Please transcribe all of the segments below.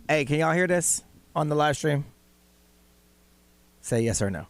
Hey, can y'all hear this on the live stream? Say yes or no.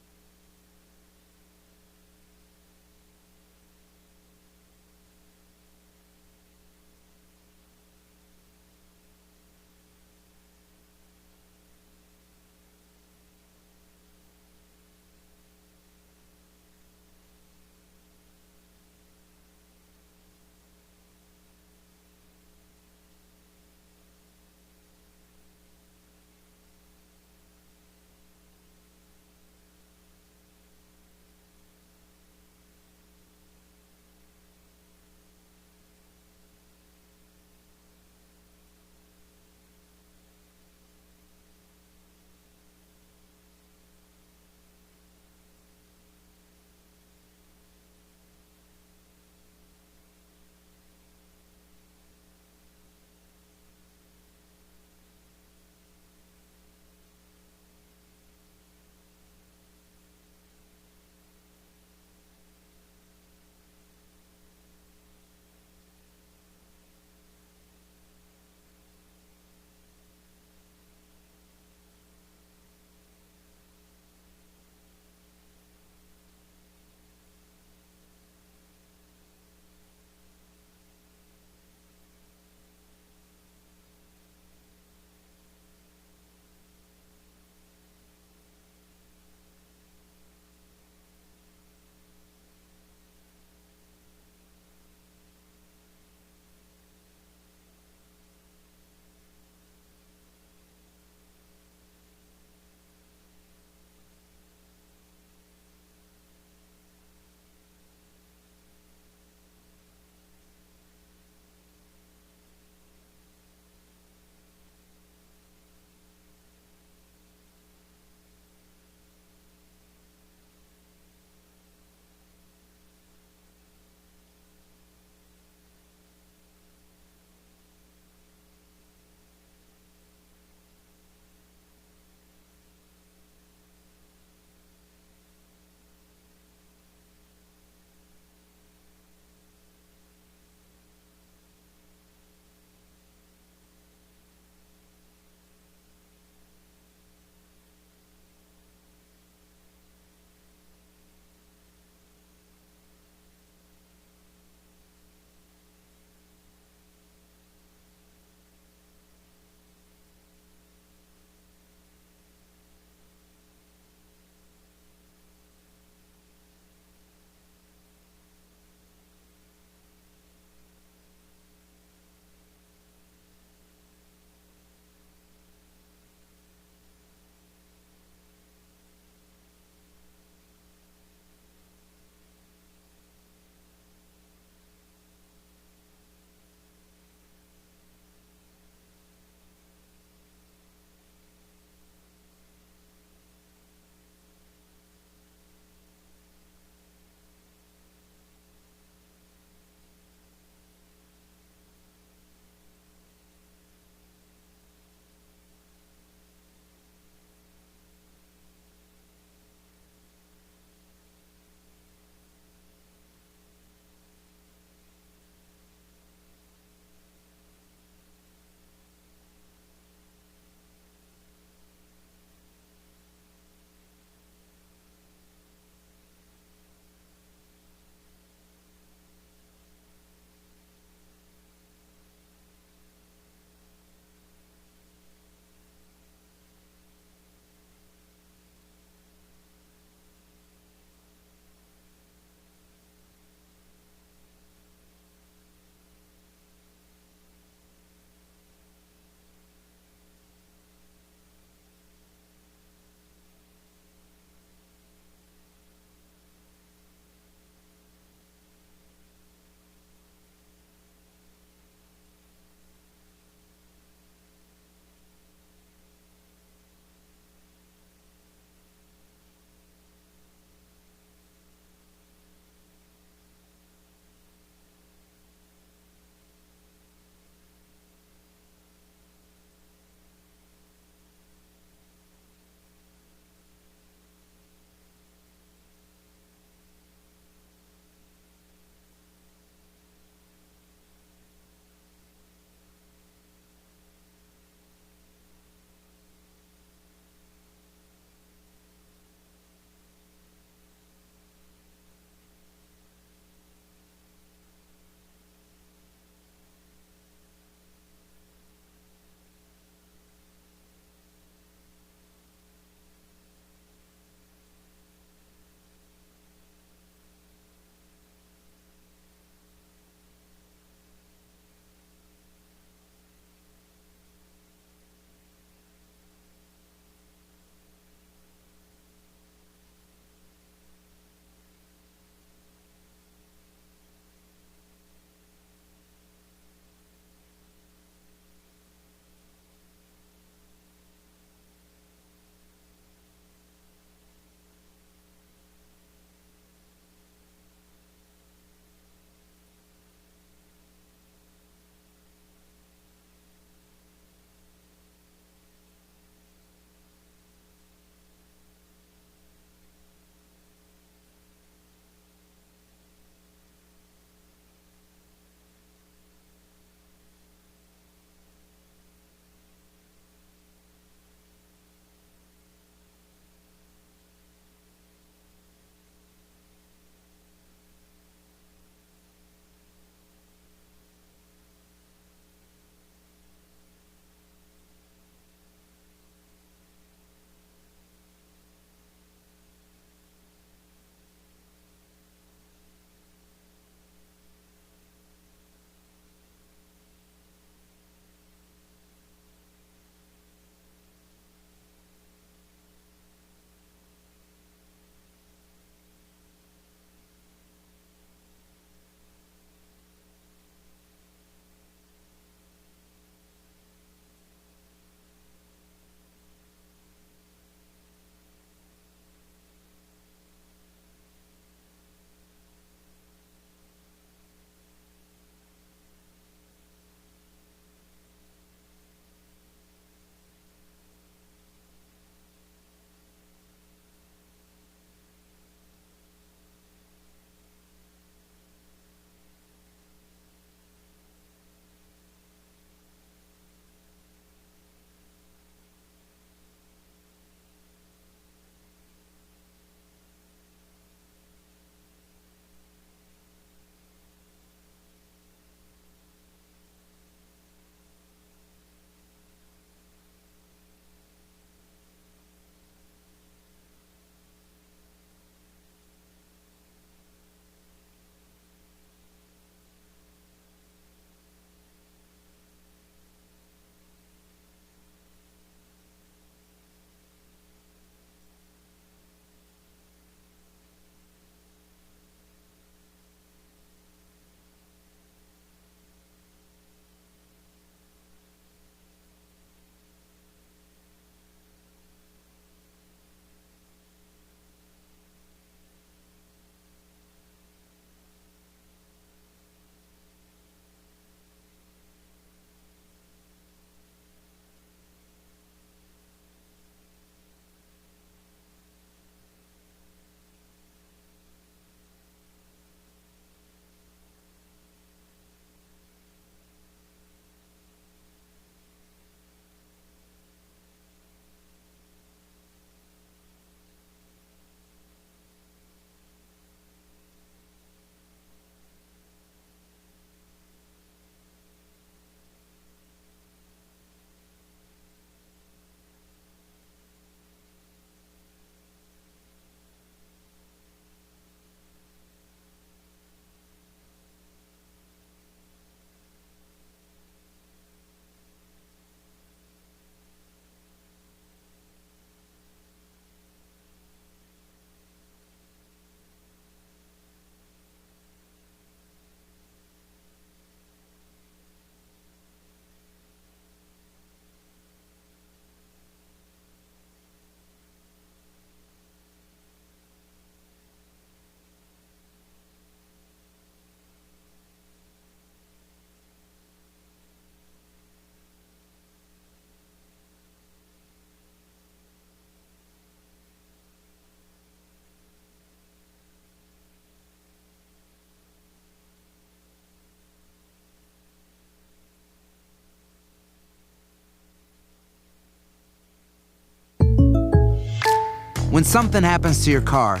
When something happens to your car,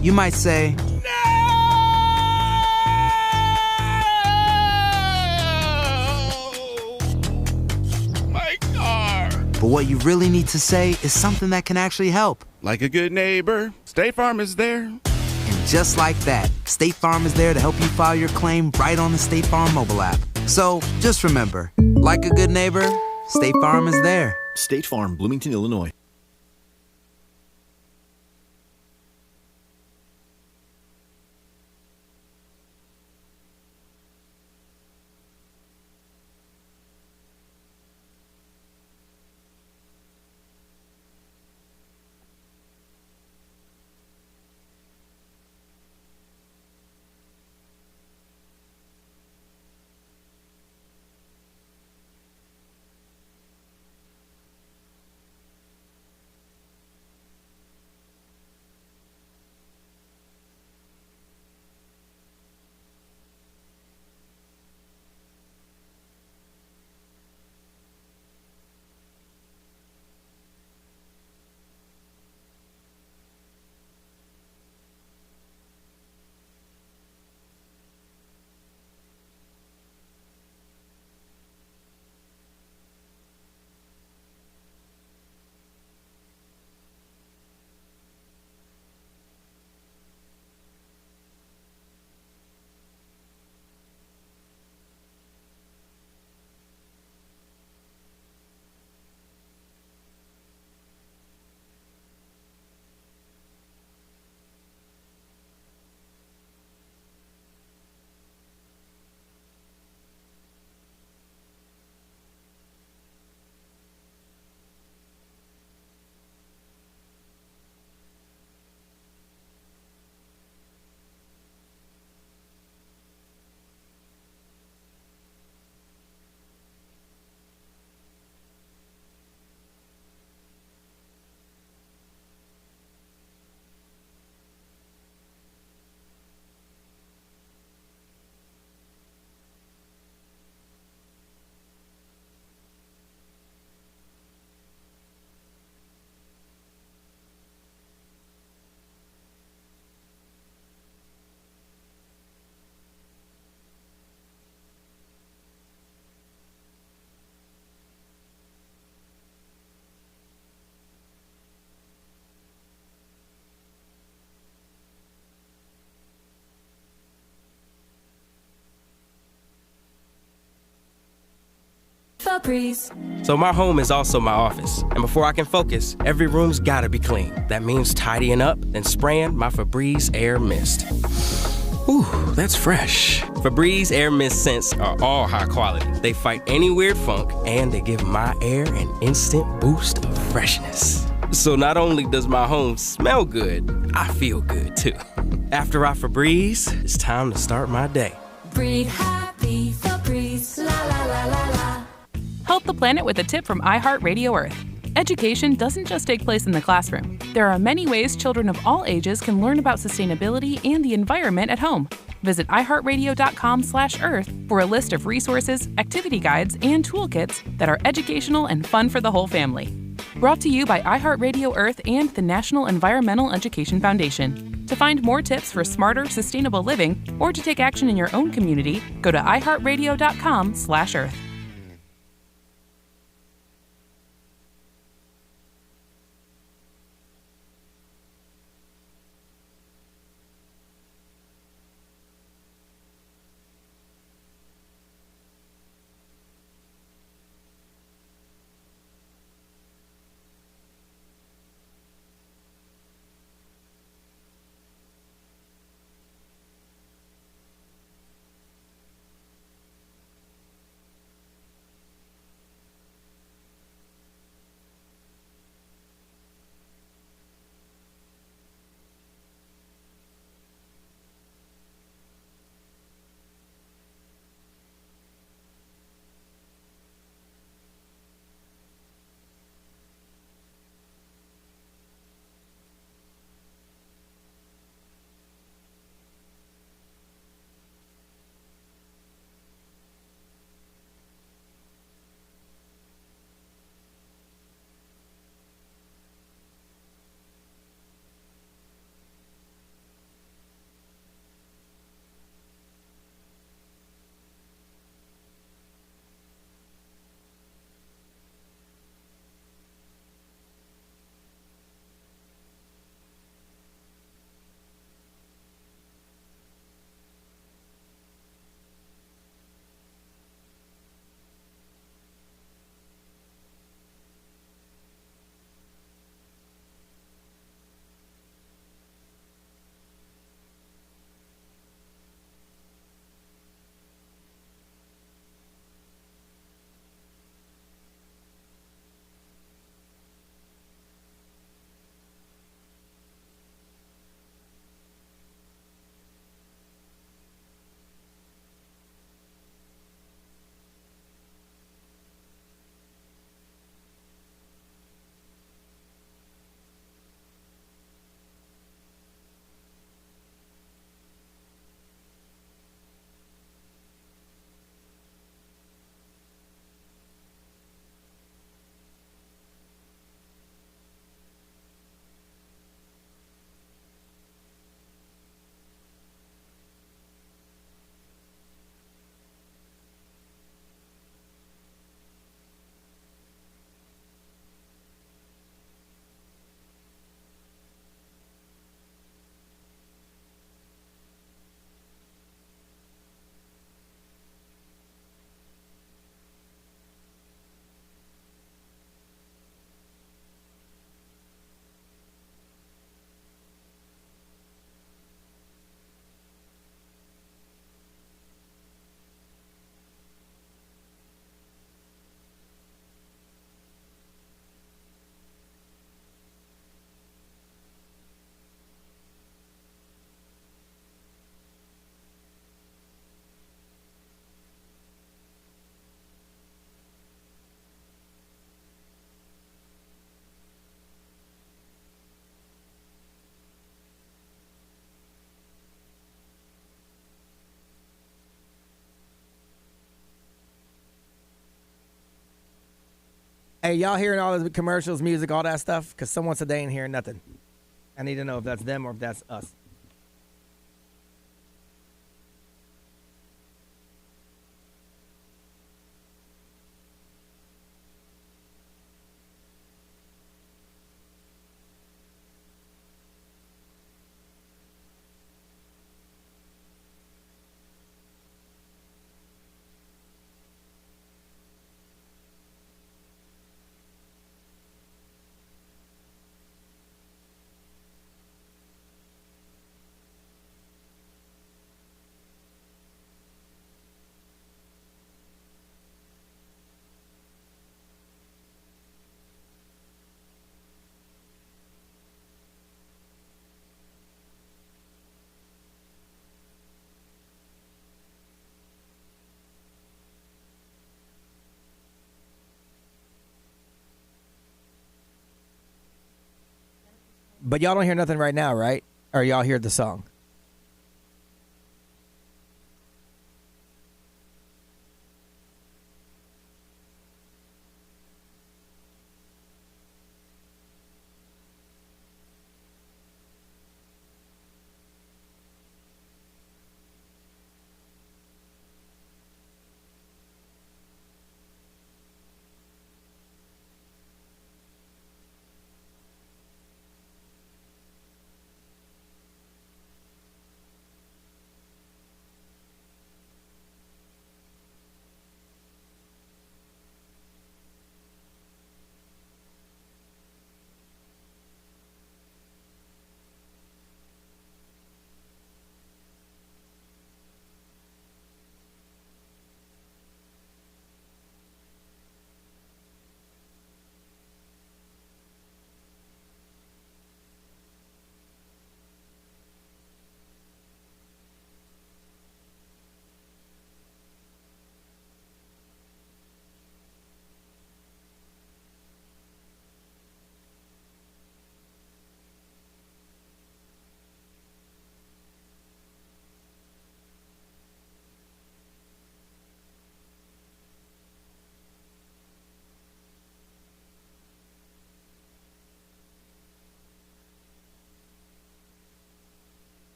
you might say, My car! but what you really need to say is something that can actually help. Like a good neighbor, State Farm is there. And just like that, State Farm is there to help you file your claim right on the State Farm mobile app. So just remember, like a good neighbor, State Farm is there. State Farm, Bloomington, Illinois. So my home is also my office, and before I can focus, every room's gotta be clean. That means tidying up, then spraying my Febreze Air Mist. Ooh, that's fresh. Febreze Air Mist scents are all high quality. They fight any weird funk, and they give my air an instant boost of freshness. So not only does my home smell good, I feel good too. After I Febreze, it's time to start my day. Breathe happy, Febreze, la la la la la. Help the planet with a tip from iHeartRadio Earth. Education doesn't just take place in the classroom. There are many ways children of all ages can learn about sustainability and the environment at home. Visit iHeartRadio.com/Earth for a list of resources, activity guides, and toolkits that are educational and fun for the whole family. Brought to you by iHeartRadio Earth and the National Environmental Education Foundation. To find more tips for smarter, sustainable living, or to take action in your own community, go to iHeartRadio.com/Earth. Hey, y'all hearing all the commercials, music, all that stuff? Because someone said they ain't hearing nothing. I need to know if that's them or if that's us. But y'all don't hear nothing right now, right? Or y'all hear the song?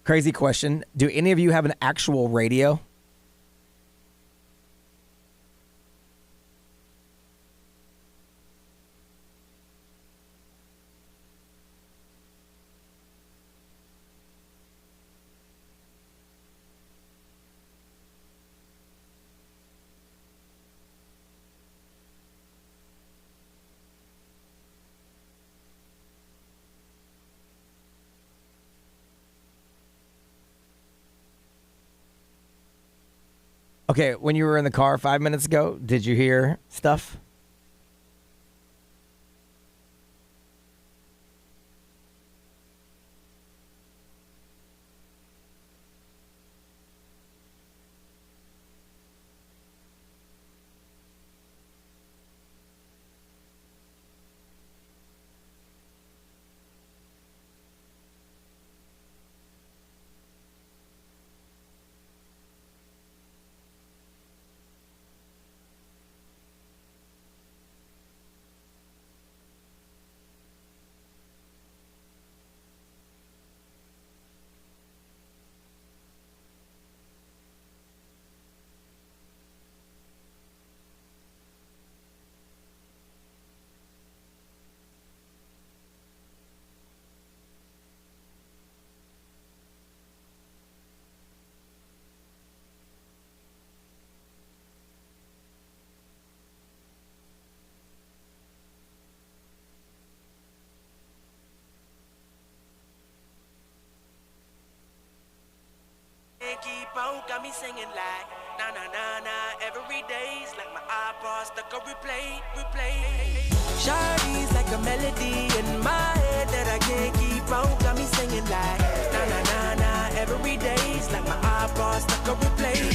Crazy question. Do any of you have an actual radio? Okay, when you were in the car 5 minutes ago, did you hear stuff? can't keep on. Got me singing like na na na na. Every day's like my iPod stuck on replay, replay. Shawty's like a melody in my head that I can't keep on. Got me singing like na na na na. Every day's like my iPod stuck on replay,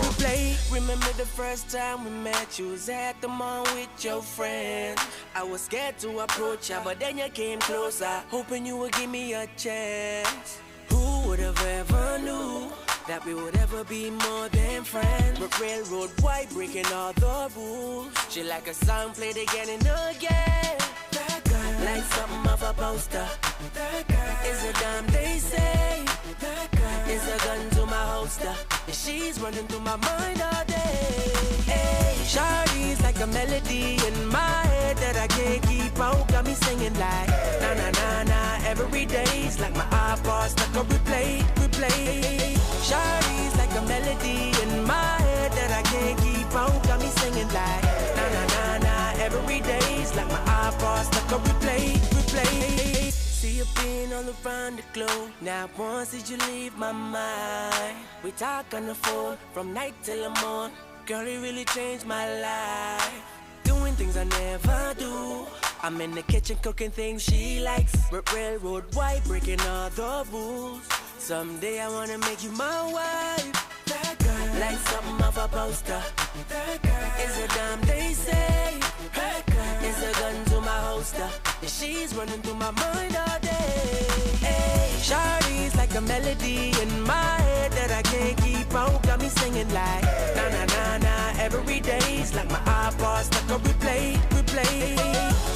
replay. Remember the first time we met? You was at the mall with your friends. I was scared to approach ya, but then you came closer, hoping you would give me a chance. Who would have ever knew that we would ever be more than friends? But railroad white breaking all the rules. She like a song played again and again. That girl, like something off a poster. That girl is a dime they say. That girl is a gun to my holster. And she's running through my mind all day. Hey, Shawty's like a melody in my head that I can't keep on. Got me singing like na na na na. Every day's like my iPod stuck on replay, replay. Shawty's like a melody in my head that I can't keep on. Got me singing like na na na na. Every day's like my iPod stuck on replay, replay. See you being all around the globe. Now once did you leave my mind? We talk on the phone from night till the morn. Girl, it really changed my life. Doing things I never do. I'm in the kitchen cooking things she likes. Railroad white breaking all the rules. Someday I wanna make you my wife. That girl, like something off a poster. That girl is a dime they say. That girl is a gun to my holster. And she's running through my mind all day. Hey, Shawty's like a melody in my head that I can't keep on. Got me singing like na na na na. Every day's like my iPod stuck on replay, replay.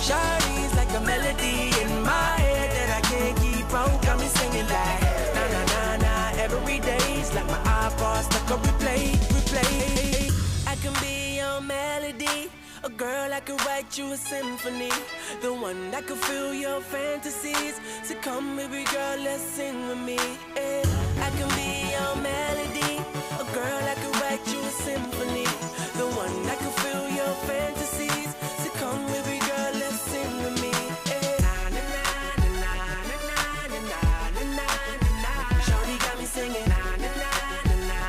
Shawty's like a melody in my head that I can't keep on. Got me singing like na na na na. Every day's like my iPod stuck on replay, replay. I can be your melody. A girl that could write you a symphony. The one that could fill your fantasies. So come baby girl, let's sing with me. Yeah. I can be your melody. A girl that could write you a symphony. The one that could fill your fantasies. So come baby girl, let's sing with me. Yeah. Na na na na na na na na na. Shawty got me singing. Na na na na na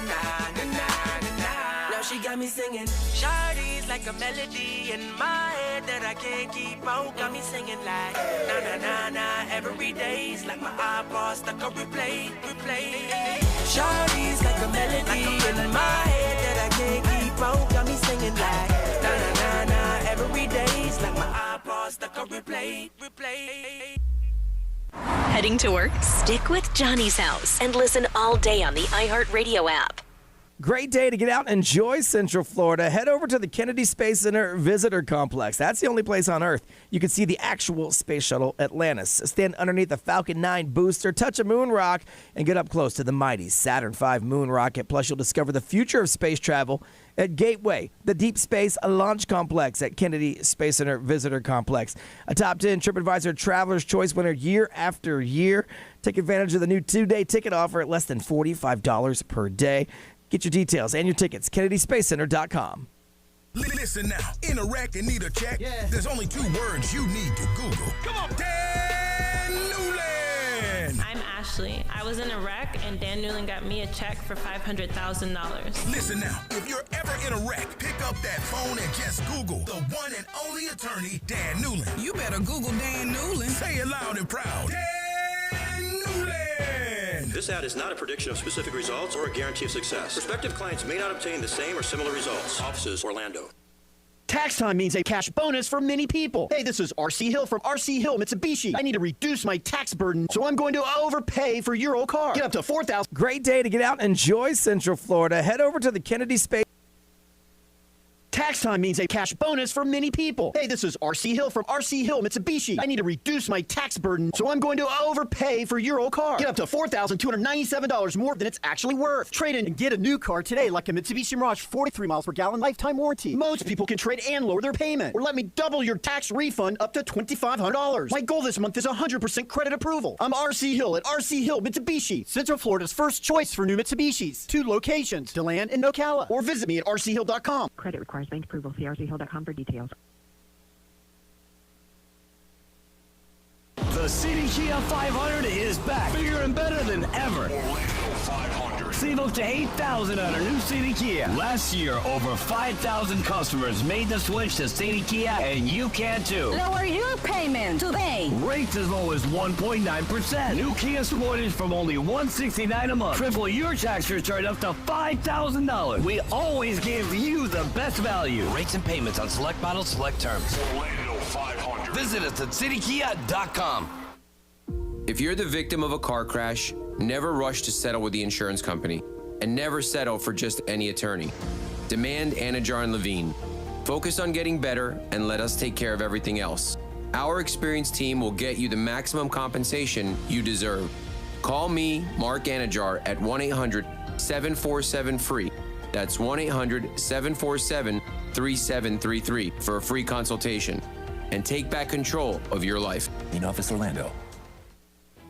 na na na. Now she got me singing. Shawty's like a melody in my head that I can't keep on. Got me singing like na na na na. Every day's like my iPod stuck on replay, replay. Shawty's like a melody in my head that I can't keep on. Got me singing like na na na na. Every day's like my iPod stuck on replay, replay. Heading to work? Stick with Johnny's House and listen all day on the iHeartRadio app. Great day to get out and enjoy Central Florida. Head over to the Kennedy Space Center Visitor Complex. That's the only place on Earth you can see the actual space shuttle Atlantis. Stand underneath the Falcon 9 booster, touch a moon rock, and get up close to the mighty Saturn V moon rocket. Plus, you'll discover the future of space travel at Gateway, the Deep Space Launch Complex at Kennedy Space Center Visitor Complex. A top 10 TripAdvisor Traveler's Choice winner year after year. Take advantage of the new 2-day ticket offer at less than $45 per day. Get your details and your tickets, KennedySpaceCenter.com. Listen now, in a wreck and need a check? Yeah. There's only 2 words you need to Google. Come on, Dan Newland! I'm Ashley. I was in a wreck and Dan Newland got me a check for $500,000. Listen now, if you're ever in a wreck, pick up that phone and just Google the one and only attorney, Dan Newland. You better Google Dan Newland. Say it loud and proud. Dan Newland! This ad is not a prediction of specific results or a guarantee of success. Prospective clients may not obtain the same or similar results. Offices, Orlando. Tax time means a cash bonus for many people. Hey, this is RC Hill from RC Hill Mitsubishi. I need to reduce my tax burden, so I'm going to overpay for your old car. Get up to $4,000. Great day to get out and enjoy Central Florida. Head over to the Kennedy Space. Tax time means a cash bonus for many people. Hey, this is RC Hill from RC Hill Mitsubishi. I need to reduce my tax burden, so I'm going to overpay for your old car. Get up to $4,297 more than it's actually worth. Trade in and get a new car today, like a Mitsubishi Mirage 43 miles per gallon lifetime warranty. Most people can trade and lower their payment. Or let me double your tax refund up to $2,500. My goal this month is 100% credit approval. I'm RC Hill at RC Hill Mitsubishi, Central Florida's first choice for new Mitsubishis. 2 locations, DeLand and Ocala. Or visit me at rchill.com. Credit requires bank approval. See rchill.com for details. The City Kia 500 is back, bigger and better than ever. 500. Save up to $8,000 on a new City Kia. Last year, over 5,000 customers made the switch to City Kia, and you can too. Lower your payment today. Rates as low as 1.9%. New Kia Sportage from only $169 a month. Triple your tax return up to $5,000. We always give you the best value. Rates and payments on select models, select terms. Orlando 500. Visit us at citykia.com. If you're the victim of a car crash, never rush to settle with the insurance company, and never settle for just any attorney. Demand Anajar and Levine. Focus on getting better and let us take care of everything else. Our experienced team will get you the maximum compensation you deserve. Call me, Mark Anajar, at 1-800-747-FREE. That's 1-800-747-3733 for a free consultation. And take back control of your life. In Office Orlando.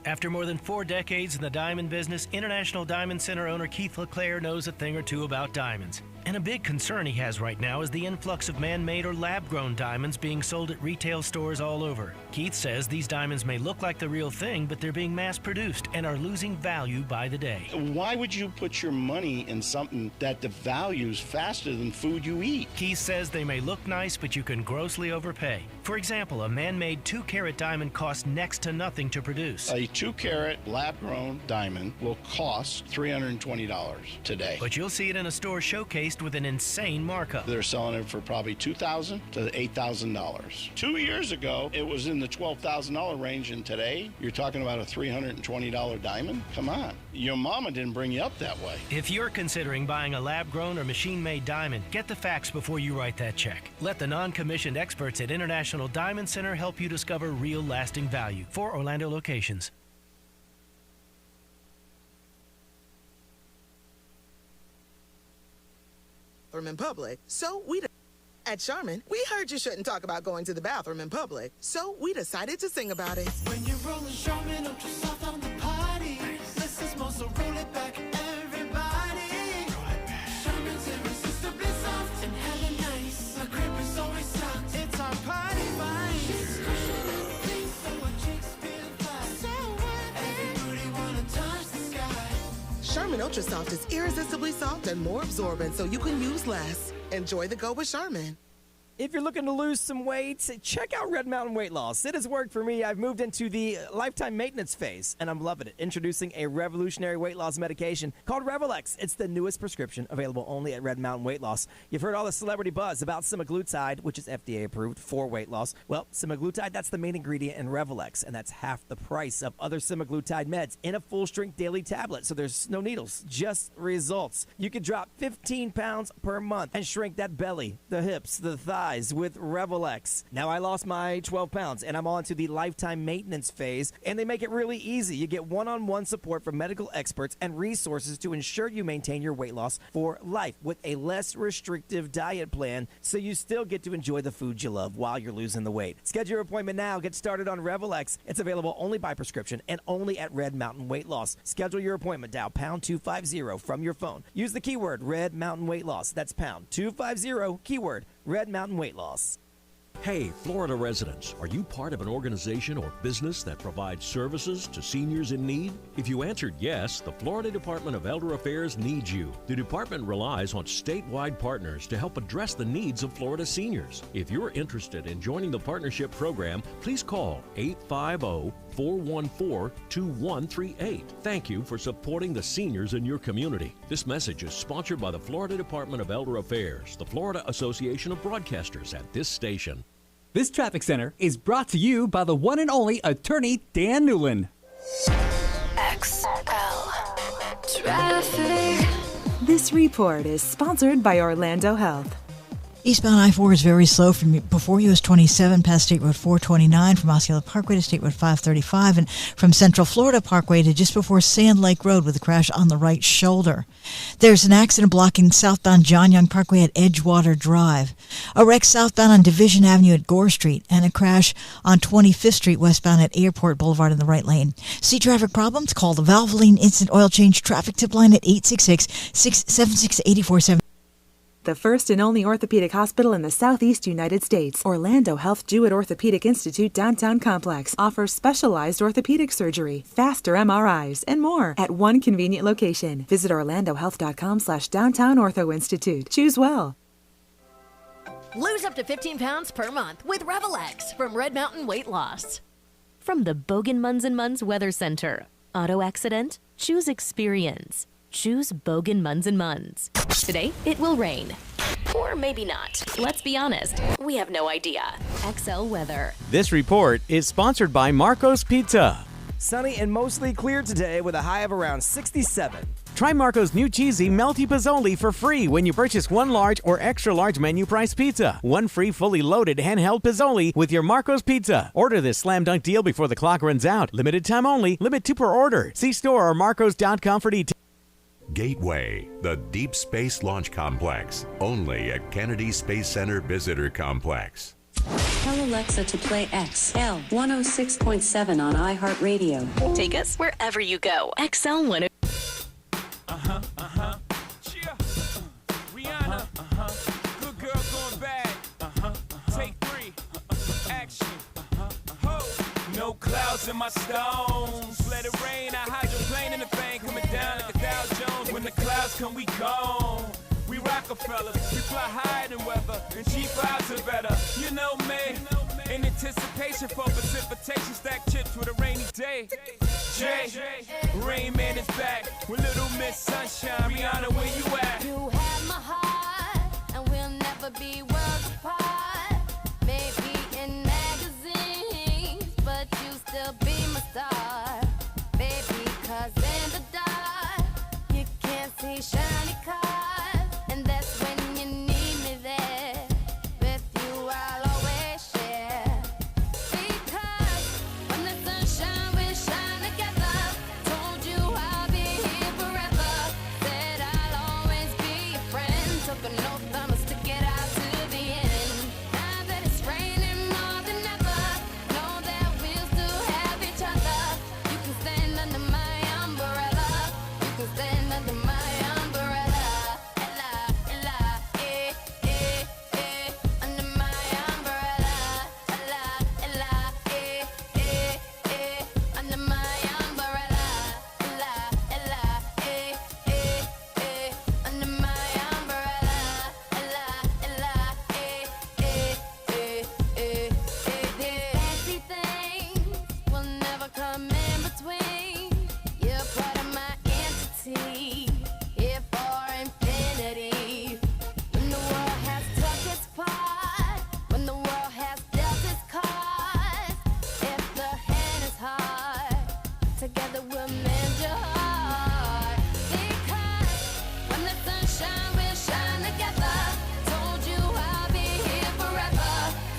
After more than 4 decades in the diamond business, International Diamond Center owner Keith LeClaire knows a thing or two about diamonds. And a big concern he has right now is the influx of man-made or lab-grown diamonds being sold at retail stores all over. Keith says these diamonds may look like the real thing, but they're being mass-produced and are losing value by the day. Why would you put your money in something that devalues faster than food you eat? Keith says they may look nice, but you can grossly overpay. For example, a man-made 2-carat diamond costs next to nothing to produce. A 2-carat lab-grown diamond will cost $320 today. But you'll see it in a store showcased with an insane markup. They're selling it for probably $2,000 to $8,000. 2 years ago, it was in the $12,000 range, and today, you're talking about a $320 diamond? Come on. Your mama didn't bring you up that way. If you're considering buying a lab-grown or machine-made diamond, get the facts before you write that check. Let the non-commissioned experts at International Diamond Center help you discover real lasting value. 4 Orlando locations. In public, so at Charmin, we heard you shouldn't talk about going to the bathroom in public, so we decided to sing about it. When you're rolling Charmin, ultra soft on the party. This is more, so roll it back, everybody. Charmin's irresistibly soft and hella nice. The grip is always soft. It's our party vibe. Things so our chicks feel fly. So what? Everybody wanna touch the sky. Charmin Ultra Soft is irresistibly soft and more absorbent, so you can use less. Enjoy the go with Charmin. If you're looking to lose some weight, check out Red Mountain Weight Loss. It has worked for me. I've moved into the lifetime maintenance phase, and I'm loving it. Introducing a revolutionary weight loss medication called Revelex. It's the newest prescription, available only at Red Mountain Weight Loss. You've heard all the celebrity buzz about semaglutide, which is FDA approved for weight loss. Well, semaglutide, that's the main ingredient in Revelex, and that's half the price of other semaglutide meds in a full-strength daily tablet. So there's no needles, just results. You could drop 15 pounds per month and shrink that belly, the hips, the thighs with Revelex. Now I lost my 12 pounds and I'm on to the lifetime maintenance phase, and they make it really easy. You get one-on-one support from medical experts and resources to ensure you maintain your weight loss for life with a less restrictive diet plan, so you still get to enjoy the food you love while you're losing the weight. Schedule your appointment now. Get started on Revelex. It's available only by prescription and only at Red Mountain Weight Loss. Schedule your appointment. Dial pound 250 from your phone. Use the keyword Red Mountain Weight Loss. That's pound 250 keyword Red Mountain Weight Loss. Hey, Florida residents, are you part of an organization or business that provides services to seniors in need? If you answered yes, the Florida Department of Elder Affairs needs you. The department relies on statewide partners to help address the needs of Florida seniors. If you're interested in joining the partnership program, please call 850-414-2138. Thank you for supporting the seniors in your community. This message is sponsored by the Florida Department of Elder Affairs, the Florida Association of Broadcasters, at this station. This Traffic Center is brought to you by the one and only attorney Dan Newland. XL Traffic. This report is sponsored by Orlando Health. Eastbound I-4 is very slow from before US 27 past State Road 429, from Osceola Parkway to State Road 535, and from Central Florida Parkway to just before Sand Lake Road with a crash on the right shoulder. There's an accident blocking southbound John Young Parkway at Edgewater Drive. A wreck southbound on Division Avenue at Gore Street, and a crash on 25th Street westbound at Airport Boulevard in the right lane. See traffic problems? Call the Valvoline Instant Oil Change Traffic Tip Line at 866-676-8470. The first and only orthopedic hospital in the Southeast United States, Orlando Health Jewett Orthopedic Institute Downtown Complex offers specialized orthopedic surgery, faster MRIs, and more at one convenient location. Visit orlandohealth.com/downtown ortho institute. Choose well. Lose up to 15 pounds per month with Revelex from Red Mountain Weight Loss. From the Bogan Munz & Munz Weather Center. Auto accident? Choose experience. Choose Bogan Munz & Munz. Today, it will rain. Or maybe not. Let's be honest, we have no idea. XL Weather. This report is sponsored by Marco's Pizza. Sunny and mostly clear today with a high of around 67. Try Marco's new cheesy melty pizzoli for free when you purchase one large or extra large menu price pizza. One free fully loaded handheld pizzoli with your Marco's Pizza. Order this slam dunk deal before the clock runs out. Limited time only. Limit 2 per order. See store or marcos.com for details. Gateway, the Deep Space Launch Complex, only at Kennedy Space Center Visitor Complex. Tell Alexa to play XL 106.7 on iHeartRadio. Take us wherever you go. XL 106. Rihanna, good girl going bad. Take 3, action. No clouds in my stones. Let it rain. I hydroplane in the thing coming down like a Dow Jones. When the clouds come, we gone. We Rockefellers, we fly higher than weather, and cheap vibes are better. You know me. In anticipation for precipitation, stack chips with a rainy day. Jay, Rain Man is back with Little Miss Sunshine. Rihanna, where you at? You have my heart, and we'll never be worlds apart. Maybe in magazines, but you still be my star. Baby, 'cause in the dark, you can't see shiny cars, and that's when you need me there. With you, I'll always share. Because when the sunshine, we shine together. Told you I'll be here forever. Said I'll always be your friend. Took an oath, I'ma stick it out to the end. Now that it's raining more than ever, know that we'll still have each other. You can stand under my umbrella. You can stand under my umbrella. Ella, Ella, under my umbrella. Ella, Ella, under my umbrella. Ella, Ella, under my umbrella. Ella, Ella, fancy things will never come in between. You're part of my entity, here for infinity. When the world has took its part, when the world has dealt its cards, if the hand is hard, together we'll mend your heart. Because when the sunshine, we'll shine together. Told you I'll be here forever.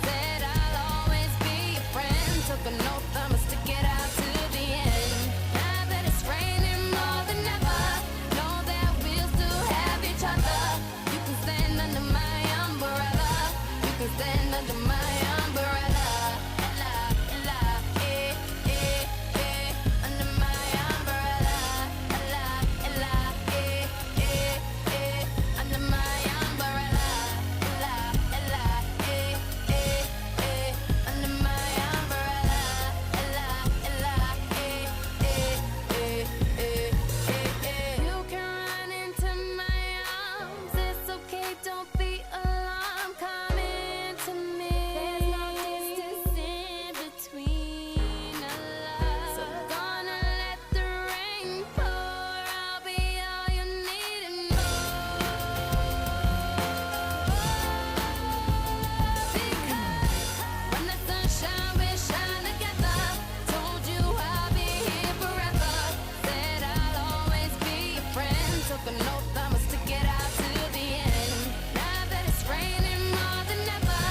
Said I'll always be your friend. Took an oath, I'ma stick it out to the end. Now that it's raining more than ever, know that we'll still have each other. You can stand under my umbrella. You can stand under my umbrella. Ella, Ella, under my umbrella. Ella, Ella, under my umbrella. Ella, Ella, under my umbrella. Ella, Ella, you can run into my arms. It's okay, don't be alarmed. Come into me. There's no distance in between our love. So gonna let the rain pour. I'll be all you need and more. Because when the sunshine, we shine together. Told you I'll be here forever. Said I'll always be your friend. Took an oath, I'ma stick it out to the end. Now that it's raining more than ever,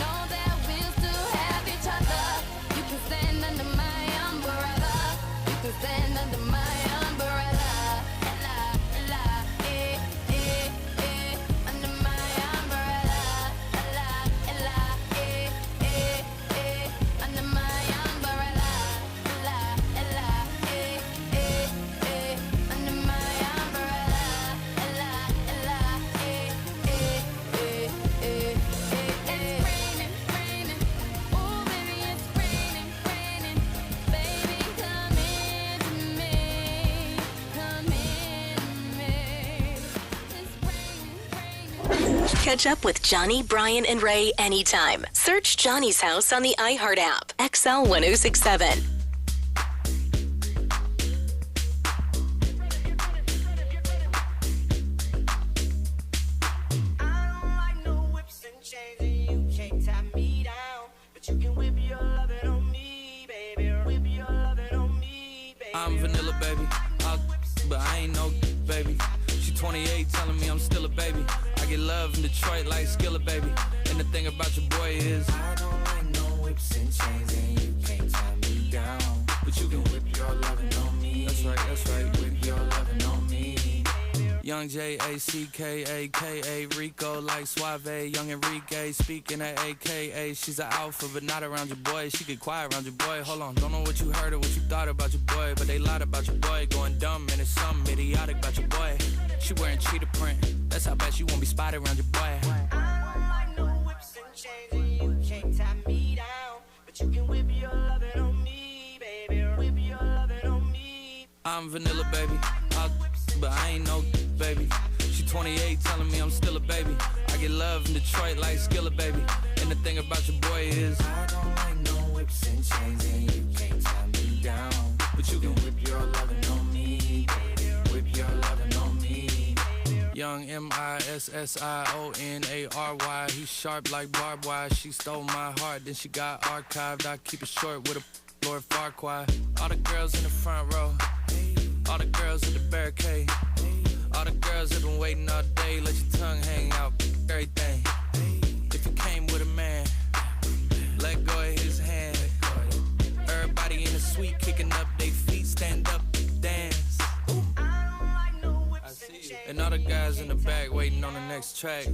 know that we'll still have each other. You can stand under my umbrella. You can stand under my umbrella. Ella, Ella, under my umbrella. Ella, Ella, under my umbrella. Ella, Ella, under my umbrella. Ella, Catch up with Johnny, Brian, and Ray anytime. Search Johnny's House on the iHeart app. XL 1067. I'm vanilla, baby. But I ain't no baby. She 28, telling me I'm still a baby. I get love in Detroit like Skillet, baby. And the thing about your boy is I don't like no whips and chains, and you can't tie me down. But you can whip your lovin' on me. That's right. Whip your lovin' on me. Young J-A-C-K-A-K-A, Rico like Suave, young Enrique, speaking at AKA. She's an alpha, but not around your boy. She get quiet around your boy. Hold on, don't know what you heard or what you thought about your boy, but they lied about your boy. Going dumb, and it's something idiotic about your boy. She wearing cheetah print, that's how bad she won't be spotted around your boy. I don't like no whips and chains, and you can't tie me down. But you can whip your lovin' on me, baby. Whip your lovin' on me. I'm vanilla, baby. But I ain't no baby. She 28, telling me I'm still a baby. I get love in Detroit like Skillet, baby. And the thing about your boy is I don't like no whips and chains, and you can't tie me down. But you can whip your lovin' on me, baby. Whip your lovin' on me. Young MISSIONARY. He's sharp like barbed wire. She stole my heart, then she got archived. I keep it short with a Lord Farquaad. All the girls in the front row, all the girls at the barricade, all the girls have been waiting all day. Let your tongue hang out, everything. If you came with a man, let go of his hand. Everybody in the suite kicking up their feet, stand up, dance. I see you. And all the guys in the back waiting on the next track.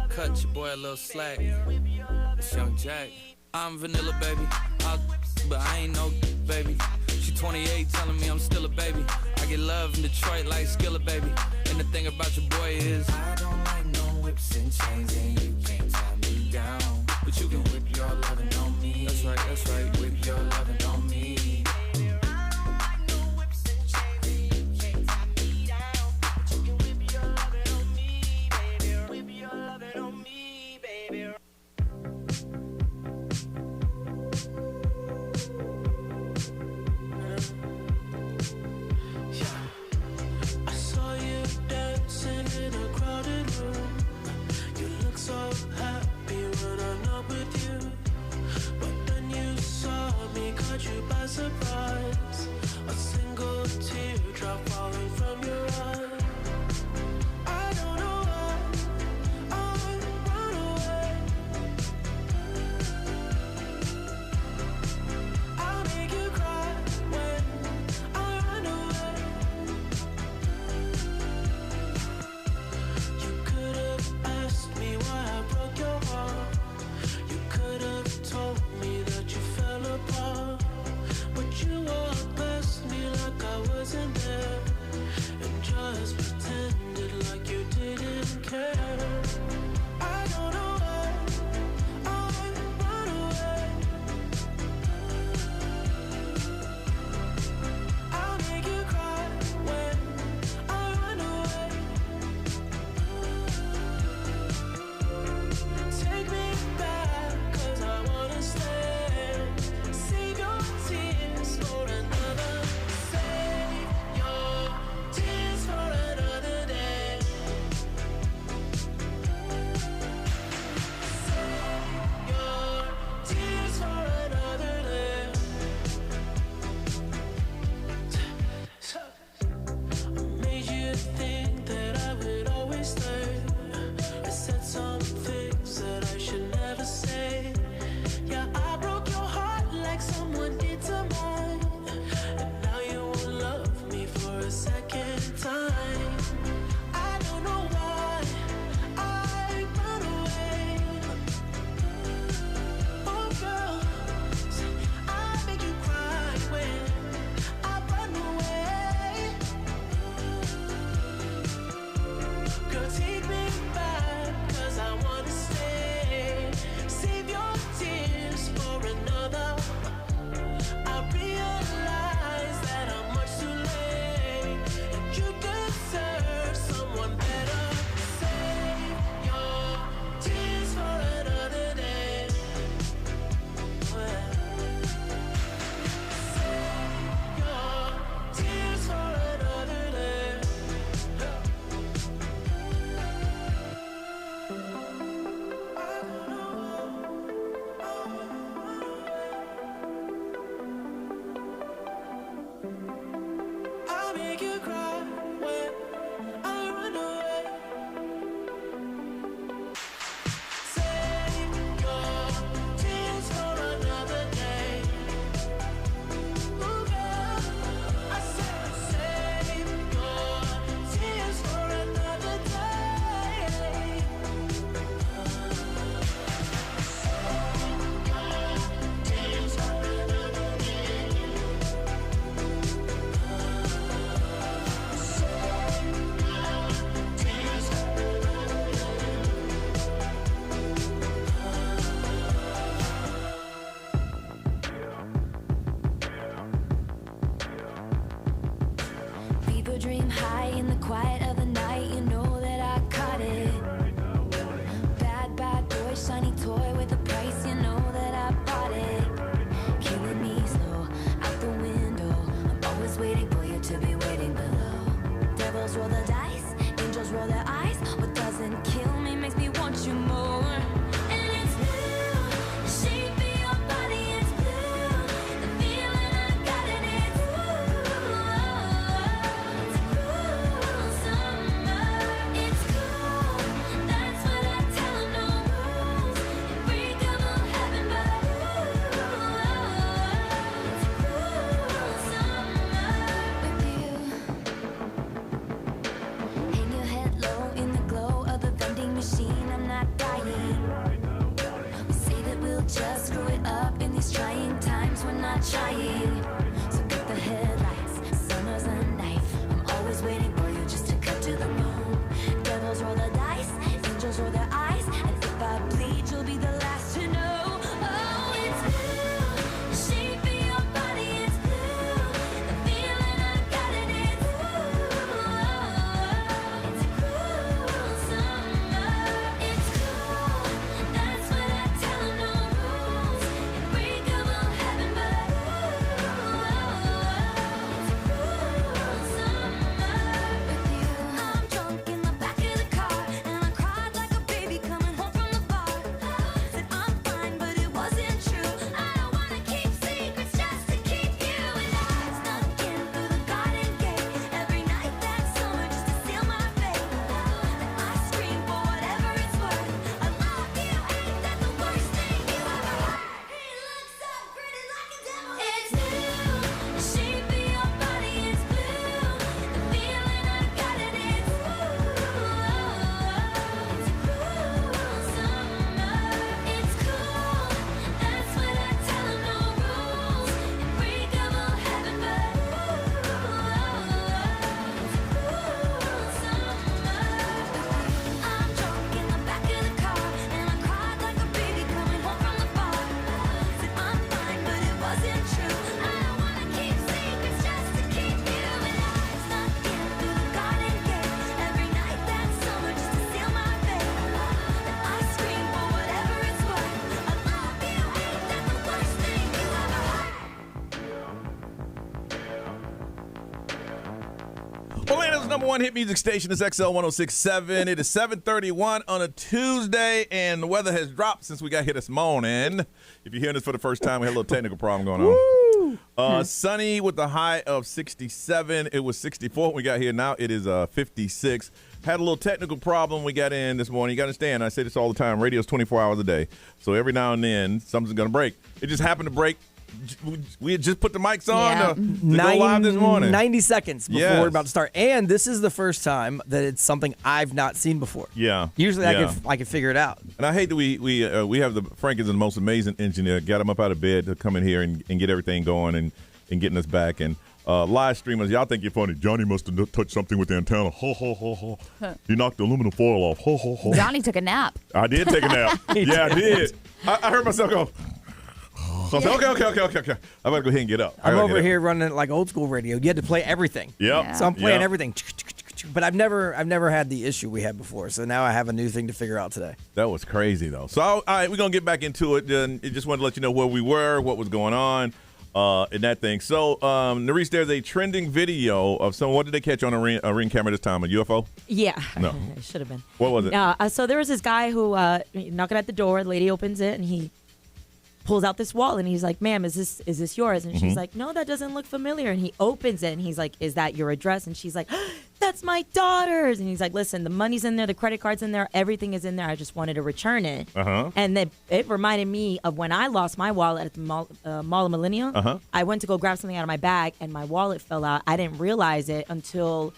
Cut your boy a little slack. It's Young Jack. I'm vanilla, baby. But I ain't no baby. She 28, telling me I'm still a baby. I get love in Detroit like Skillet, baby. And the thing about your boy is I don't like no whips and chains, and you can't tie me down. But you can whip your lovin' on me. That's right. Whip your lovin' on me. So happy when I'm not with you, but then you saw me cut Devils roll the dice, angels roll their eyes. What doesn't kill me makes me want you more. And it's blue, the shape of your body is blue. The feeling I got in it, it's cool summer. It's cool, that's what I tell 'em, no rules. Unbreakable heaven, but it's cool summer with you. Hang your head low in the glow of the vending machine. I'm not dying. We say that we'll just screw it up in these trying times. We're not trying. So cut the headlights. Summer's a knife. I'm always waiting for you just to cut to the bone. Devils roll the dice. Angels roll their eyes. And if I bleed, you'll be the last to know. Oh, it's blue. The shape of your body is blue. The feeling I got in it, it's cool summer. It's cool, that's what I tell 'em, no rules. Unbreakable heaven, but it's cool summer with you. I'm drunk in the back of the car, and I cried like a baby coming home from the bar. Said I'm fine, but it wasn't true. I don't wanna keep secrets just to keep you. And I snuck in through the garden gate every night that summer just to seal my fate. And I scream for whatever it's worth. I love you, ain't that the worst thing you ever heard? He looks so pretty like a devil. It's blue, the shape of your body is blue. The feeling I got in it, it's cool summer. It's cool, that's what I tell 'em, no rules. Unbreakable heaven, but it's cool summer. I'm drunk in the back of the car, and I cried like a baby coming home from the bar. Said I'm fine, but it wasn't true. I don't wanna keep secrets just to keep you. And I snuck in through the garden gate every night that summer just to seal my fate. And I scream for whatever it's worth. I love you, ain't that the worst thing you ever heard? Orlando's number one hit music station is XL 106.7. It is 7:31 on a Tuesday, and the weather has dropped since we got here this morning. If you're hearing this for the first time, we had a little technical problem going on. Sunny with the high of 67. It was 64 when we got here. Now it is 56. Had a little technical problem we got in this morning. You got to understand, I say this all the time, radio's 24 hours a day. So every now and then, something's going to break. It just happened to break. We had just put the mics on to go live this morning. 90 seconds before we're about to start. And this is the first time that it's something I've not seen before. Yeah. Usually I can figure it out. And I hate that we have Frank is the most amazing engineer. Got him up out of bed to come in here and get everything going and getting us back. And live streamers, y'all think you're funny. Johnny must have touched something with the antenna. Ho, ho, ho, ho. He knocked the aluminum foil off. Ho, ho, ho. Johnny took a nap. I did take a nap. Yeah, I did. I heard myself go. So I said, okay. I'm going to go ahead and get up. I'm over here running like old school radio. You had to play everything. Yep. So I'm playing everything. But I've never had the issue we had before. So now I have a new thing to figure out today. That was crazy, though. So, all right, we're going to get back into it. And I just wanted to let you know where we were, what was going on, and that thing. So, Nerese, there's a trending video of someone. What did they catch on a ring camera this time? A UFO? Yeah. No. It should have been. What was it? So there was this guy who knocking at the door. The lady opens it, and he pulls out this wallet, and he's like, "Ma'am, is this yours?" And she's like, "No, that doesn't look familiar." And he opens it, and he's like, "Is that your address?" And she's like, "That's my daughter's." And he's like, "Listen, the money's in there, the credit card's in there, everything is in there. I just wanted to return it." And then it reminded me of when I lost my wallet at the Mall of Millennium. I went to go grab something out of my bag, and my wallet fell out. I didn't realize it until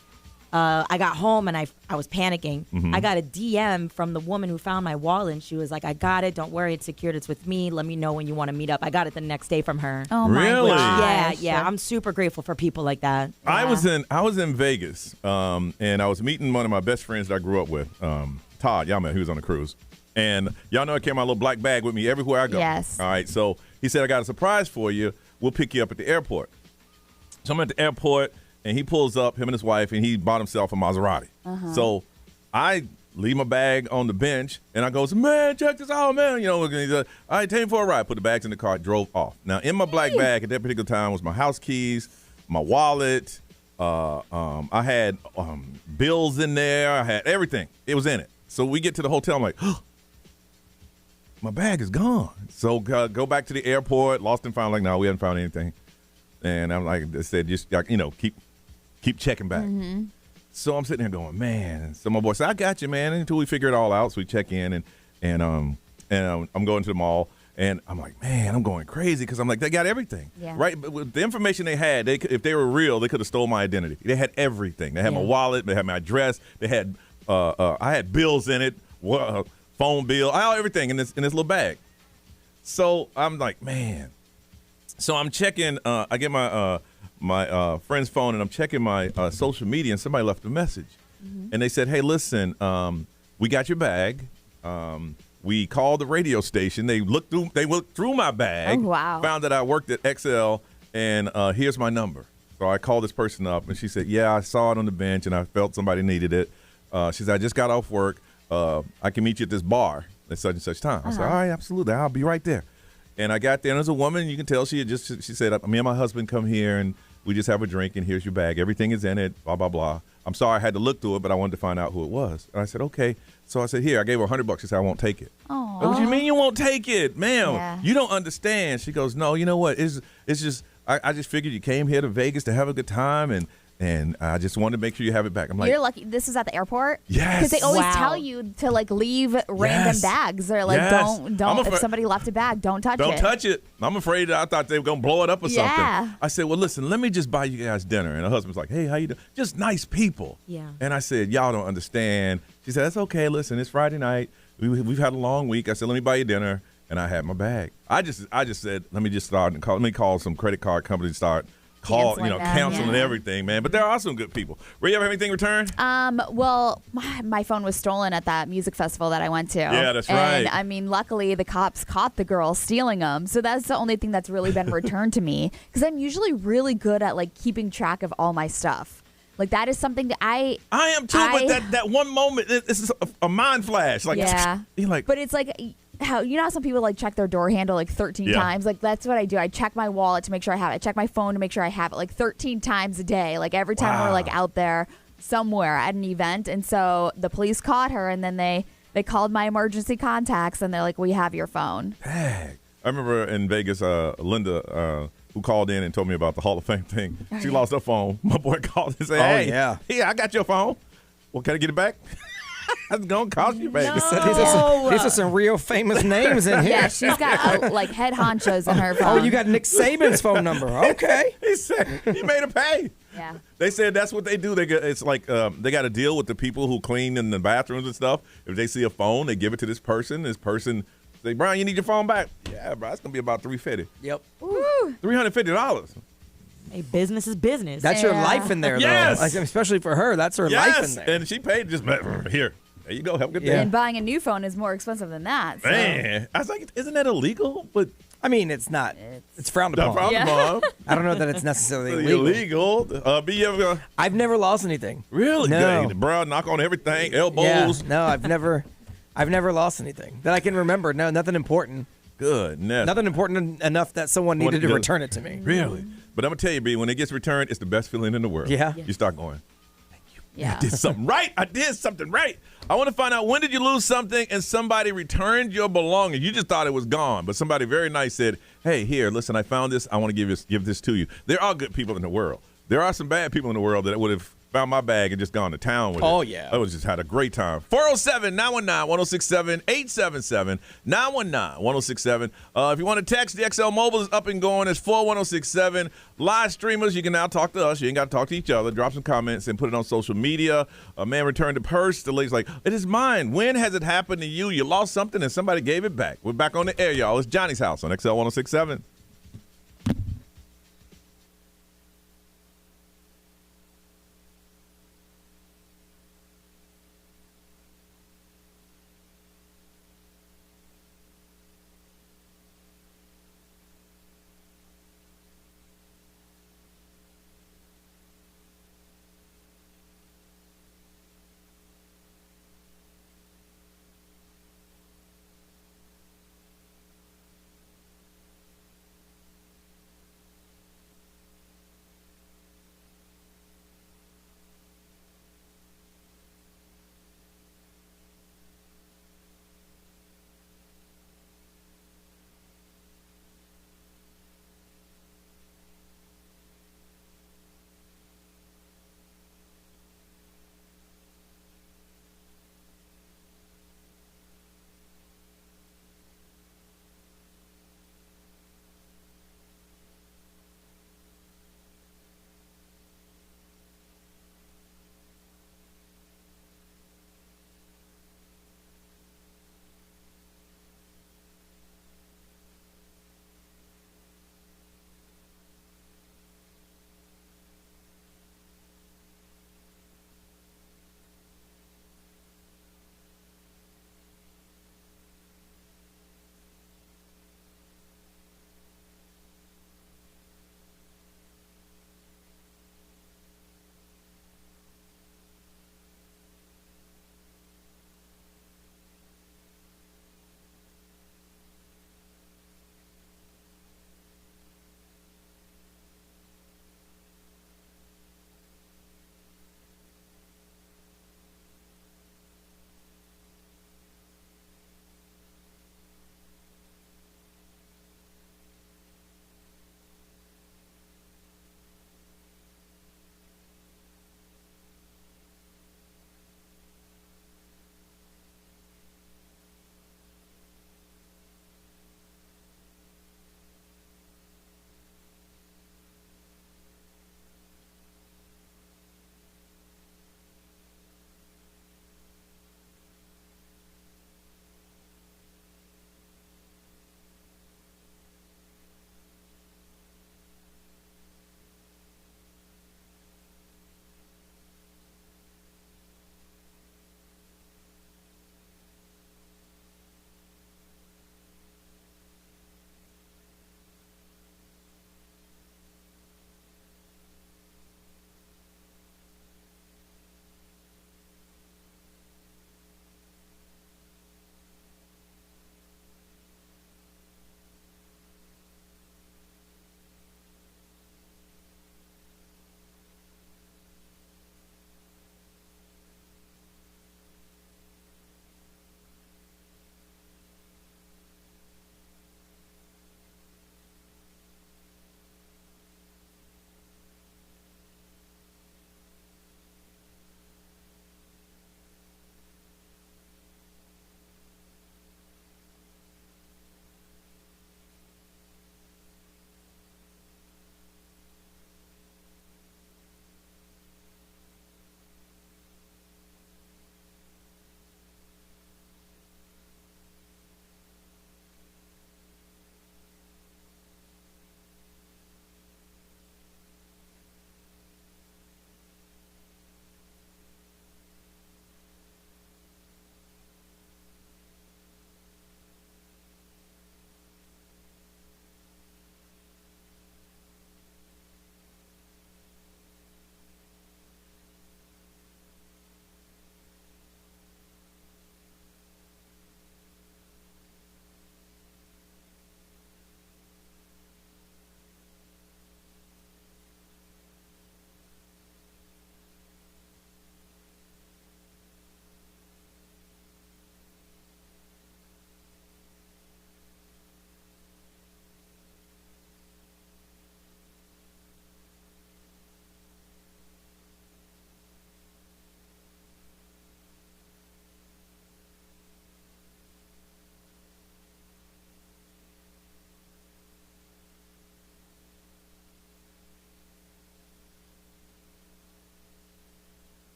I got home, and I was panicking. I got a DM from the woman who found my wallet, and she was like, "I got it. Don't worry. It's secured. It's with me. Let me know when you want to meet up." I got it the next day from her. Oh, my gosh. Yeah. I'm super grateful for people like that. I was in Vegas, and I was meeting one of my best friends that I grew up with, Todd. Y'all met. He was on a cruise. And y'all know I carry my little black bag with me everywhere I go. Yes. All right. So he said, "I got a surprise for you. We'll pick you up at the airport." So I'm at the airport. And he pulls up, him and his wife, and he bought himself a Maserati. So I leave my bag on the bench, and I goes, "Man, check this out, man." You know, he's like, "All right, take him for a ride." Put the bags in the car, drove off. Now, in my black bag at that particular time was my house keys, my wallet, I had bills in there. I had everything. It was in it. So we get to the hotel. I'm like, oh, my bag is gone. So go back to the airport. Lost and found. Like, no, we haven't found anything. And I'm like, I said, just keep checking back. Mm-hmm. So I'm sitting there going, man. So my boy said, I got you, man. Until we figure it all out. So we check in and I'm going to the mall. And I'm like, man, I'm going crazy because I'm like, they got everything, right? But with the information they had, if they were real, they could have stole my identity. They had everything. They had my wallet. They had my address. They had, I had bills in it, phone bill, I had everything in this little bag. So I'm like, man. So I'm checking. I get my friend's phone and I'm checking my social media, and somebody left a message, and they said, hey, listen, we got your bag. We called the radio station. They looked through my bag. Oh, wow. Found that I worked at XL, and here's my number. So I called this person up, and she said, yeah, I saw it on the bench, and I felt somebody needed it. She said, I just got off work. I can meet you at this bar at such and such time. I said, all right, absolutely. I'll be right there. And I got there, and there's a woman. You can tell she said, me and my husband come here, and we just have a drink, and here's your bag. Everything is in it, blah, blah, blah. I'm sorry I had to look through it, but I wanted to find out who it was. And I said, okay. So I said, here, I gave her $100. She said, I won't take it. Aww. What do you mean you won't take it? Ma'am, you don't understand. She goes, no, you know what? It's just, I just figured you came here to Vegas to have a good time, and I just wanted to make sure you have it back. I'm like, you're lucky. This is at the airport? Yes. Because they always tell you to, like, leave random bags. They're like, don't, if somebody left a bag, don't touch it. Don't touch it. I'm afraid I thought they were going to blow it up or something. I said, well, listen, let me just buy you guys dinner. And her husband's like, hey, how you doing? Just nice people. Yeah. And I said, y'all don't understand. She said, that's okay. Listen, it's Friday night. We've had a long week. I said, let me buy you dinner. And I had my bag. I just said, let me call some credit card companies, canceling everything, man. But there are some good people. Ray, you ever have anything returned? Well, my phone was stolen at that music festival that I went to. Yeah, that's and, right. I mean, luckily the cops caught the girl stealing them. So that's the only thing that's really been returned to me. Because I'm usually really good at, like, keeping track of all my stuff. Like, that is something that I am too, but that one moment, this is a mind flash. Like, you're like, but it's like, how some people like check their door handle like 13 times. Like, that's what I do. I check my wallet to make sure I have it. I check my phone to make sure I have it like 13 times a day. Like, every time we're like out there somewhere at an event. And so the police caught her, and then they called my emergency contacts, and they're like, we have your phone. Dang. I remember in Vegas, Linda, who called in and told me about the Hall of Fame thing. She lost her phone. My boy called and said, hey, I got your phone. Well, can I get it back? That's going to cost you, baby. No. These are some real famous names in here. Yeah, she's got like head honchos in her phone. Oh, you got Nick Saban's phone number. Okay. He said he made her pay. Yeah. They said that's what they do. It's like they got to deal with the people who clean in the bathrooms and stuff. If they see a phone, they give it to this person. This person say, Brian, you need your phone back? Yeah, bro, it's going to be about $350. Yep. $350. Hey, business is business. That's your life in there, though. Yes. Especially for her. That's her life in there. And she paid just here. There you go. Have a good day. And buying a new phone is more expensive than that. So. Man, I was like, isn't that illegal? But I mean, it's not. It's frowned upon. I don't know that it's necessarily illegal. I've never lost anything. Really? No. Bro, knock on everything. Elbows. Yeah. No, I've never lost anything that I can remember. No, nothing important. Goodness. Nothing important enough that someone needed to return it to me. Really? But I'm going to tell you, B, when it gets returned, it's the best feeling in the world. Yeah. You start going, thank you. Yeah. I did something right. I want to find out, when did you lose something and somebody returned your belongings? You just thought it was gone, but somebody very nice said, hey, here, listen, I found this. I want to give this to you. There are good people in the world. There are some bad people in the world that would have found my bag and just gone to town with it. Oh, yeah. I was just had a great time. 407-919-1067, 877-919-1067. If you want to text, the XL Mobile is up and going. It's 41067. Live streamers, you can now talk to us. You ain't got to talk to each other. Drop some comments and put it on social media. A man returned a purse. The lady's like, it is mine. When has it happened to you? You lost something and somebody gave it back. We're back on the air, y'all. It's Johnny's House on XL 1067.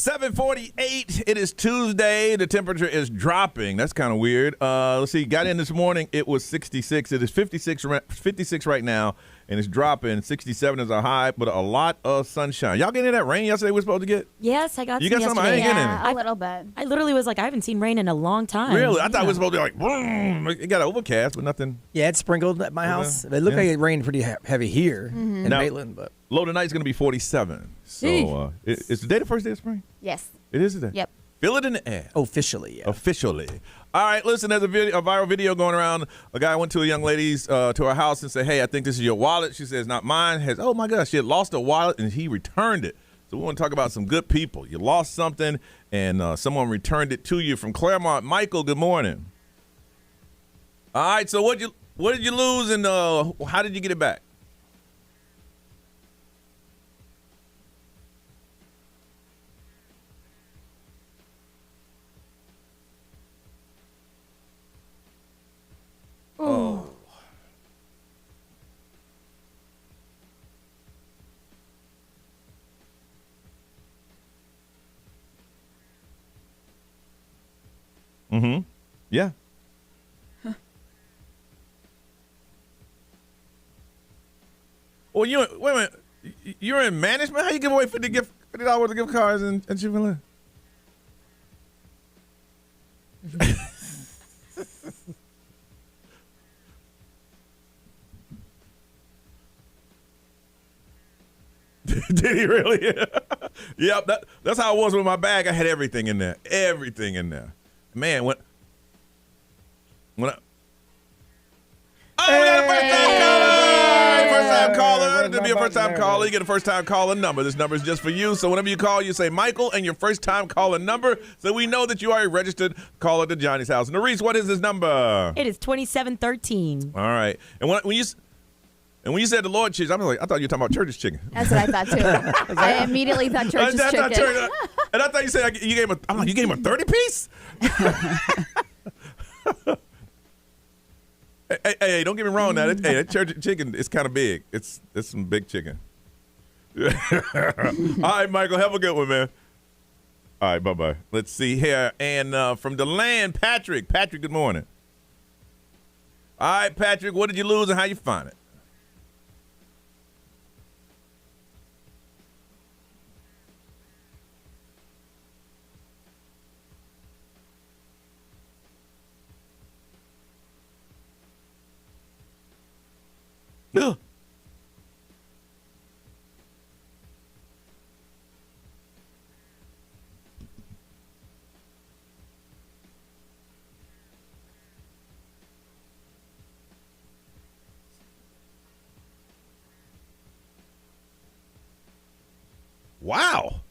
7:48. It is Tuesday. The temperature is dropping. That's kind of weird. Let's see. Got in this morning. It was 66. It is 56 right now, and it's dropping. 67 is our high, but a lot of sunshine. Y'all getting that rain yesterday we're supposed to get? Yes, I got You some got some? yesterday. I ain't getting any. A little bit. I literally was like, I haven't seen rain in a long time. Really? I thought we were supposed to be like, boom. It got overcast, but nothing. Yeah, it sprinkled at my house. It looked like it rained pretty heavy here in Now, Maitland, but low tonight is going to be 47. So is today the first day of spring? Yes. It is today? Yep. Feel it in the air. Officially, yeah. Officially. All right, listen, there's a viral video going around. A guy went to a young lady's, to her house and said, hey, I think this is your wallet. She says, not mine. Oh, my gosh, she had lost her wallet, and he returned it. So we want to talk about some good people. You lost something, and someone returned it to you from Claremont. Michael, good morning. All right, so what did you lose, and how did you get it back? Oh. Mm-hmm. Yeah. Well, wait a minute. You're in management? How you give away $50 worth of gift cards and Chick-fil-A? Did he really? Yep, that's how it was with my bag. I had everything in there. Everything in there. Man, when I... Oh, we got a first-time caller! First-time caller. To be a first-time caller, you get a first-time caller number. This number is just for you. So whenever you call, you say Michael and your first-time caller number, so we know that you are a registered caller to Johnny's house. Norris, what is his number? It is 2713. All right. And when you said the Lord chicken, I thought you were talking about church's chicken. That's what I thought too. I immediately thought church's chicken. And I thought you said you gave him a 30-piece? hey, don't get me wrong now. That church chicken is kind of big. It's some big chicken. All right, Michael, have a good one, man. All right, bye-bye. Let's see here. And from DeLand, Patrick. Patrick, good morning. All right, Patrick, what did you lose and how you find it? No. Wow.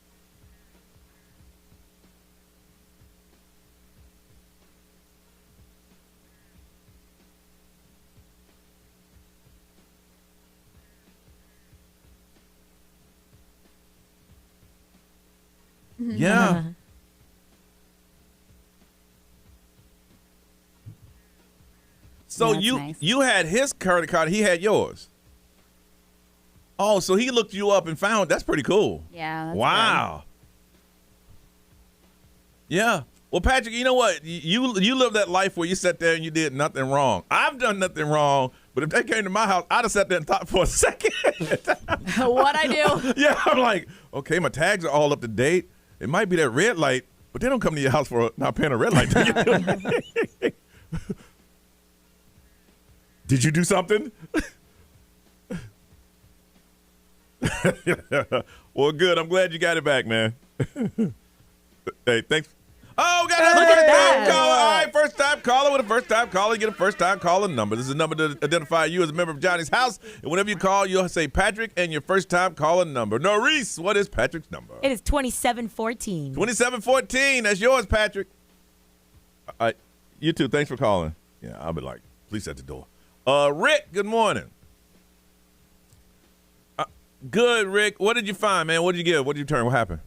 Yeah. So you had his credit card, he had yours. Oh, so he looked you up and found. That's pretty cool. Yeah. That's wow. Good. Yeah. Well, Patrick, you know what? You live that life where you sat there and you did nothing wrong. I've done nothing wrong, but if they came to my house, I'd have sat there and thought for a second. What I do? Yeah, I'm like, okay, my tags are all up to date. It might be that red light, but they don't come to your house for not paying a red light. Did you do something? Well, good. I'm glad you got it back, man. Hey, thanks. Oh, got another first-time caller. All right, first-time caller with a first-time caller. You get a first-time caller number. This is a number to identify you as a member of Johnny's house. And whenever you call, you'll say Patrick and your first-time caller number. Norris, what is Patrick's number? It is 2714. 2714. That's yours, Patrick. You too. Thanks for calling. Yeah, I'll be like, please at the door. Rick, good morning. Good, Rick. What did you find, man? What did you get? What did you turn? What happened?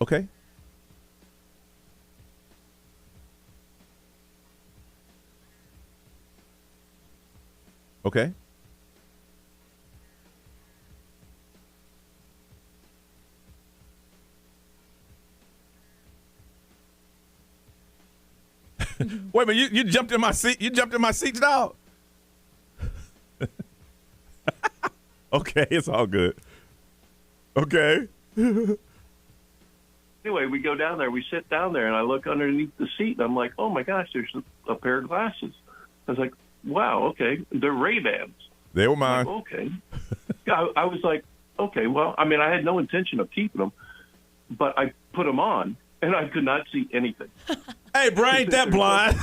Okay. Okay. Wait a minute, you jumped in my seat. You jumped in my seat, dog. Okay, it's all good. Okay. Anyway, we go down there. We sit down there, and I look underneath the seat, and I'm like, oh, my gosh, there's a pair of glasses. I was like, wow, okay. They're Ray-Bans. They were mine. Like, okay. I was like, okay, well, I mean, I had no intention of keeping them, but I put them on, and I could not see anything. Hey, bro, ain't that blind?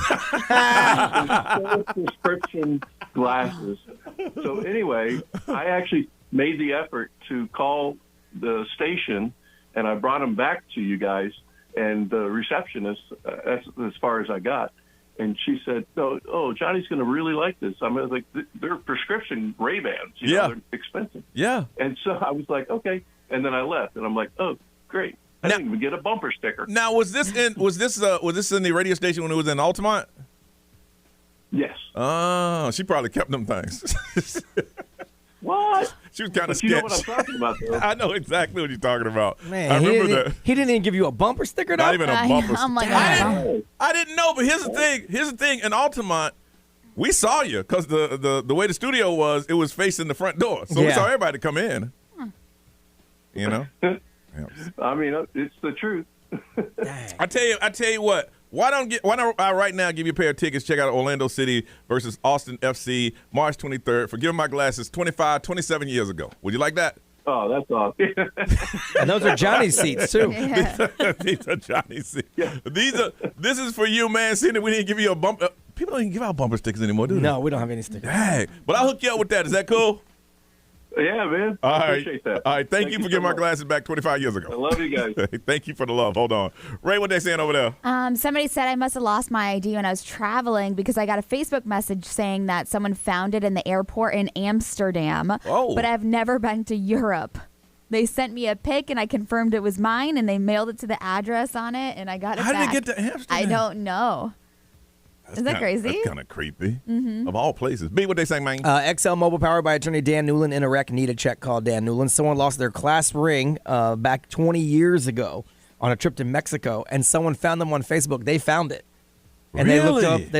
Prescription glasses. So anyway, I actually made the effort to call the station, and I brought them back to you guys, and the receptionist, that's as far as I got. And she said, oh, Johnny's going to really like this. I mean, like, they're prescription Ray-Bans. You know, they're expensive. Yeah. And so I was like, okay. And then I left, and I'm like, oh, great. I didn't even get a bumper sticker. Now, was this in the radio station when it was in Altamont? Yes. Oh, she probably kept them things. What? She was kind of sketchy. You know what I'm talking about, though. I know exactly what you're talking about. Man, I remember that. He didn't even give you a bumper sticker, though? Not even a bumper I'm like, sticker. I didn't know, but here's the thing. In Altamont, we saw you because the way the studio was, it was facing the front door. So we saw everybody come in. You know? I mean, it's the truth. I tell you what. Why don't I right now give you a pair of tickets? Check out Orlando City versus Austin FC, March 23rd. For Give My Glasses 27 years ago. Would you like that? Oh, that's awesome. And those are Johnny's seats, too. Yeah. These are Johnny's seats. Yeah. This is for you, man. Seeing that we didn't give you a bumper. People don't even give out bumper stickers anymore, do they? No, we don't have any stickers. Dang. But I'll hook you up with that. Is that cool? Yeah, man. All right. Appreciate that. All right. Thank you for so giving my much. glasses back 25 years ago. I love you guys. Thank you for the love. Hold on. Ray, what they saying over there? Somebody said I must have lost my ID when I was traveling because I got a Facebook message saying that someone found it in the airport in Amsterdam. Oh. But I've never been to Europe. They sent me a pic and I confirmed it was mine and they mailed it to the address on it and I got it How back. did it get to Amsterdam? I don't know. Isn't that crazy? That's kind of creepy. Mhm. Of all places. B, what they saying, man? XL Mobile, powered by attorney Dan Newland. In a wreck, need a check, call Dan Newland. Someone lost their class ring back 20 years ago on a trip to Mexico, and someone found them on Facebook. They found it. And they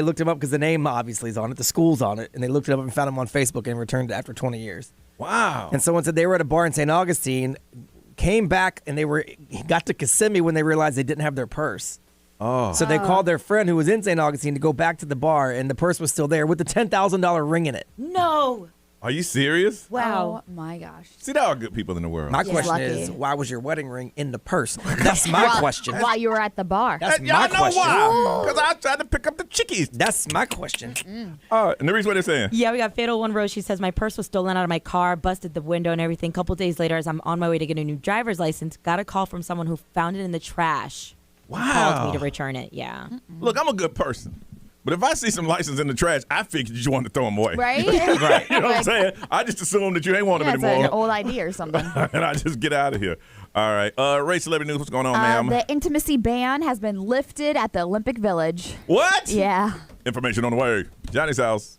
looked him up because the name obviously is on it, the school's on it, and they looked it up and found him on Facebook and returned it after 20 years. Wow. And someone said they were at a bar in St. Augustine, came back, and got to Kissimmee when they realized they didn't have their purse. Oh. So they called their friend who was in St. Augustine to go back to the bar, and the purse was still there with the $10,000 ring in it. No. Are you serious? Wow. Oh, my gosh. See, there are good people in the world. My question is, why was your wedding ring in the purse? That's my question. While you were at the bar. That's Y'all my know question. why? Because I tried to pick up the chickies. That's my question. And the reason what they're saying. Yeah, we got Fatal One Rose. She says, my purse was stolen out of my car, busted the window and everything. A couple days later, as I'm on my way to get a new driver's license, got a call from someone who found it in the trash. Wow. Called me to return it, yeah. Look, I'm a good person. But if I see some license in the trash, I figured you wanted to throw them away. Right? Right. You know what I'm saying? I just assume that you ain't want them It's anymore. an old ID or something. And I just get out of here. All right. Ray Celebrity News, what's going on, ma'am? The intimacy ban has been lifted at the Olympic Village. What? Yeah. Information on the way. Johnny's house.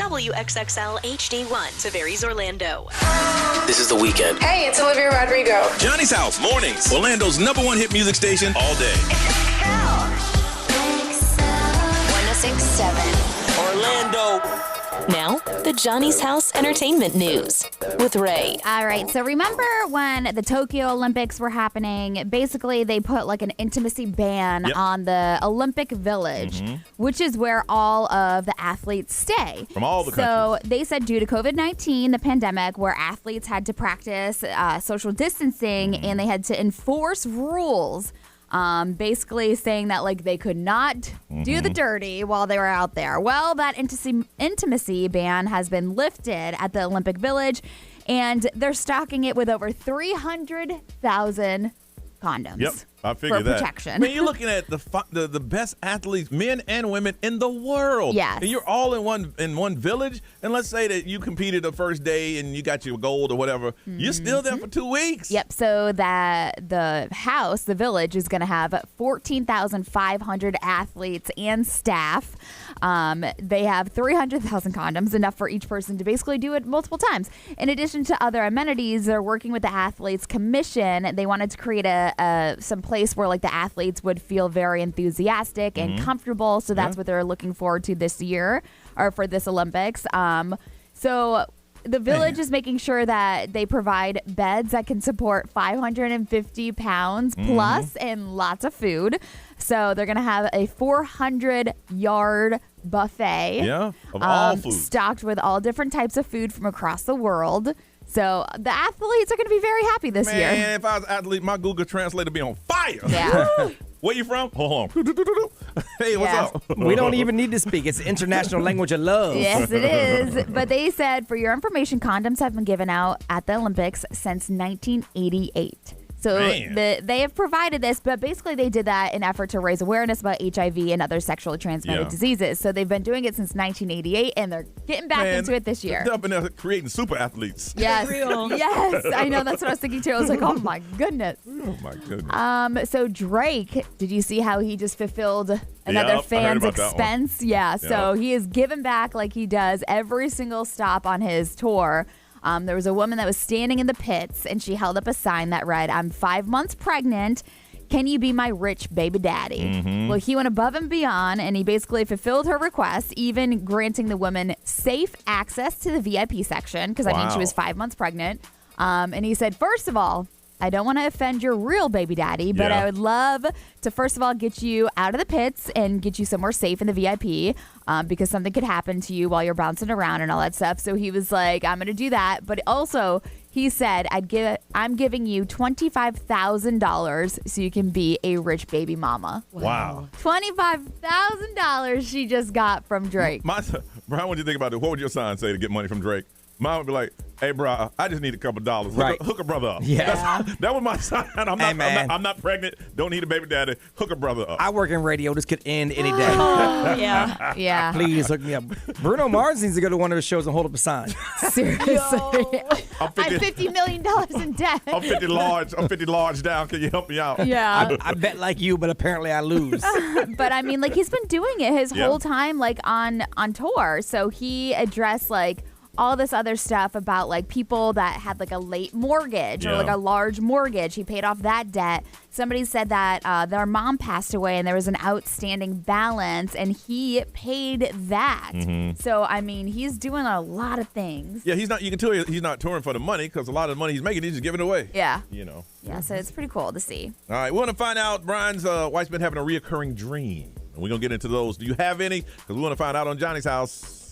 WXXL HD1, Tavares, Orlando. This is The Weekend. Hey, it's Olivia Rodrigo. Johnny's House, mornings. Orlando's #1 hit music station all day. 1067. Orlando. Now, the Johnny's House Entertainment News with Ray. All right, so remember when the Tokyo Olympics were happening? Basically, they put like an intimacy ban on the Olympic Village, which is where all of the athletes stay. From all the So they said due to COVID-19, the pandemic, where athletes had to practice social distancing and they had to enforce rules. Basically saying that like they could not do the dirty while they were out there. Well, that intimacy ban has been lifted at the Olympic Village, and they're stocking it with over 300,000 condoms. Yep, I figured for that. protection. Man, you're looking at the best athletes, men and women in the world. Yes. And you're all in one village. And let's say that you competed the first day and you got your gold or whatever. You're still there for 2 weeks. Yep. So that the village, is going to have 14,500 athletes and staff. They have 300,000 condoms, enough for each person to basically do it multiple times. In addition to other amenities, they're working with the Athletes Commission. They wanted to create some place where like the athletes would feel very enthusiastic and comfortable. So that's what they're looking forward to this year, or for this Olympics. So the village is making sure that they provide beds that can support 550 pounds plus and lots of food. So they're going to have a 400-yard buffet. Yeah, of all food. Stocked with all different types of food from across the world. So the athletes are going to be very happy this year. Man, if I was an athlete, my Google Translator would be on fire. Yeah. Where you from? Hold on. Hey, what's up? We don't even need to speak. It's the international language of love. Yes, it is. But they said, for your information, condoms have been given out at the Olympics since 1988. So they have provided this, but basically they did that in effort to raise awareness about HIV and other sexually transmitted diseases. So they've been doing it since 1988, and they're getting back into it this year. They're up in there creating super athletes. Yes, yes, I know. That's what I was thinking too. I was like, oh my goodness. Oh my goodness. So Drake, did you see how he just fulfilled another fan's expense? Yeah. So he is giving back like he does every single stop on his tour. There was a woman that was standing in the pits, and she held up a sign that read, "I'm 5 months pregnant. Can you be my rich baby daddy?" Well, he went above and beyond, and he basically fulfilled her request, even granting the woman safe access to the VIP section, because I mean, she was 5 months pregnant. And he said, first of all, I don't want to offend your real baby daddy, but I would love to, first of all, get you out of the pits and get you somewhere safe in the VIP, because something could happen to you while you're bouncing around and all that stuff. So he was like, I'm going to do that. But also, he said, I'm giving you $25,000 so you can be a rich baby mama. Wow. $25,000 she just got from Drake. Brian, what do you think about it? What would your sign say to get money from Drake? Mine would be like, hey, bro, I just need a couple dollars. Hook a brother up. Yeah. That was my sign. I'm not pregnant. Don't need a baby daddy. Hook a brother up. I work in radio. This could end any day. Oh, yeah. Yeah. Please hook me up. Bruno Mars needs to go to one of the shows and hold up a sign. Seriously. I'm $50 million in debt. I'm 50 large down. Can you help me out? Yeah. I bet like you, but apparently I lose. But I mean, like, he's been doing it his whole time, like, on tour. So he addressed, like, all this other stuff about like people that had like a late mortgage or like a large mortgage. He paid off that debt. Somebody said that their mom passed away and there was an outstanding balance, and he paid that. So I mean, he's doing a lot of things. Yeah, he's not. You can tell he's not touring for the money, because a lot of the money he's making, he's just giving it away. Yeah. You know. Yeah. So it's pretty cool to see. All right, we want to find out. Brian's wife's been having a reoccurring dream, and we're gonna get into those. Do you have any? Because we want to find out on Johnny's House.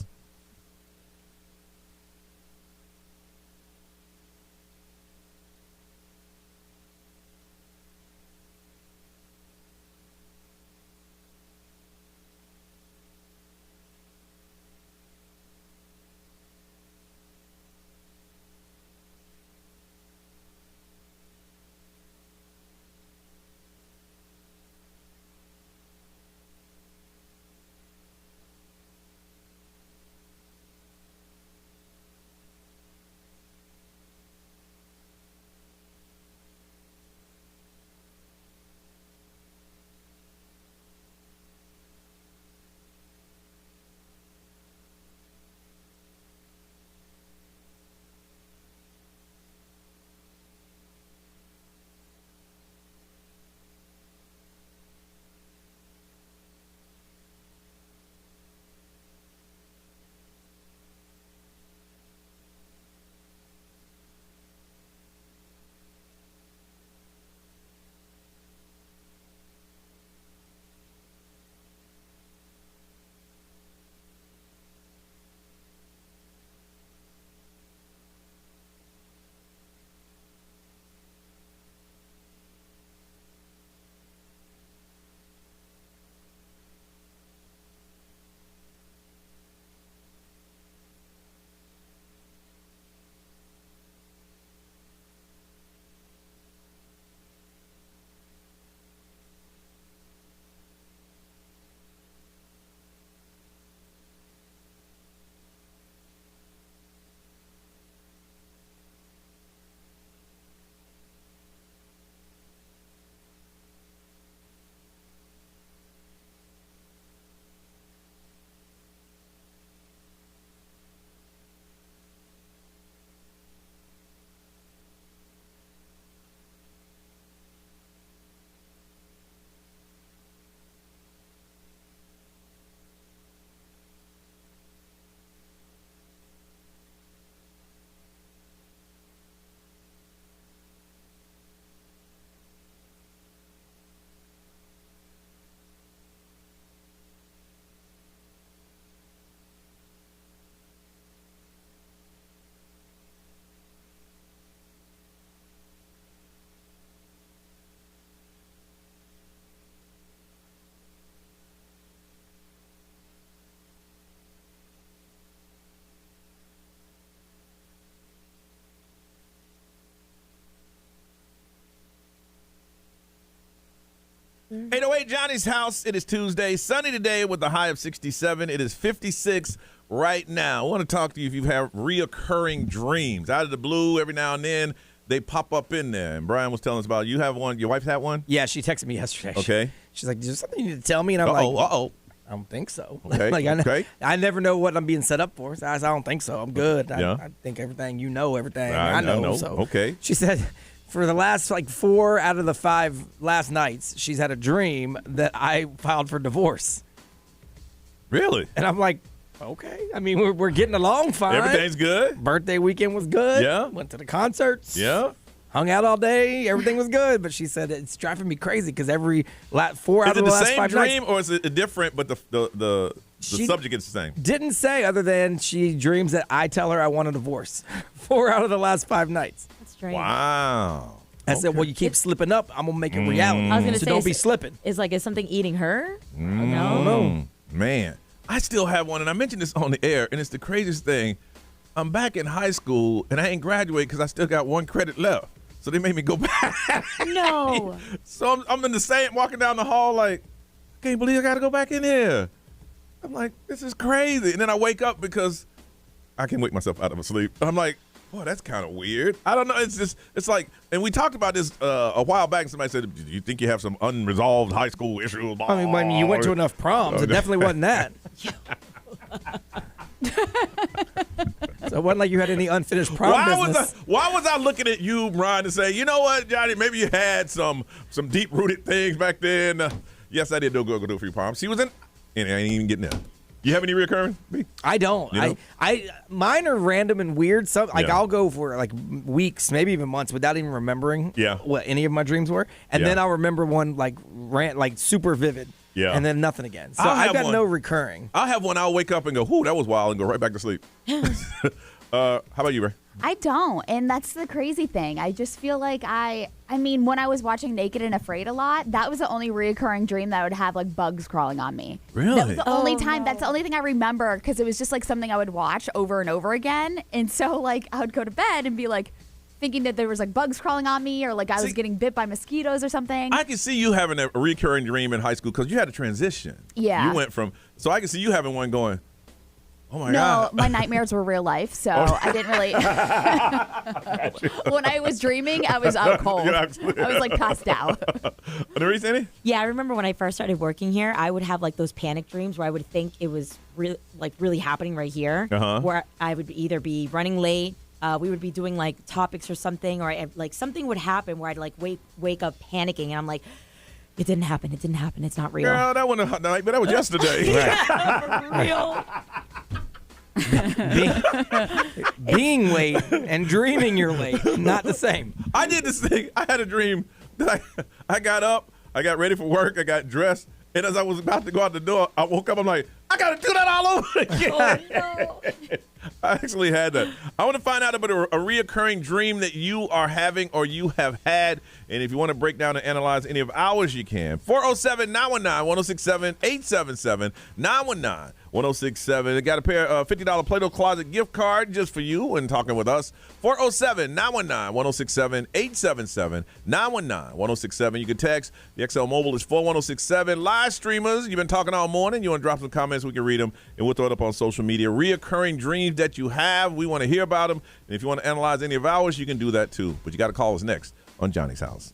808 Johnny's house. It is Tuesday. Sunny today with a high of 67. It is 56 right now. I want to talk to you if you have reoccurring dreams. Out of the blue, every now and then, they pop up in there. And Brian was telling us about, you have one. Your wife had one? Yeah, she texted me yesterday. Okay. She's like, is there something you need to tell me? And I'm like, I don't think so. Okay. Like, I never know what I'm being set up for. So I don't think so. I'm good. Yeah. I think everything, everything. I know. So Okay. she said for the last 4 out of the 5 last nights, she's had a dream that I filed for divorce. Really? And I'm like, okay. I mean, we're getting along fine. Everything's good. Birthday weekend was good. Yeah. Went to the concerts. Yeah. Hung out all day. Everything was good. But she said it's driving me crazy because every 4 out of the last 5 nights. Is it the same dream or is it different, but the subject is the same? Didn't say other than she dreams that I tell her I want a divorce. 4 out of the last 5 nights. That's strange. Wow. I said, well, you keep slipping up. I'm going to make it reality. I was gonna so say, don't be slipping. Is something eating her? No. Man, I still have one, and I mentioned this on the air, and it's the craziest thing. I'm back in high school, and I ain't graduated because I still got 1 credit left. So they made me go back. No. So I'm in the same, walking down the hall like, I can't believe I got to go back in here. I'm like, this is crazy. And then I wake up because I can wake myself out of a sleep. And I'm like, boy, that's kind of weird. I don't know. It's like, and we talked about this a while back, and somebody said, do you think you have some unresolved high school issues? I mean, you went to enough proms. It definitely wasn't that. So it wasn't like you had any unfinished prom business. Why was I looking at you, Brian, to say, you know what, Johnny, maybe you had some deep-rooted things back then. Yes, I did go do a few proms. She was in, and I ain't even getting there. You have any reoccurring? I don't. You know? Mine are random and weird. So I'll go for weeks, maybe even months, without even remembering what any of my dreams were, and then I'll remember one super vivid. Yeah. And then nothing again. So I've got no recurring. I'll have one. I'll wake up and go, "Whoo, that was wild," and go right back to sleep. How about you, Ray? I don't, and that's the crazy thing. I just feel like I mean, when I was watching Naked and Afraid a lot, that was the only reoccurring dream that I would have bugs crawling on me. Really? That was the only time. No. That's the only thing I remember because it was just something I would watch over and over again. And so I would go to bed and be thinking that there was bugs crawling on me or I was getting bit by mosquitoes or something. I can see you having a recurring dream in high school because you had a transition. Yeah. You went so I can see you having one going, oh my God. No, my nightmares were real life, so I didn't really. When I was dreaming, I was out cold. I was passed out. Nerese, any? Yeah, I remember when I first started working here, I would have those panic dreams where I would think it was really happening right here, where I would either be running late. We would be doing topics or something, or something would happen where I'd wake up panicking, and I'm like, it didn't happen. It didn't happen. It's not real. Girl, that wasn't a night, but that was yesterday. Yeah, for real. Being late and dreaming you're late, not the same. I did this thing. I had a dream that I got up, I got ready for work, I got dressed, and as I was about to go out the door, I woke up. I'm like, I got to do that all over again. Oh, no. I actually had that. I want to find out about a reoccurring dream that you are having or you have had. And if you want to break down and analyze any of ours, you can. 407-919-1067, 877-919-1067. I got a pair of $50 Play-Doh Closet gift card just for you when talking with us. 407-919-1067, 877-919-1067. You can text. The XL Mobile is 41067. Live streamers, you've been talking all morning. You want to drop some comments, we can read them, and we'll throw it up on social media. Reoccurring dreams that you have, we want to hear about them. And if you want to analyze any of ours, you can do that too. But you got to call us next on Johnny's House.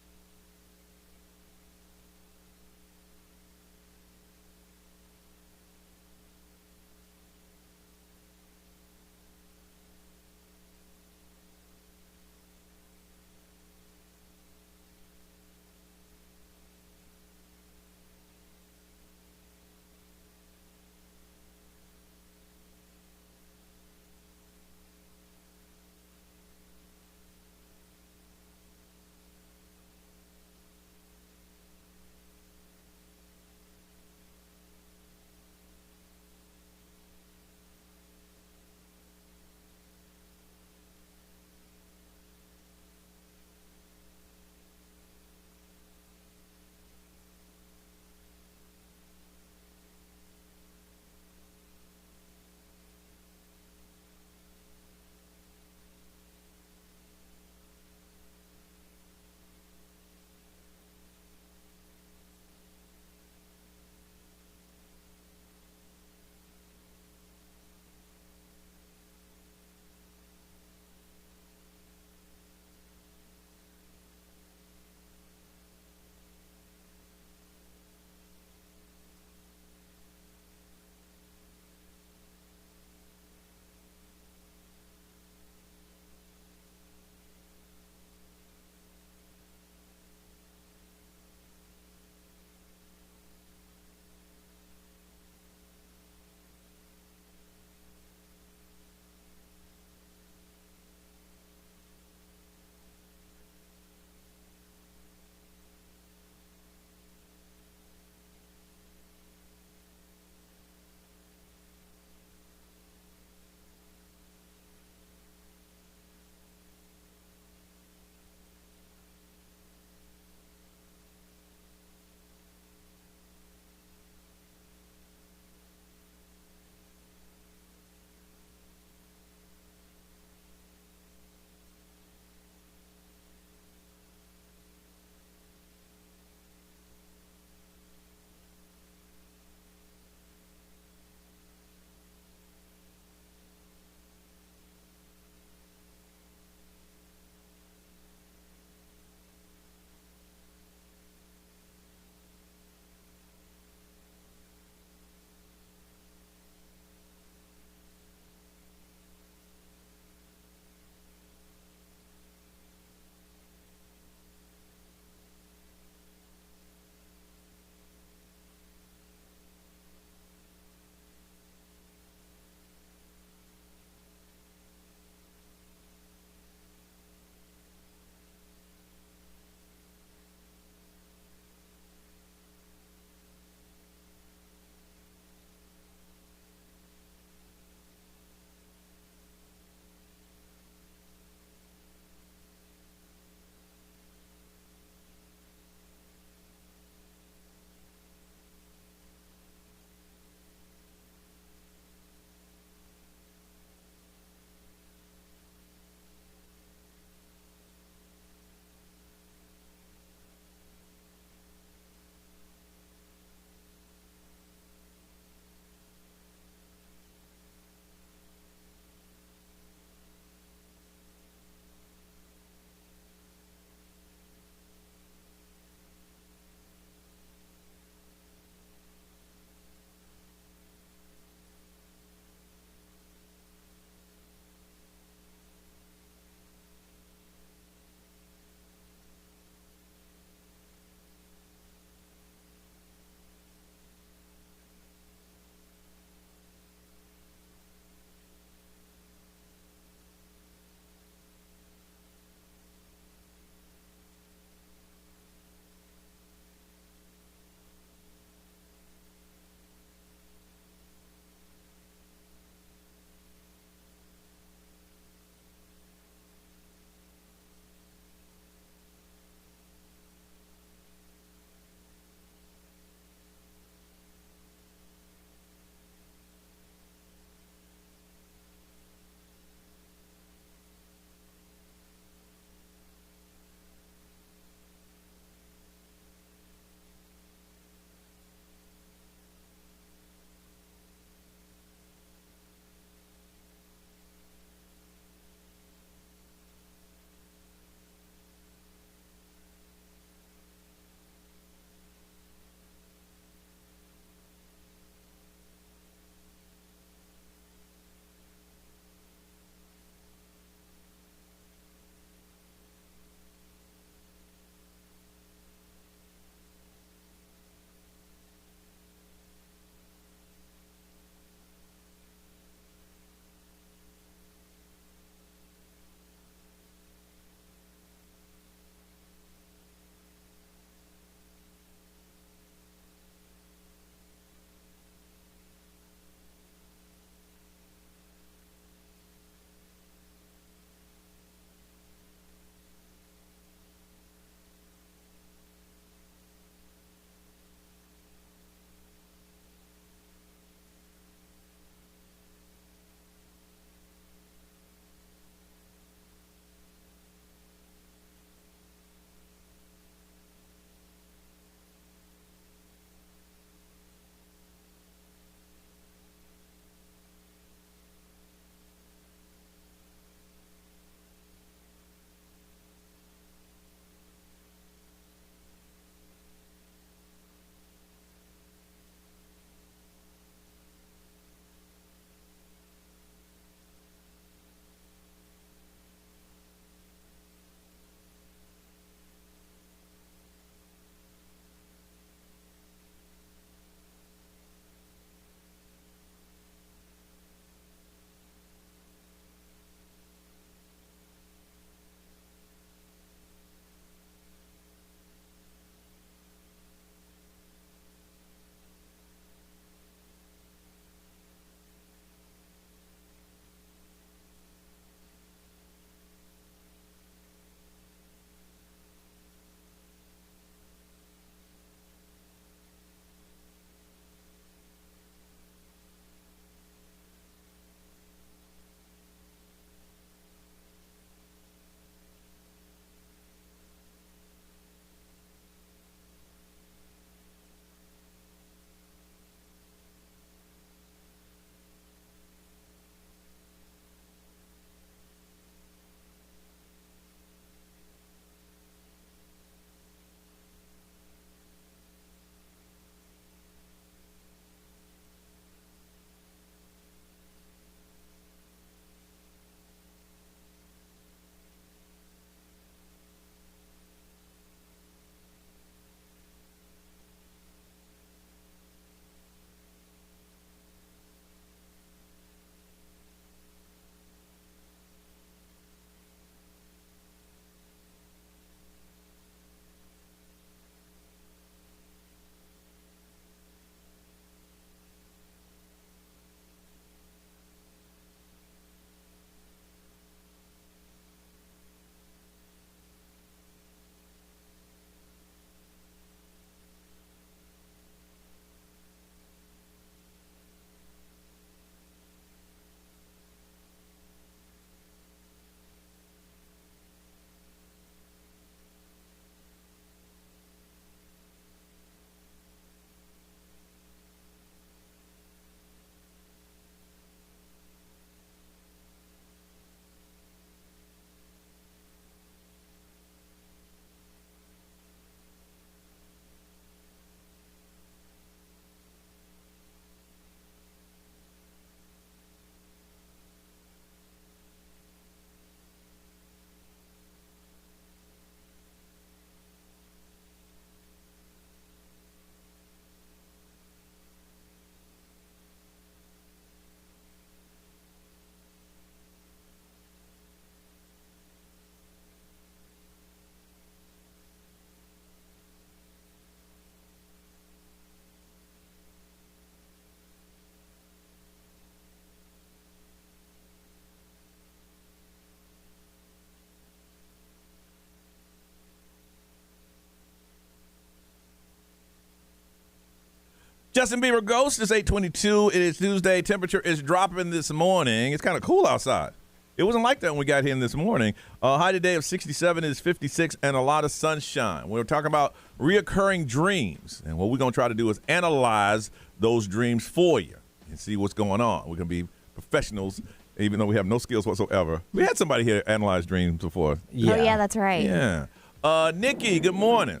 Justin Bieber Ghost is 8:22. It is Tuesday. Temperature is dropping this morning. It's kind of cool outside. It wasn't like that when we got here this morning. High today of 67 is 56 and a lot of sunshine. We're talking about reoccurring dreams. And what we're going to try to do is analyze those dreams for you and see what's going on. We're going to be professionals, even though we have no skills whatsoever. We had somebody here analyze dreams before. Yeah. Oh, yeah, that's right. Yeah. Nikki, good morning.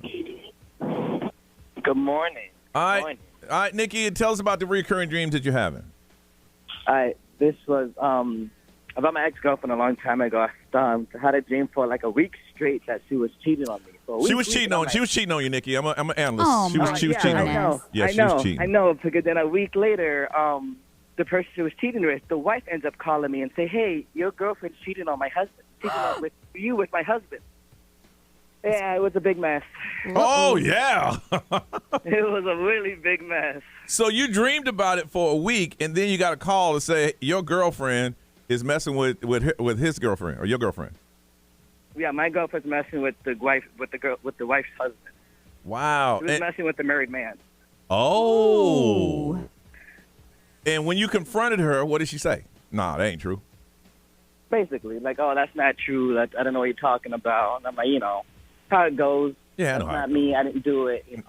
Good morning. All right, Nikki, tell us about the recurring dreams that you're having. This was about my ex-girlfriend a long time ago. I had a dream for like a week straight that she was cheating on me. She was cheating on you, Nikki. I'm an analyst. Oh, she was cheating on you. Yeah, she was cheating. I know, because then a week later, the person she was cheating with, the wife ends up calling me and say, "Hey, your girlfriend's cheating on my husband. Cheating with my husband." Yeah, it was a big mess. Oh, yeah. It was a really big mess. So you dreamed about it for a week, and then you got a call to say your girlfriend is messing with his girlfriend or your girlfriend. Yeah, my girlfriend's messing with the wife's husband. Wow. She was messing with the married man. Oh. And when you confronted her, what did she say? Nah, that ain't true. Basically, like, oh, that's not true. I don't know what you're talking about. And I'm like, how it goes. Yeah, that's not me. I didn't do it. It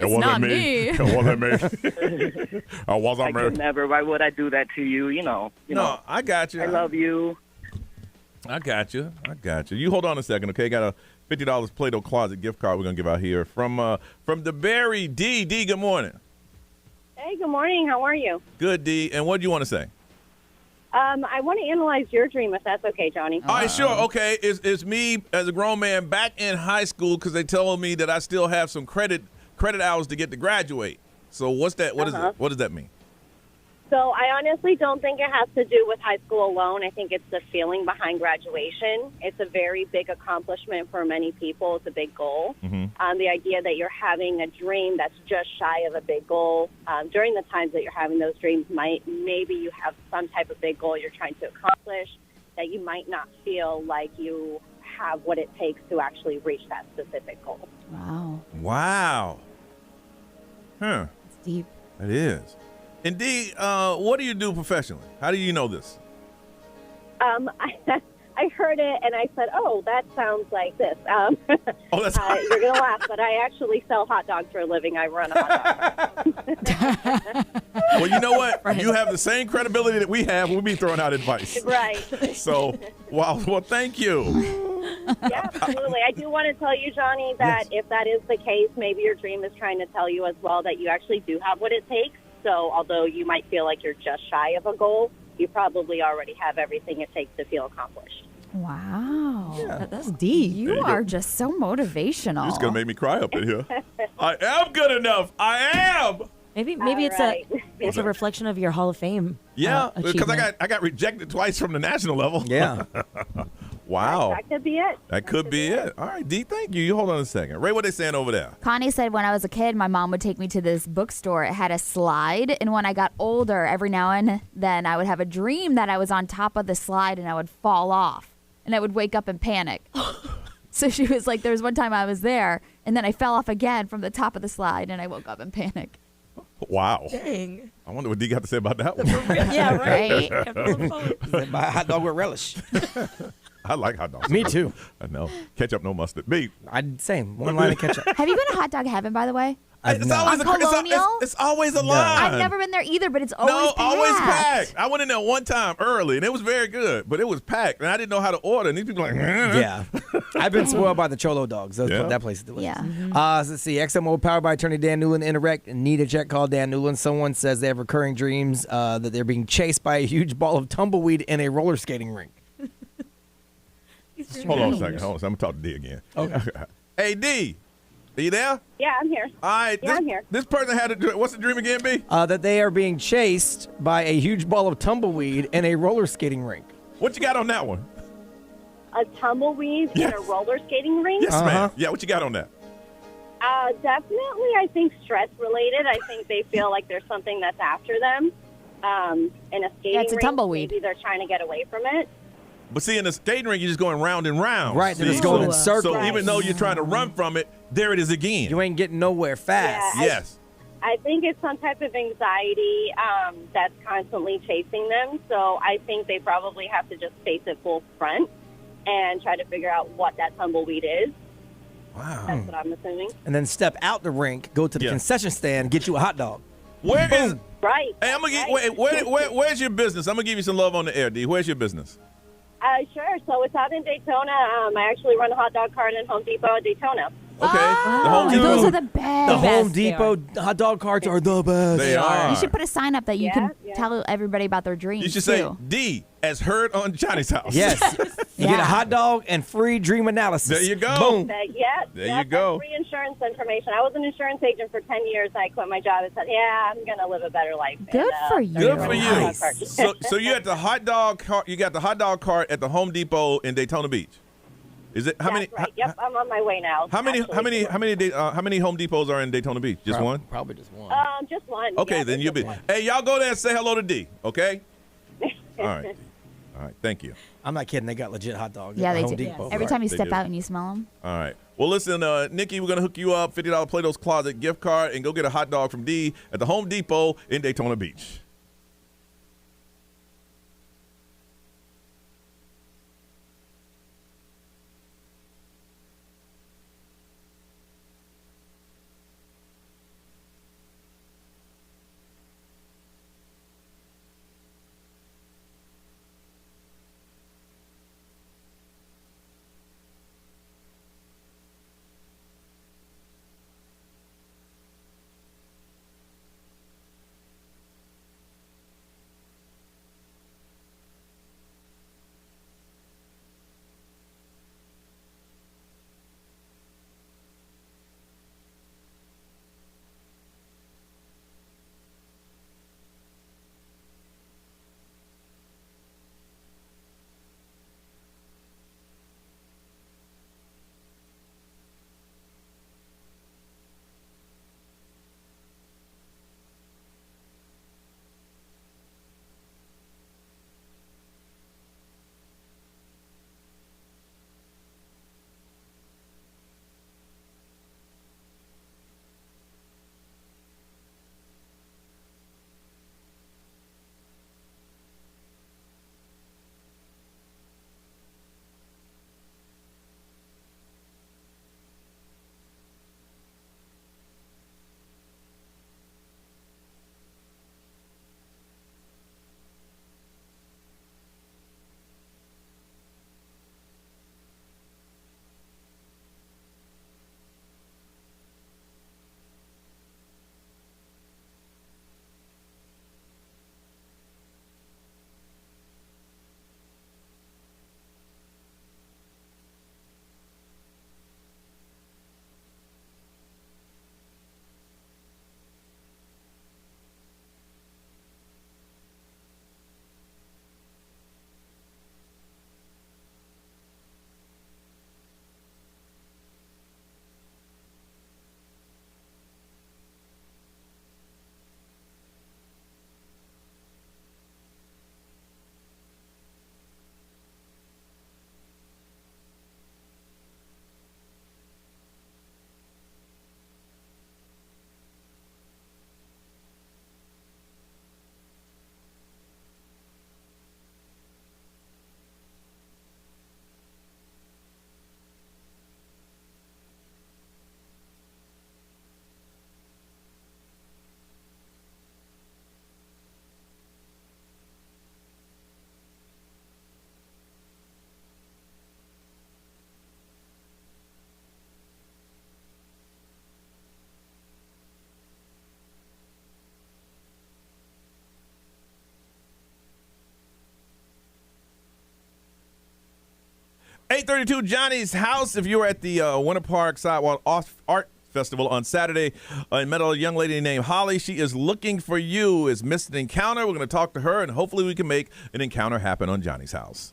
wasn't me. It wasn't me. I wasn't me. I could never. Why would I do that to you? No, I got you. I love you. I got you. You hold on a second, okay? Got a $50 Play-Doh Closet gift card we're gonna give out here from the Berry D. D, good morning. Hey, good morning. How are you? Good, D. And what do you want to say? I want to analyze your dream, if that's okay, Johnny. All right, sure. Okay, it's me as a grown man back in high school because they told me that I still have some credit hours to get to graduate. So what's that? What is it? What does that mean? So I honestly don't think it has to do with high school alone. I think it's the feeling behind graduation. It's a very big accomplishment for many people. It's a big goal. Mm-hmm. The idea that you're having a dream that's just shy of a big goal. During the times that you're having those dreams, maybe you have some type of big goal you're trying to accomplish that you might not feel like you have what it takes to actually reach that specific goal. Wow. Huh. It's deep. It is. Indeed, what do you do professionally? How do you know this? I heard it and I said, "Oh, that sounds like this." That's you're gonna laugh, but I actually sell hot dogs for a living. I run a hot dog. Well, you know what? You have the same credibility that we have when we be throwing out advice. Right. So, well, thank you. Yeah, absolutely. I do want to tell you, Johnny, that if that is the case, maybe your dream is trying to tell you as well that you actually do have what it takes. So although you might feel like you're just shy of a goal, you probably already have everything it takes to feel accomplished. Wow. Yeah. That's deep. There You you are go. just so motivational. You're just going to make me cry up in here. I am good enough. I am. Maybe it's a reflection of your Hall of Fame. Yeah, because achievement. I got rejected twice from the national level. Yeah. Wow. That could be it. That could be it. All right, D, thank you. You hold on a second. Ray, what they saying over there? Connie said when I was a kid, my mom would take me to this bookstore. It had a slide, and when I got older, every now and then I would have a dream that I was on top of the slide and I would fall off, and I would wake up and panic. So she was like, there was one time I was there, and then I fell off again from the top of the slide, and I woke up in panic. Wow. Dang. I wonder what D got to say about that one. Yeah, right. Buy a hot dog with relish. I like hot dogs. Me too. I know. Ketchup, no mustard. Me. Same. One line of ketchup. Have you been to Hot Dog Heaven, by the way? It's always, it's always a line. I've never been there either, but it's always packed. Always packed. I went in there one time early, and it was very good, but it was packed, and I didn't know how to order, and these people were like, Yeah. I've been spoiled by the Cholo Dogs. That place is delicious. Yeah. Let's see. XMO powered by attorney Dan Newland. Interact. Need a check. Call Dan Newland. Someone says they have recurring dreams that they're being chased by a huge ball of tumbleweed in a roller skating rink. Hold on a second. I'm going to talk to D again. Okay. Hey, D. Are you there? Yeah, I'm here. All right. Yeah, I'm here. This person had a dream. What's the dream again, B? That they are being chased by a huge ball of tumbleweed in a roller skating rink. What you got on that one? A tumbleweed in a roller skating rink? Yes, ma'am. Yeah, what you got on that? Definitely, I think stress related. I think they feel like there's something that's after them in a skating it's a rink. tumbleweed. Maybe they're trying to get away from it. But see, in the skating rink, you're just going round and round. Right, they're just going in circles. So even though you're trying to run from it, there it is again. You ain't getting nowhere fast. Yeah, Yes. I think it's some type of anxiety that's constantly chasing them. So I think they probably have to just face it full front and try to figure out what that tumbleweed is. Wow. That's what I'm assuming. And then step out the rink, go to the concession stand, get you a hot dog. Where is? Right. Hey, I'm gonna get. Where's your business? I'm gonna give you some love on the air, D. Where's your business? Sure. So it's out in Daytona. I actually run a hot dog cart in Home Depot in Daytona. Okay. The Home Depot. Those are the best. The Home Depot hot dog carts are the best. They are. You should put a sign up that you can tell everybody about their dreams. You should too. say D as heard on Johnny's house. Yes. You get a hot dog and free dream analysis. There you go. Boom. There you go. Free insurance information. I was an insurance agent for 10 years. I quit my job and said, I'm going to live a better life. Good for you. Good for you. So you at the hot dog cart. You got the hot dog cart at the Home Depot in Daytona Beach. Is it how many? Right. Yep, I'm on my way now. How many Home Depots are in Daytona Beach? Just one? Probably just one. Just one. Okay, Yeah, then you'll be. one. Hey, y'all go there and say hello to D. Okay. All right. All right. Thank you. I'm not kidding. They got legit hot dogs. Yeah, at they Home do. Depot. Every time you They step do. out and you smell them. All right. Well, listen, Nikki, we're going to hook you up, $50 Play-Doh's Closet gift card, and go get a hot dog from D at the Home Depot in Daytona Beach. $832 Johnny's house. If you were at the Winter Park Sidewalk Art Festival on Saturday and met a young lady named Holly, she is looking for you. Is missed an encounter. We're going to talk to her, and hopefully we can make an encounter happen on Johnny's house.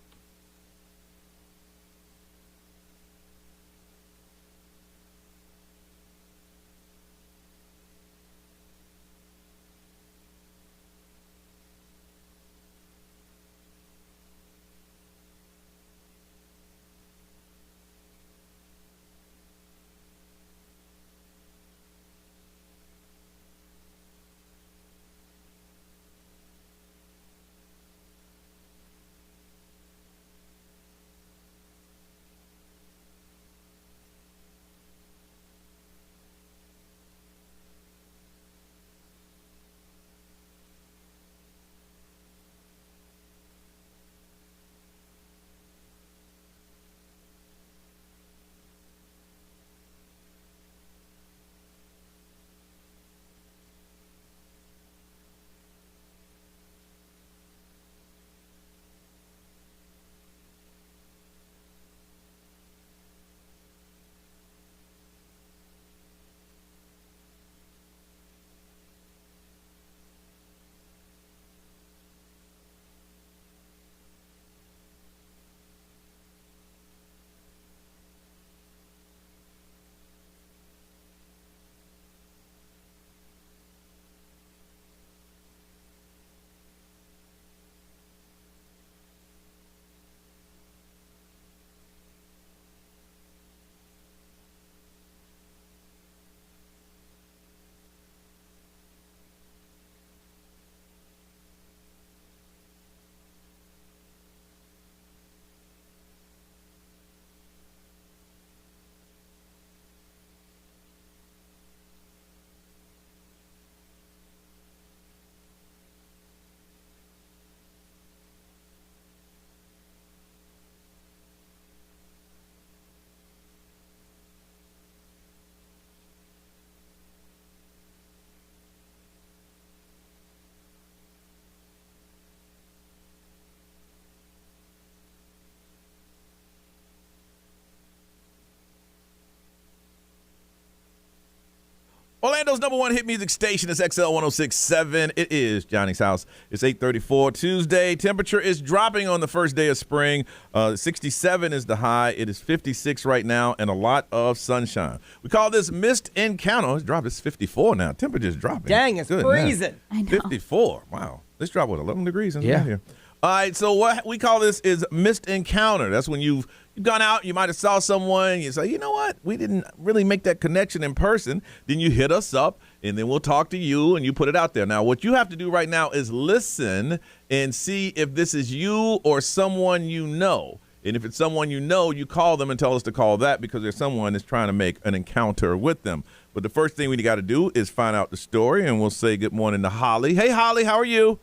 Orlando's number one hit music station is XL 106.7. It is Johnny's House. It's 8:34 Tuesday. Temperature is dropping on the first day of spring. 67 is the high. It is 56 right now and a lot of sunshine. We call this mist encounter. It's dropped. It's 54 now. Temperature's dropping. Dang, it's freezing. I know. 54. Wow. Let's drop, 11 degrees since we Yeah. got here. All right, so what we call this is missed encounter. That's when you've gone out, you might have saw someone, you say, you know what, we didn't really make that connection in person. Then you hit us up, and then we'll talk to you, and you put it out there. Now, what you have to do right now is listen and see if this is you or someone you know. And if it's someone you know, you call them and tell us to call that because there's someone that's trying to make an encounter with them. But the first thing we got to do is find out the story, and we'll say good morning to Holly. Hey, Holly, how are you?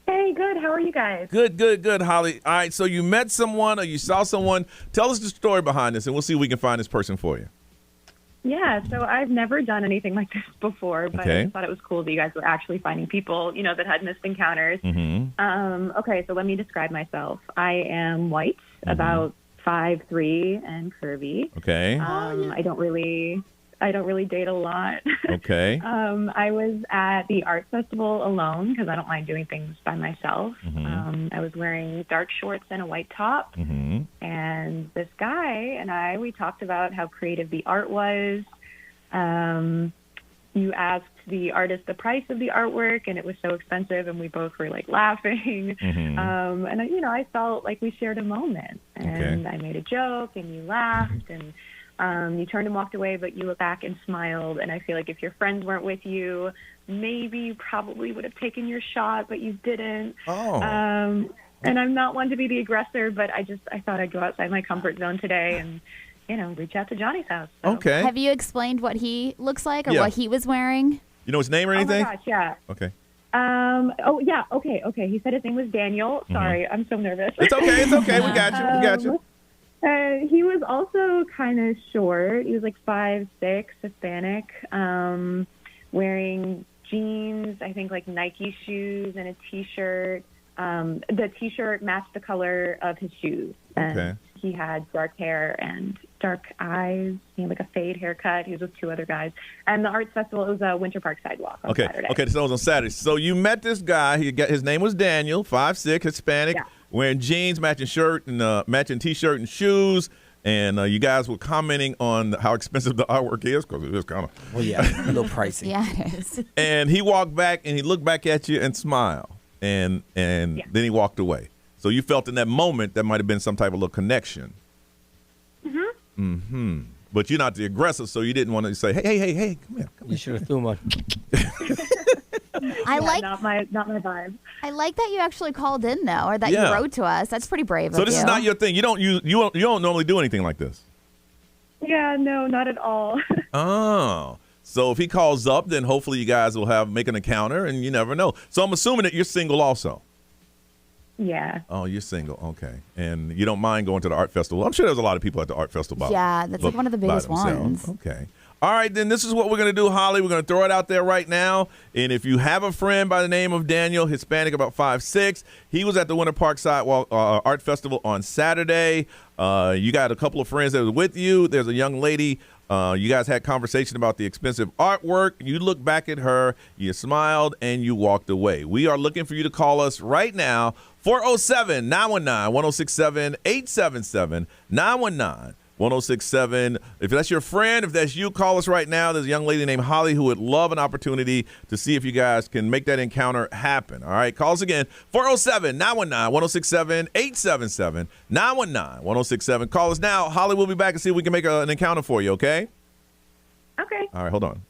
Hey, good. How are you guys? Good, Holly. All right, so you met someone or you saw someone. Tell us the story behind this, and we'll see if we can find this person for you. Yeah, so I've never done anything like this before, but Okay. I just thought it was cool that you guys were actually finding people, that had missed encounters. Mm-hmm. Okay, so let me describe myself. I am white, about 5'3", and curvy. Okay. I don't really date a lot. Okay. I was at the art festival alone because I don't mind doing things by myself. I was wearing dark shorts and a white top. And this guy and we talked about how creative the art was. You asked the artist the price of the artwork, and it was so expensive, and we both were like laughing. And I felt like we shared a moment, and I made a joke, and you laughed, and you turned and walked away, but you looked back and smiled. And I feel like if your friends weren't with you, maybe you probably would have taken your shot, but you didn't. And I'm not one to be the aggressor, but I thought I'd go outside my comfort zone today and, reach out to Johnny's house. So. Okay. Have you explained what he looks like or Yeah. what he was wearing? You know his name or anything? Oh, my gosh, yeah. Okay. Okay. He said his name was Daniel. Sorry, I'm so nervous. It's okay. We got you. He was also kind of short. He was like 5'6", Hispanic, wearing jeans, I think like Nike shoes and a T-shirt. The T-shirt matched the color of his shoes. And he had dark hair and dark eyes. He had like a fade haircut. He was with two other guys. And the arts festival, it was a Winter Park sidewalk on Saturday. Okay, so it was on Saturday. So you met this guy. His name was Daniel, 5'6", Hispanic, wearing jeans, matching shirt and matching T-shirt and shoes. And you guys were commenting on how expensive the artwork is because it is kind of. Well, yeah, a little pricey. Yeah, it is. And he walked back and he looked back at you and smiled. And then he walked away. So you felt in that moment that might have been some type of little connection. But you're not the aggressor, so you didn't want to say, hey, come here. You should have threw him on. Not my vibe. I like that you actually called in though, or that you wrote to us. That's pretty brave. So of this you. is not your thing. You don't normally do anything like this. Yeah, no, not at all. Oh. So if he calls up, then hopefully you guys will make an encounter, and you never know. So I'm assuming that you're single also. Yeah. Oh, you're single. Okay. And you don't mind going to the art festival. I'm sure there's a lot of people at the art festival. Yeah, that's like one of the biggest ones. Okay. All right, then this is what we're going to do, Holly. We're going to throw it out there right now. And if you have a friend by the name of Daniel, Hispanic, about 5'6", he was at the Winter Park Sidewalk Art Festival on Saturday. You got a couple of friends that were with you. There's a young lady. You guys had conversation about the expensive artwork. You looked back at her, you smiled, and you walked away. We are looking for you to call us right now, 407-919-1067, 877-919-1067. If that's your friend, if that's you, call us right now. There's a young lady named Holly who would love an opportunity to see if you guys can make that encounter happen. All right, call us again, 407-919-1067, 877-919-1067. Call us now. Holly will be back and see if we can make an encounter for you, okay? Okay. All right, hold on.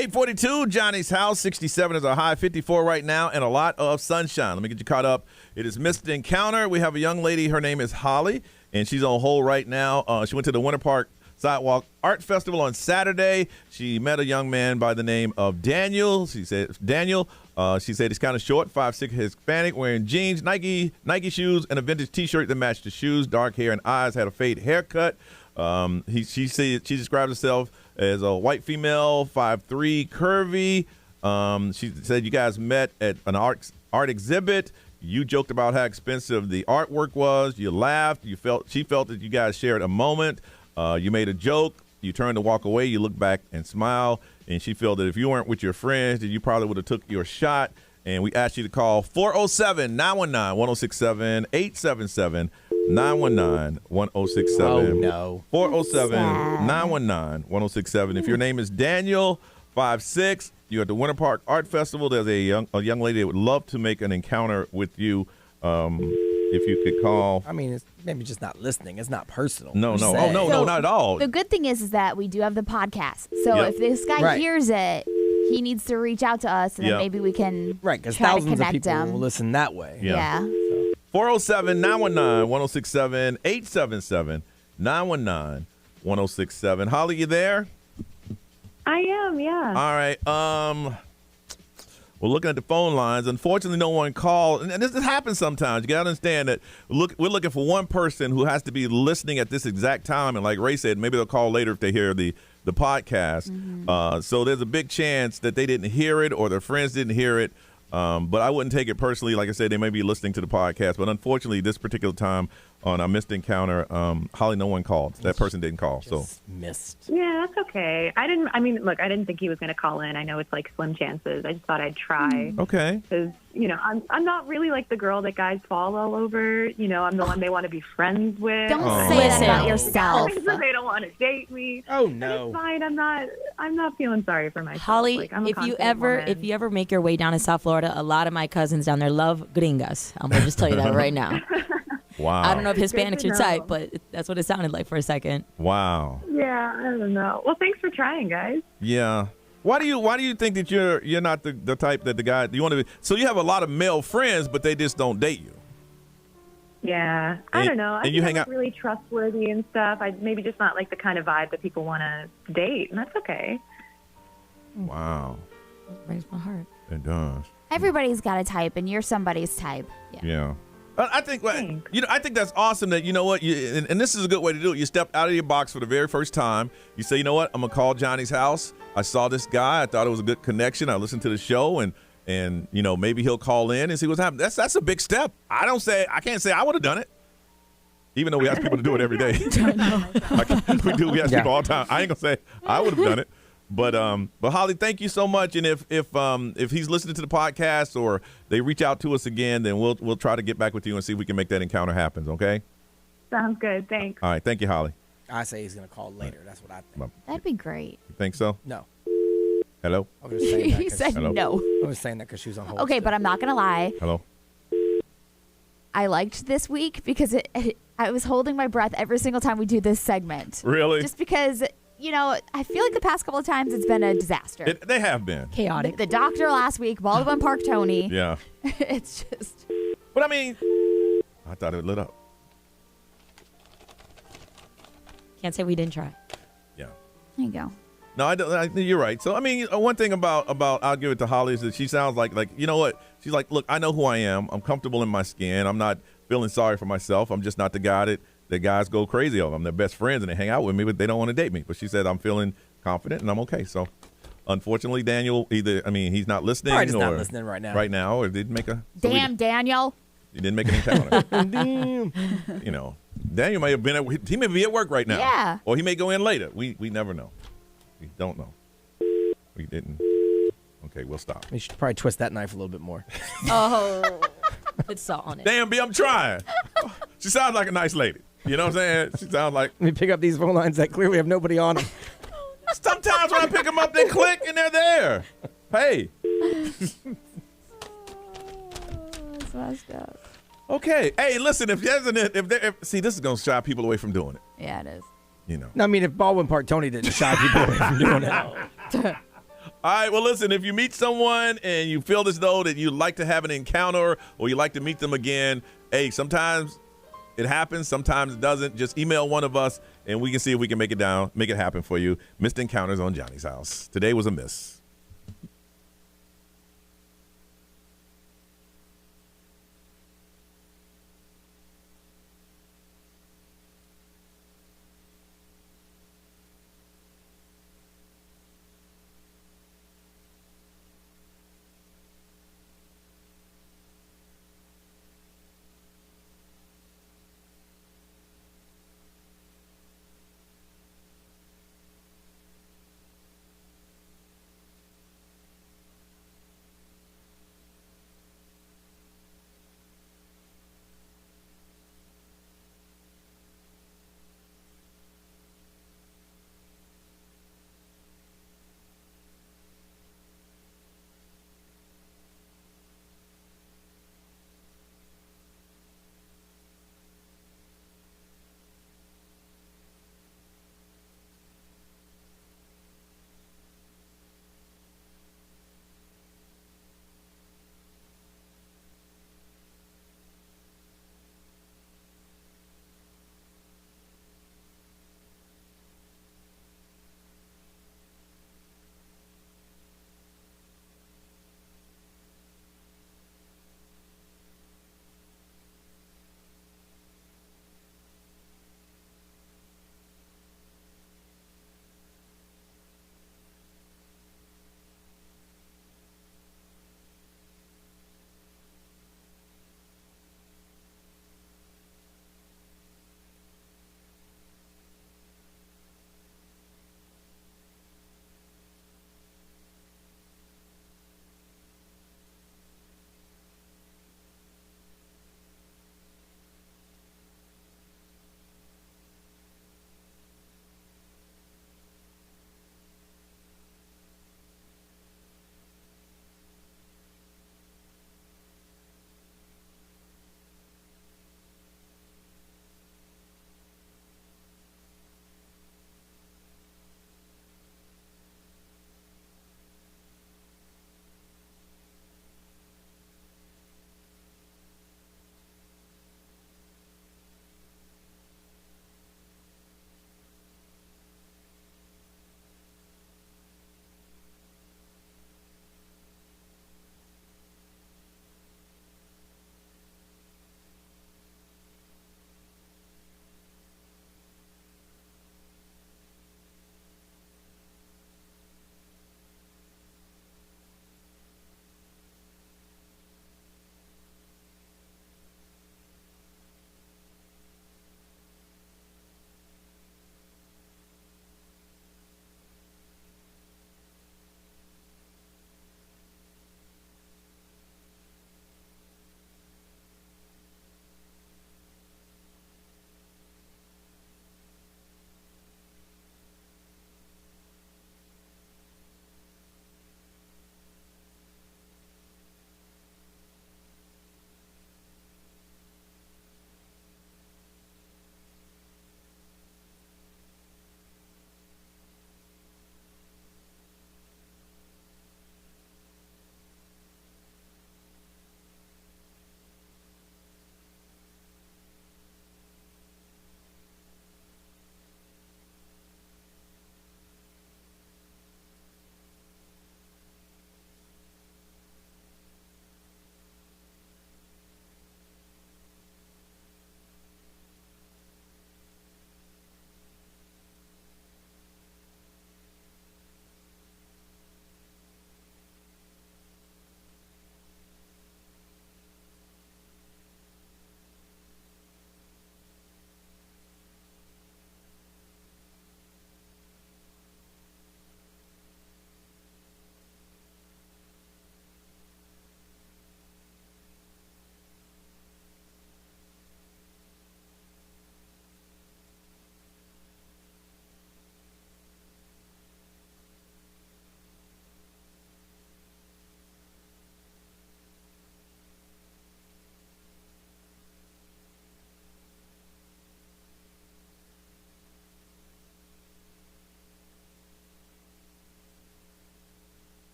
842, Johnny's house. 67 is a high, 54 right now, and a lot of sunshine. Let me get you caught up. It is Missed Encounter. We have a young lady. Her name is Holly, and she's on hold right now. She went to the Winter Park Sidewalk Art Festival on Saturday. She met a young man by the name of Daniel. She said he's kind of short, 5'6", Hispanic, wearing jeans, Nike shoes, and a vintage T-shirt that matched the shoes. Dark hair and eyes, had a fade haircut. She describes herself as a white female, 5'3", curvy. She said you guys met at an art exhibit. You joked about how expensive the artwork was. You laughed. She felt that you guys shared a moment. You made a joke. You turned to walk away. You looked back and smiled. And she felt that if you weren't with your friends, that you probably would have took your shot. And we asked you to call 407-919-1067, 877-919-1067. Oh, no. 407-919-1067. If your name is Daniel, 5'6", you're at the Winter Park Art Festival. There's a young lady that would love to make an encounter with you. If you could call. I mean, it's maybe just not listening. It's not personal. No. Oh, no, not at all. The good thing is that we do have the podcast. So if this guy hears it, he needs to reach out to us, and then maybe we can because try thousands to of connect people him. will listen that way. Yeah. 407-919-1067, 877-919-1067. Holly, you there? I am, yeah. All right. We're looking at the phone lines. Unfortunately, no one called. And this happens sometimes. You got to understand that we're looking for one person who has to be listening at this exact time. And like Ray said, maybe they'll call later if they hear the podcast. Mm-hmm. So there's a big chance that they didn't hear it or their friends didn't hear it. But I wouldn't take it personally. Like I said, they may be listening to the podcast. But unfortunately, this particular time on our Missed Encounter, Holly, no one called. That person didn't call. So missed. Yeah, that's okay. I didn't think he was going to call in. I know it's like slim chances. I just thought I'd try. Okay. Because, I'm not really like the girl that guys fall all over. I'm the one they want to be friends with. Don't say that about yourself. They don't want to date me. Oh, And no. it's fine. I'm not feeling sorry for myself. Holly, Like, I'm a if you confident woman. ever make your way down to South Florida, a lot of my cousins down there love gringas. I'm gonna just tell you that right now. Wow. I don't know if Good to Hispanic's your know. type, but that's what it sounded like for a second. Wow. Yeah, I don't know. Well, thanks for trying, guys. Yeah. Why do you think that you're not the type that the guy you want to be? So you have a lot of male friends, but they just don't date you. Yeah, I And- don't know. I and think you I'm hang out- really trustworthy and stuff. I maybe just not like the kind of vibe that people want to date, and that's okay. Wow. Breaks my heart. It does. Everybody's got a type, and you're somebody's type. Yeah. I think I think that's awesome that, you know what, and this is a good way to do it. You step out of your box for the very first time. You say, you know what, I'm going to call Johnny's house. I saw this guy. I thought it was a good connection. I listened to the show, and maybe he'll call in and see what's happening. That's a big step. I can't say I would have done it. Even though we ask people to do it every day. We ask people all the time. I ain't going to say I would have done it. But Holly, thank you so much. And if he's listening to the podcast or they reach out to us again, then we'll try to get back with you and see if we can make that encounter happen. Okay? Sounds good. Thanks. All right. Thank you, Holly. I say he's going to call later. That's what I think. That'd be great. You think so? No. Hello? I was just saying that He 'cause- said Hello? no. I was saying that because she was on hold. Okay, but I'm not gonna lie. Hello? I liked this week because I was holding my breath every single time we do this segment. Really? Just because, I feel like the past couple of times it's been a disaster. They have been. Chaotic. The doctor last week, Baldwin Park Tony. Yeah. It's just. But I mean, I thought it lit up. Can't say we didn't try. Yeah. There you go. No, you're right. So, I mean, one thing about I'll give it to Holly is that she sounds like, you know what? She's like, look, I know who I am. I'm comfortable in my skin. I'm not feeling sorry for myself. I'm just not the guy that guys go crazy over. I'm their best friends and they hang out with me, but they don't want to date me. But she said, I'm feeling confident and I'm okay. So, unfortunately, Daniel, he's not listening. Probably just not listening right now. Right now, or didn't make a. Damn, Daniel. He didn't make an encounter. Damn. Daniel may have he may be at work right now. Yeah. Or he may go in later. We never know. We don't know. We didn't. Okay, we'll stop. You should probably twist that knife a little bit more. Oh, put salt on it. Damn, B, I'm trying. She sounds like a nice lady. You know what I'm saying? She sounds like. Let me pick up these phone lines that clearly have nobody on them. Sometimes when I pick them up, they click and they're there. Hey. That's messed up. Okay. Hey, listen, if see, this is going to shy people away from doing it. Yeah, it is. You know. No, I mean, if Baldwin Park Tony didn't shy people away from doing it. All right, well, listen, if you meet someone and you feel as though that you'd like to have an encounter or you'd like to meet them again, hey, sometimes it happens, sometimes it doesn't. Just email one of us, and we can see if we can make it happen for you. Missed encounters on Johnny's house. Today was a miss.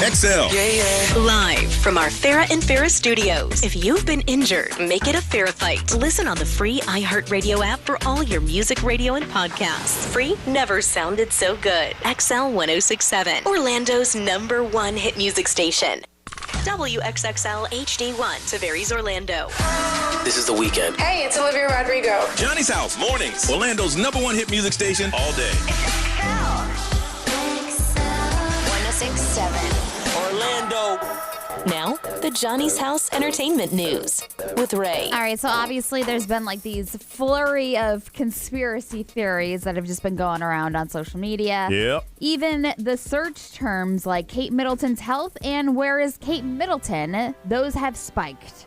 XL. Live from our Farrah and Farrah studios. If you've been injured, make it a Farrah fight. Listen on the free iHeartRadio app for all your music, radio, and podcasts. Free never sounded so good. XL 1067, Orlando's #1 hit music station. WXXL HD1, Tavares, Orlando. This is The Weekend. Hey, it's Olivia Rodrigo. Johnny's House, mornings. Orlando's #1 hit music station all day. 1067. Orlando. Now, the Johnny's House Entertainment News with Ray. All right, so obviously there's been like these flurry of conspiracy theories that have just been going around on social media. Yep. Even the search terms like Kate Middleton's health and where is Kate Middleton, those have spiked.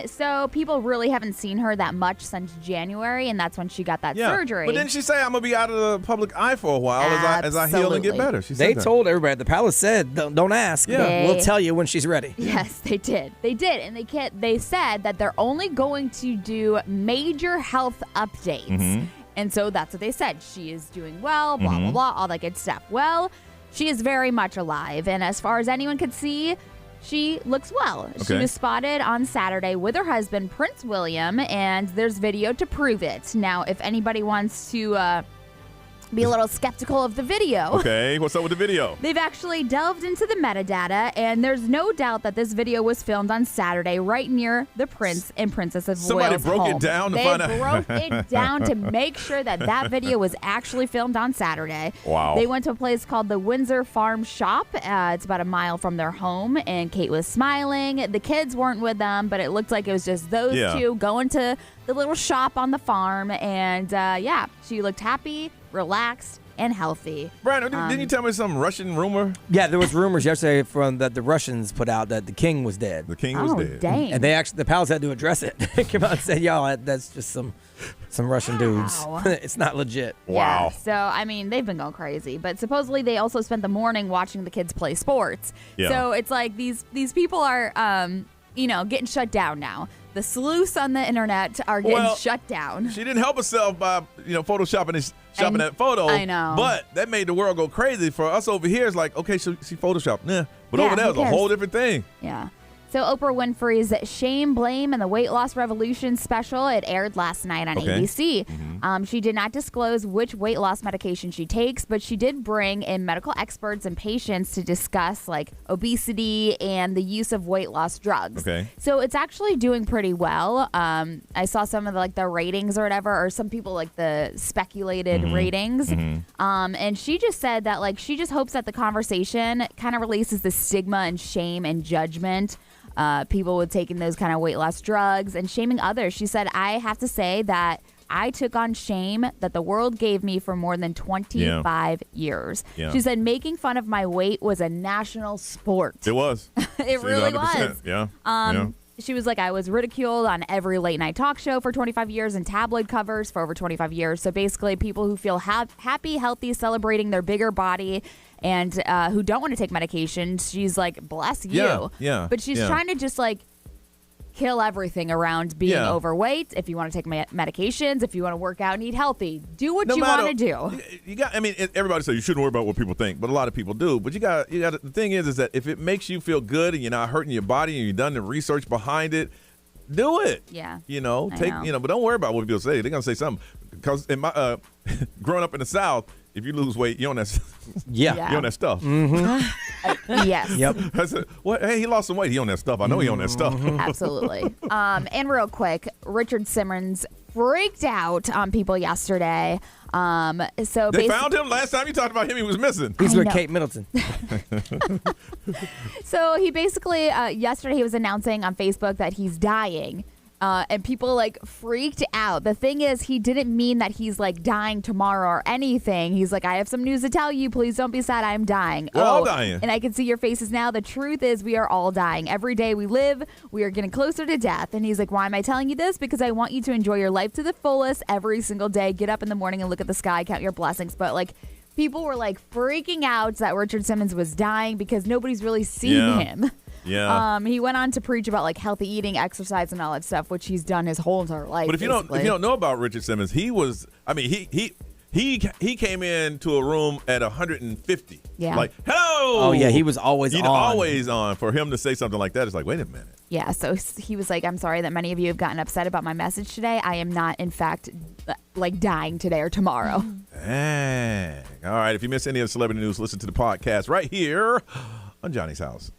So people really haven't seen her that much since January, and that's when she got that surgery. But didn't she say I'm gonna be out of the public eye for a while as I heal and get better? She said They that. told everybody. The palace said, "Don't ask. Yeah. We'll tell you when she's ready." Yes, they did. They did, and they said that they're only going to do major health updates. Mm-hmm. And so that's what they said. She is doing well, blah, blah, blah, all that good stuff. Well, she is very much alive, and as far as anyone could see, she looks well. She Okay. was spotted on Saturday with her husband, Prince William, and there's video to prove it. Now, if anybody wants to be a little skeptical of the video. Okay, what's up with the video? They've actually delved into the metadata, and there's no doubt that this video was filmed on Saturday right near the Prince and Princess of Somebody Wales broke it home. down to They find out. broke it down to make sure that that video was actually filmed on Saturday. Wow. They went to a place called the Windsor Farm Shop. It's about a mile from their home, and Kate was smiling. The kids weren't with them, but it looked like it was just those two going to the little shop on the farm, and she looked happy, relaxed, and healthy. Brian, didn't you tell me some Russian rumor? Yeah, there was rumors yesterday that the Russians put out that the king was dead. The king was dead. Dang. And the palace had to address it. Come out and say, "Y'all, that's just some Russian dudes. It's not legit." Yeah, so, I mean, they've been going crazy. But supposedly they also spent the morning watching the kids play sports. Yeah. So it's like these people are, getting shut down now. The sleuths on the internet are getting shut down. She didn't help herself by, photoshopping that photo. I know. But that made the world go crazy. For us over here, it's like, okay, she photoshopped. Nah. But Yeah, over there, who it's a cares? whole different thing. Yeah. So Oprah Winfrey's Shame, Blame, and the Weight Loss Revolution special, it aired last night on ABC. She did not disclose which weight loss medication she takes, but she did bring in medical experts and patients to discuss like obesity and the use of weight loss drugs. Okay. So it's actually doing pretty well. I saw some of the ratings or whatever, or some people like the speculated ratings. And she just said that she just hopes that the conversation kind of releases the stigma and shame and judgment. People with taking those kind of weight loss drugs and shaming others. She said, "I have to say that I took on shame that the world gave me for more than 25 years." Yeah. She said, "Making fun of my weight was a national sport." It was. It really 100%. was. Yeah. She was like, "I was ridiculed on every late night talk show for 25 years and tabloid covers for over 25 years. So basically, people who feel happy, healthy, celebrating their bigger body, and who don't want to take medications," she's like, "Bless you." Yeah. But she's trying to just kill everything around being overweight. If you want to take medications, if you want to work out and eat healthy, do what you want to do. You got. I mean, everybody says you shouldn't worry about what people think, but a lot of people do. But you got. The thing is that if it makes you feel good and you're not hurting your body and you've done the research behind it, do it. Yeah. Take. know. But don't worry about what people say. They're gonna say something. Because in my growing up in the South, if you lose weight, you're on that. Yeah. You're on that stuff. Yes. Yep. I said, "What? Hey, he lost some weight. He on that stuff. I know he on that stuff." Absolutely. And real quick, Richard Simmons freaked out on people yesterday. So They found him last time you talked about him. He was missing. He's with Kate Middleton. So he basically yesterday he was announcing on Facebook that he's dying. And people freaked out. The thing is, he didn't mean that he's dying tomorrow or anything. He's like, "I have some news to tell you. Please don't be sad. I am dying." We're all dying. And I can see your faces now. The truth is, we are all dying. Every day we live, we are getting closer to death. And he's like, "Why am I telling you this? Because I want you to enjoy your life to the fullest every single day. Get up in the morning and look at the sky, count your blessings." But people were freaking out that Richard Simmons was dying because nobody's really seen him. Yeah. He went on to preach about healthy eating, exercise, and all that stuff, which he's done his whole entire life. But if you don't know about Richard Simmons, he was. I mean, he He came into a room at 150. Yeah. Like, hello. Oh, yeah, he was always on. Always on. For him to say something like that, it's like, wait a minute. Yeah, so he was like, I'm sorry that many of you have gotten upset about my message today. I am not, in fact, like dying today or tomorrow. Dang. All right, if you miss any of the celebrity news, listen to the podcast right here on Johnny's House.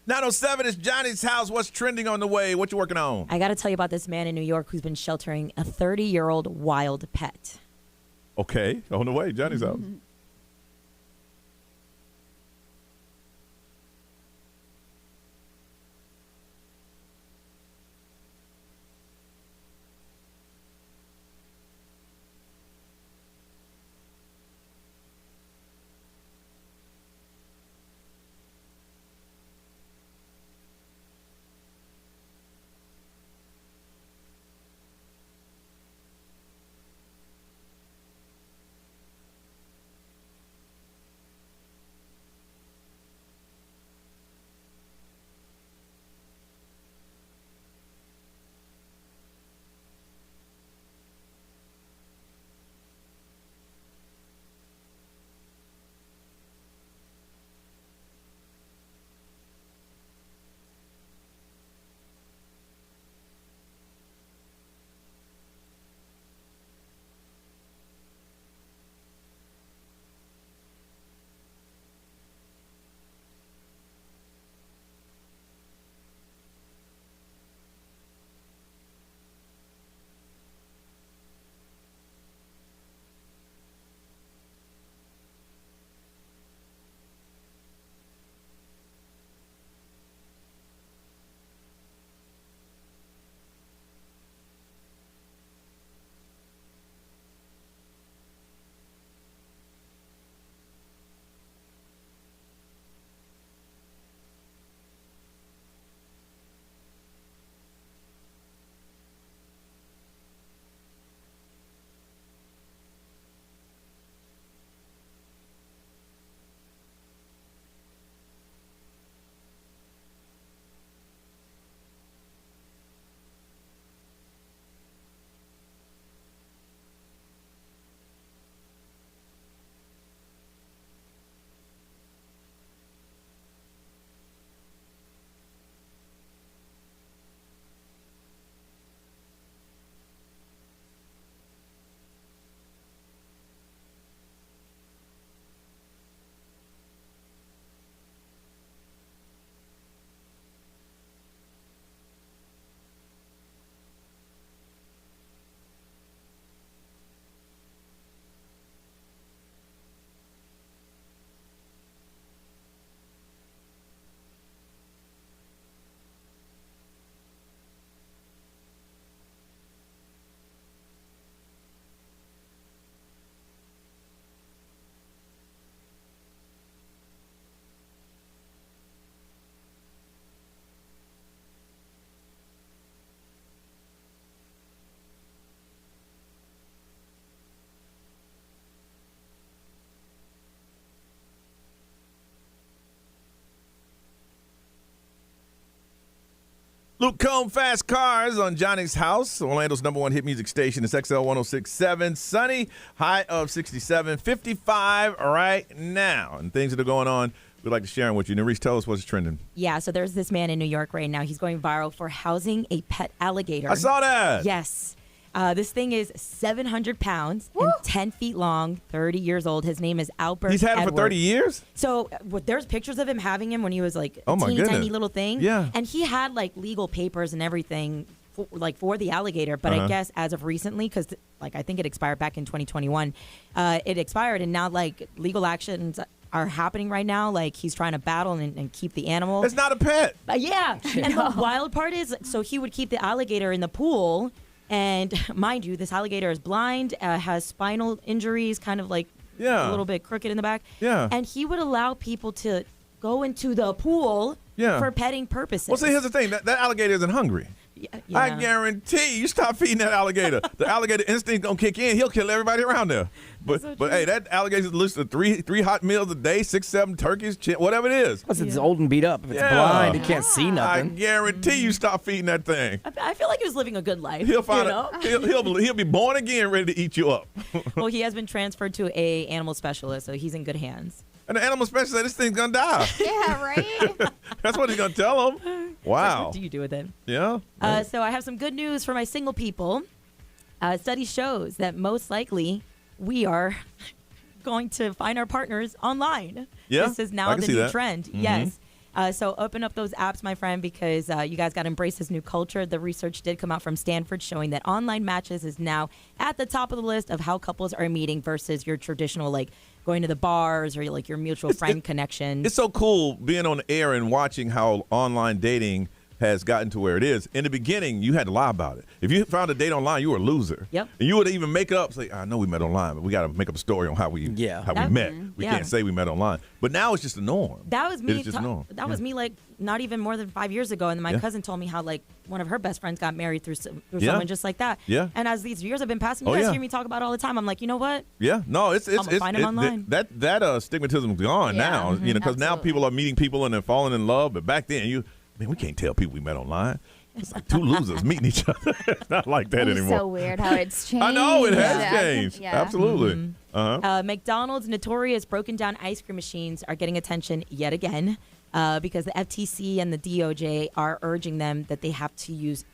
.907 is Johnny's House. What's trending on the way? What you working on? I got to tell you about this man in New York who's been sheltering a 30-year-old wild pet. Okay, on the way, Johnny's House. Luke Combs, Fast Cars on Johnny's House. Orlando's number one hit music station is XL 106.7. Sunny, high of 67, 55 right now. And things that are going on, we'd like to share them with you. Nerese, tell us what's trending. Yeah, so there's this man in New York right now. He's going viral for housing a pet alligator. I saw that. Yes. This thing is 700 pounds and 10 feet long, 30 years old. His name is Albert He's had it for Edward. 30 years? So there's pictures of him having him when he was like a Oh, my teeny goodness. tiny little thing. Yeah. And he had like legal papers and everything for the alligator. But I guess as of recently, because like I think it expired back in 2021, it expired. And now like legal actions are happening right now. Like he's trying to battle and keep the animal. It's not a pet. Yeah. And the wild part is, so he would keep the alligator in the pool. And mind you, this alligator is blind, has spinal injuries, kind of like a little bit crooked in the back. Yeah. And he would allow people to go into the pool for petting purposes. Well, see, here's the thing. That alligator isn't hungry. Yeah. I guarantee you stop feeding that alligator. The alligator instinct going to kick in. He'll kill everybody around there. But hey, that alligator's listening to three hot meals a day, 6, 7 turkeys, whatever it is. Plus, it's old and beat up. If it's blind, it can't see I nothing. guarantee you stop feeding that thing. I feel like he was living a good life. He'll find you know? he'll be born again, ready to eat you up. Well, he has been transferred to a animal specialist, so he's in good hands. And the animal specialist said this thing's gonna die. Yeah, right? That's what he's gonna tell him. Wow. What do you do with it? Yeah. So I have some good news for my single people. Study shows that most likely we are going to find our partners online. Yeah, This is I now can the see new that. trend. Mhm. Yes. So open up those apps, my friend, because you guys got to embrace this new culture. The research did come out from Stanford showing that online matches is now at the top of the list of how couples are meeting versus your traditional, like, going to the bars or like your mutual friend connection. It's so cool being on the air and watching how online dating has gotten to where it is. In the beginning, you had to lie about it. If you found a date online, you were a loser. Yep. And you would even make up, say, I know we met online, but we got to make up a story on how we met. We can't say we met online. But now it's just the norm. That was me. It's just the norm. That was me, like, not even more than 5 years ago. And my Yeah. cousin told me how, like, one of her best friends got married through Yeah. someone just like that. Yeah. And as these years have been passing, you Oh, guys yeah. hear me talk about it all the time. I'm like, you know what? Yeah, no, it's find 'em online. that stigmatism's gone Yeah, now. mhm, You know, because now people are meeting people and they're falling in love. But back then, we can't tell people we met online. It's like two losers meeting each other. It's not like that It's anymore. so weird how it's changed. I know it has Yeah. changed. Yeah. Absolutely. Mhm. Uh-huh. McDonald's notorious broken down ice cream machines are getting attention yet again because the FTC and the DOJ are urging them that they have to use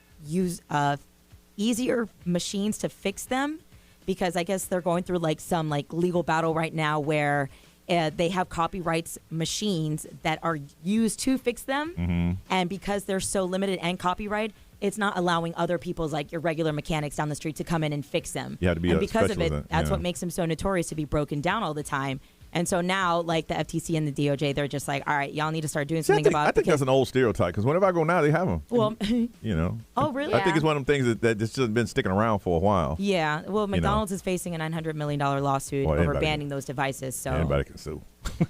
easier machines to fix them, because I guess they're going through like some like legal battle right now where they have copyrights machines that are used to fix them. Mm-hmm. And because they're so limited and copyright, it's not allowing other people's, like your regular mechanics down the street, to come in and fix them. You have to be and a because of it, specialist, that's yeah. what makes them so notorious to be broken down all the time. And so now, like the FTC and the DOJ, they're just like, all right, y'all need to start doing something about it. I think that's an old stereotype because whenever I go now, they have them. Well, You know. oh, really? I think it's one of them things that just has been sticking around for a while. Yeah. Well, know. McDonald's is facing a $900 million lawsuit Well, over anybody banning those devices. So Anybody can sue.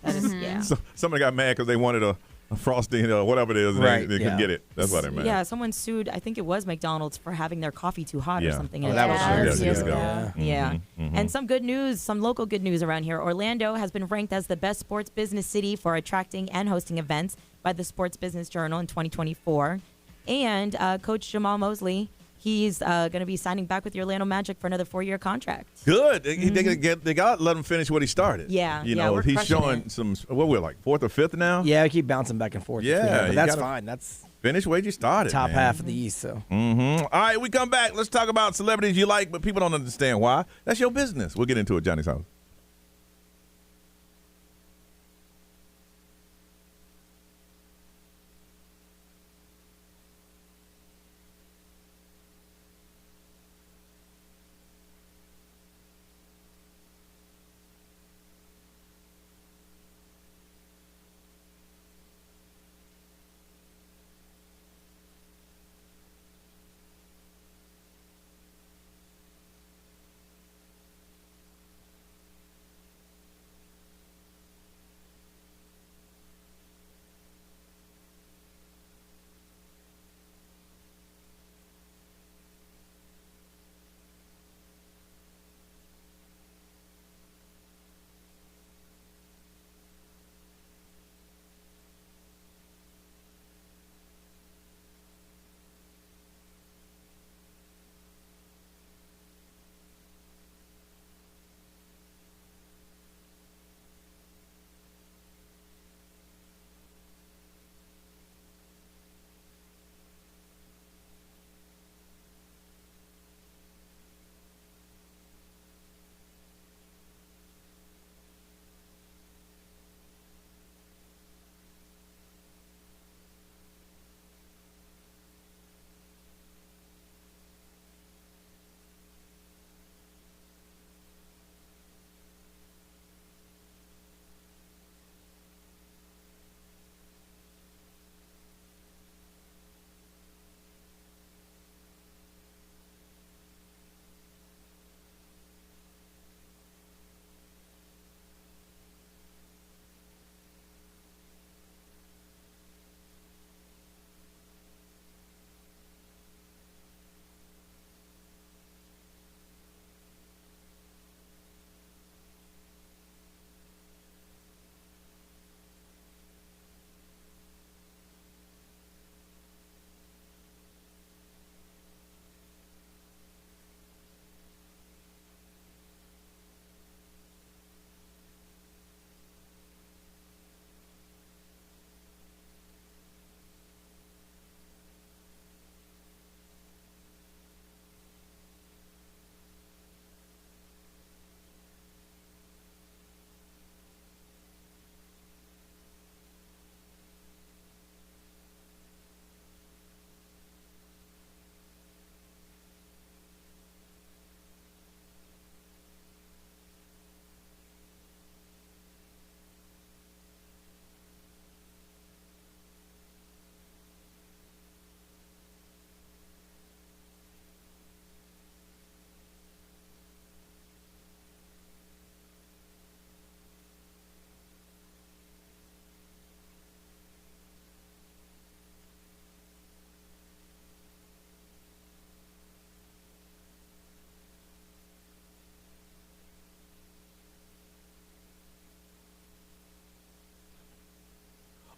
that is, yeah. So, somebody got mad because they wanted a frosting or whatever it is, and Right, they couldn't get it. That's why they're mad. Yeah, someone sued, I think it was McDonald's, for having their coffee too hot or Yeah. something. Oh, and that it was expired. years ago. Yeah. Mhm, Yeah. mhm. And some good news, some local good news around here. Orlando has been ranked as the best sports business city for attracting and hosting events by the Sports Business Journal in 2024. And Coach Jamal Mosley, he's going to be signing back with the Orlando Magic for another 4-year contract. Good. They got to let him finish what he started. Yeah, You yeah, know, we're he's crushing showing some, what we're like, 4th or 5th now? Yeah, I keep bouncing back and forth. between them, Yeah. but you that's gotta fine. That's Finish where you started. top man. half of the East. So Mm-hmm. All right, we come back. Let's talk about celebrities you like, but people don't understand why. That's your business. We'll get into it, Johnny's House.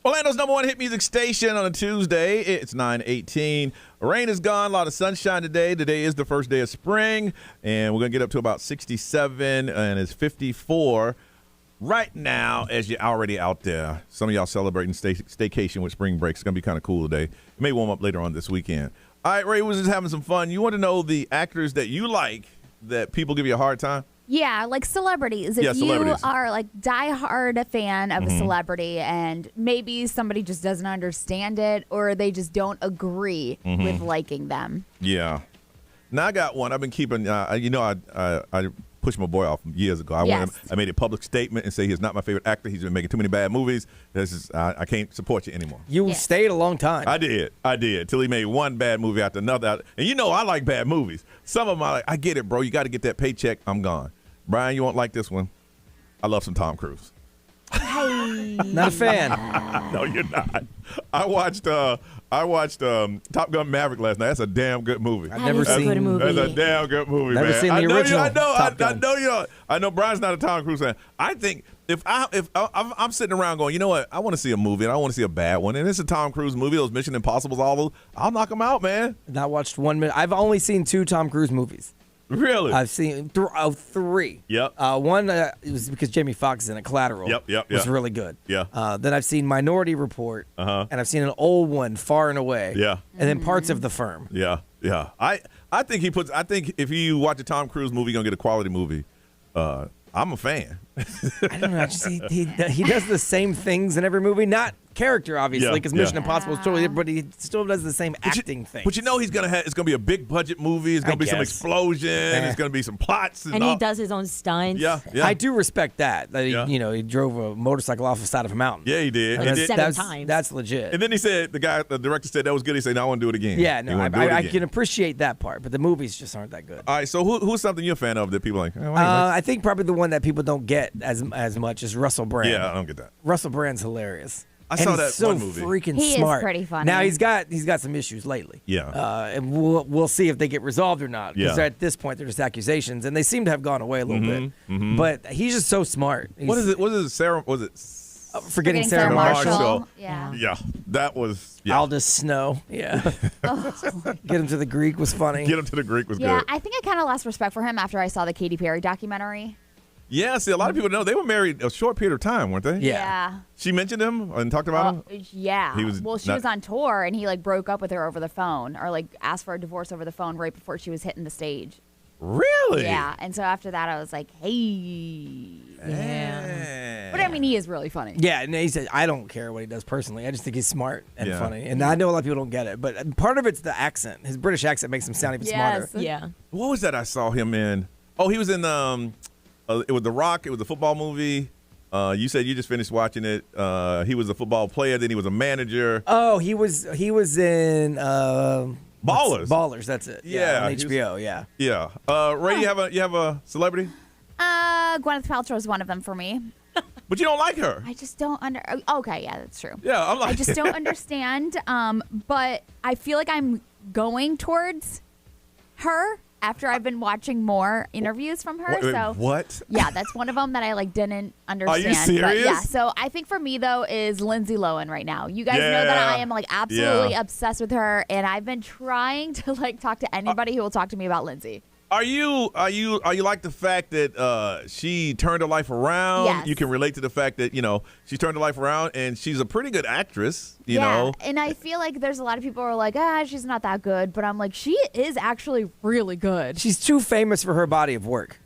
Orlando's number one hit music station on a Tuesday. It's 9:18. Rain is gone. A lot of sunshine today. Today is the first day of spring, and we're going to get up to about 67, and it's 54 right now as you're already out there. Some of y'all celebrating staycation with spring break. It's going to be kind of cool today. It may warm up later on this weekend. All right, Ray, we're just having some fun. You want to know the actors that you like that people give you a hard time? Yeah, like celebrities. If you are like diehard fan of a celebrity and maybe somebody just doesn't understand it or they just don't agree with liking them. Yeah. Now I got one. I've been keeping, I pushed my boy off years ago. I made a public statement and say he's not my favorite actor. He's been making too many bad movies. I can't support you anymore. You stayed a long time. I did. Till he made one bad movie after another. And you know I like bad movies. Some of them I like, I get it, bro. You got to get that paycheck. I'm gone. Brian, you won't like this one. I love some Tom Cruise. Not a fan. No, you're not. I watched Top Gun Maverick last night. That's a damn good movie. I've never seen a movie. That's a damn good movie, Never man. seen the original I know Brian's not a Tom Cruise fan. I think if I'm sitting around going, you know what? I want to see a movie and I want to see a bad one. And it's a Tom Cruise movie. Those Mission Impossibles, all those. I'll knock them out, man. Not watched 1 minute. I've only seen 2 Tom Cruise movies. Really? I've seen 3. Yep. One it was because Jamie Foxx is in it. Collateral. Yep. Was really good. Yeah. Then I've seen Minority Report. And I've seen an old one, Far and Away. Yeah. And then parts of The Firm. Yeah. I think if you watch a Tom Cruise movie, you're gonna get a quality movie. I'm a fan. I don't know. He does the same things in every movie. Not character, obviously, because Mission Impossible is totally different, but he still does the same acting thing. But you know it's gonna be a big budget movie. It's gonna be some explosion. It's gonna be some plots. And he does his own stunts. Yeah. I do respect that he drove a motorcycle off the side of a mountain. Yeah, he did. Seven times. That's legit. And then he said, the director said that was good. He said, no, I want to do it again. Yeah, no, I can appreciate that part, but the movies just aren't that good. All right, so who's something you're a fan of that people like? I think probably the one that people don't get as much is Russell Brand. Yeah, I don't get that. Russell Brand's hilarious. I saw that so one movie. Freaking he smart. Is pretty funny. Now he's got some issues lately. Yeah. And we'll see if they get resolved or not. Because Yeah. at this point they're just accusations, and they seem to have gone away a little bit. But he's just so smart. What is it? Sarah? Was it? Forgetting Sarah Marshall. Yeah. Yeah, that was. Yeah. Aldous Snow. Yeah. Get him to the Greek was funny. Get him to the Greek was Yeah, good. I think I kind of lost respect for him after I saw the Katy Perry documentary. Yeah, see, a lot of people know they were married a short period of time, weren't they? Yeah. She mentioned him and talked about him? Yeah. He was well, she not- was on tour and he like broke up with her over the phone or like asked for a divorce over the phone right before she was hitting the stage. Really? Yeah. And so after that, I was like, hey. Yeah. But I mean, he is really funny. Yeah, and he said, I don't care what he does personally. I just think he's smart and Yeah. funny. And I know a lot of people don't get it, but part of it's the accent. His British accent makes him sound even smarter. Yeah. What was that I saw him in? Oh, he was in it was The Rock. It was a football movie. You said you just finished watching it. He was a football player. Then he was a manager. Oh, he was in Ballers. Ballers, that's it. Yeah, on he was- HBO. Yeah. Yeah. Ray, you have a celebrity, Gwyneth Paltrow is one of them for me. but you don't like her. I just don't Okay, yeah, that's true. Yeah, I'm like. I just don't understand. But I feel like I'm going towards her after I've been watching more interviews from her. So what? yeah, that's one of them that I like didn't understand. Are you serious? But yeah, so I think for me though is Lindsay Lohan right now. You guys know that I am like absolutely obsessed with her, and I've been trying to like talk to anybody who will talk to me about Lindsay. Are you like the fact that she turned her life around? Yes. You can relate to the fact that she turned her life around, and she's a pretty good actress. You know. And I feel like there's a lot of people who are like, she's not that good, but I'm like, she is actually really good. She's too famous for her body of work.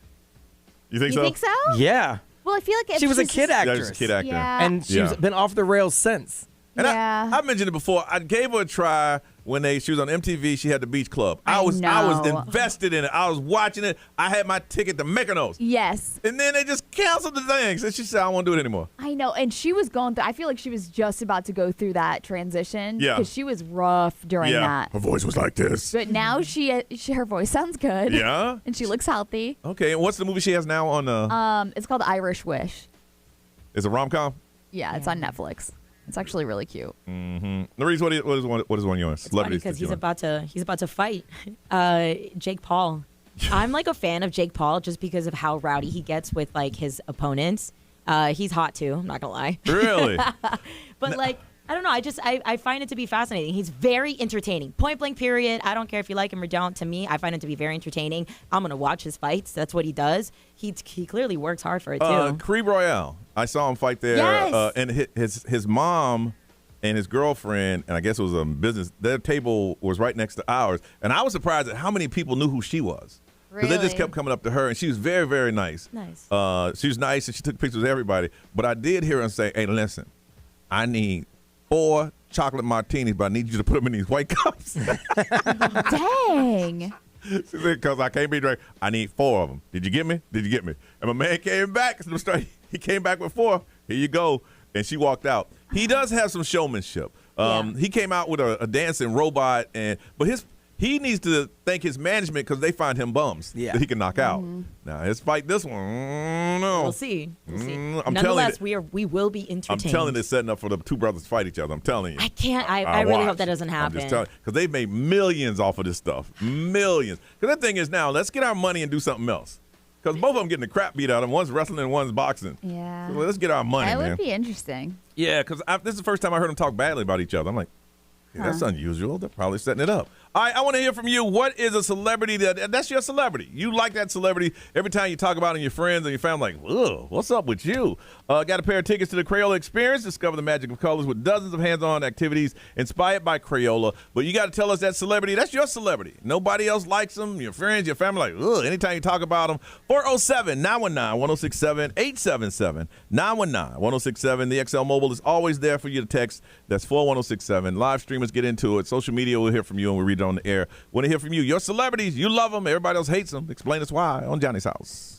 You think You so? think so? Yeah. Well, I feel like if She was a she's kid just- actress. Yeah, she's a kid actor. Yeah. And she's been off the rails since. And Yeah. I mentioned it before. I gave her a try when she was on MTV. She had the Beach Club. I was know. invested in it. I was watching it. I had my ticket to Mykonos. Yes. And then they just canceled the thing. So she said, I don't want to do it anymore. I know, and she was going through. I feel like she was just about to go through that transition. Yeah. because she was rough during that. Her voice was like this. But now her voice sounds good. Yeah? and she looks healthy. Okay, and what's the movie she has now on? It's called Irish Wish. Is it a rom-com? Yeah, it's on Netflix. It's actually really cute. Mm-hmm. Maurice, what is one of yours? It's funny because he's about to fight Jake Paul. I'm like a fan of Jake Paul just because of how rowdy he gets with like his opponents. He's hot too. I'm not gonna lie. Really? But like, I don't know. I find it to be fascinating. He's very entertaining. Point blank. Period. I don't care if you like him or don't. To me, I find him to be very entertaining. I'm gonna watch his fights. That's what he does. He clearly works hard for it too. Creed Royale. I saw him fight there. Yes. And his mom and his girlfriend, and I guess it was a business. Their table was right next to ours, and I was surprised at how many people knew who she was. Because they just kept coming up to her, and she was very, very nice. Nice. She was nice, and she took pictures of everybody. But I did hear her say, "Hey, listen, I need 4 chocolate martinis, but I need you to put them in these white cups." Dang. She said, "Because I can't be drunk. I need 4 of them. Did you get me? Did you get me?" And my man came back. He came back with 4. Here you go. And she walked out. He does have some showmanship. He came out with a dancing robot, but he needs to thank his management because they find him bums that he can knock out. Now, his fight this one, no. We'll see. I'm Nonetheless, telling you, we will be entertained. I'm telling you, it's setting up for the 2 brothers to fight each other. I'm telling you. I can't. I really hope that doesn't happen. I'm just telling you, because they've made millions off of this stuff. Millions. Because that thing is now, let's get our money and do something else. Because both of them getting the crap beat out of them. One's wrestling and one's boxing. Yeah. So let's get our money, That man. would be interesting. Yeah, because this is the first time I heard them talk badly about each other. I'm like, that's unusual. They're probably setting it up. All right, I want to hear from you. What is a celebrity that's your celebrity? You like that celebrity. Every time you talk about it in your friends and your family, like, ugh, what's up with you? Got a pair of tickets to the Crayola Experience. Discover the magic of colors with dozens of hands-on activities inspired by Crayola. But you got to tell us that celebrity. That's your celebrity. Nobody else likes them. Your friends, your family, like, ugh. Anytime you talk about them, 407-919-1067, 877-919-1067. The XL Mobile is always there for you to text. That's 41067. Live streamers get into it. Social media will hear from you, and we read it on the air. Want to hear from you. Your celebrities, you love them. Everybody else hates them. Explain us why on Johnny's House.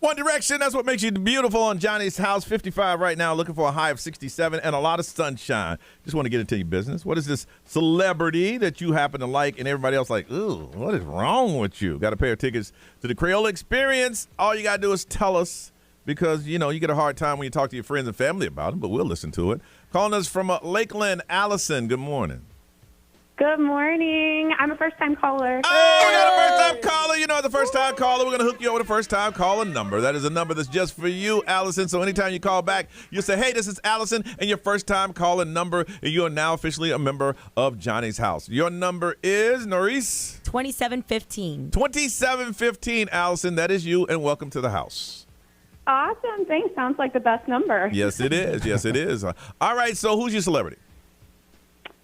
One Direction, that's what makes you beautiful on Johnny's house. 55 right now, looking for a high of 67 and a lot of sunshine. Just want to get into your business. What is this celebrity that you happen to like and everybody else like, ooh, what is wrong with you? Got a pair of tickets to the Crayola Experience. All you got to do is tell us because, you know, you get a hard time when you talk to your friends and family about them, but we'll listen to it. Calling us from Lakeland, Allison. Good morning. Good morning. I'm a first-time caller. Oh, we got a first-time caller. You know, the first-time caller, we're going to hook you over with a first-time caller number. That is a number that's just for you, Allison. So anytime you call back, you say, hey, this is Allison, and your first-time caller number, and you are now officially a member of Johnny's house. Your number is, Norris? 2715. 2715, Allison. That is you, and welcome to the house. Awesome. Thanks. Sounds like the best number. Yes, it is. Yes, it is. All right, so who's your celebrity?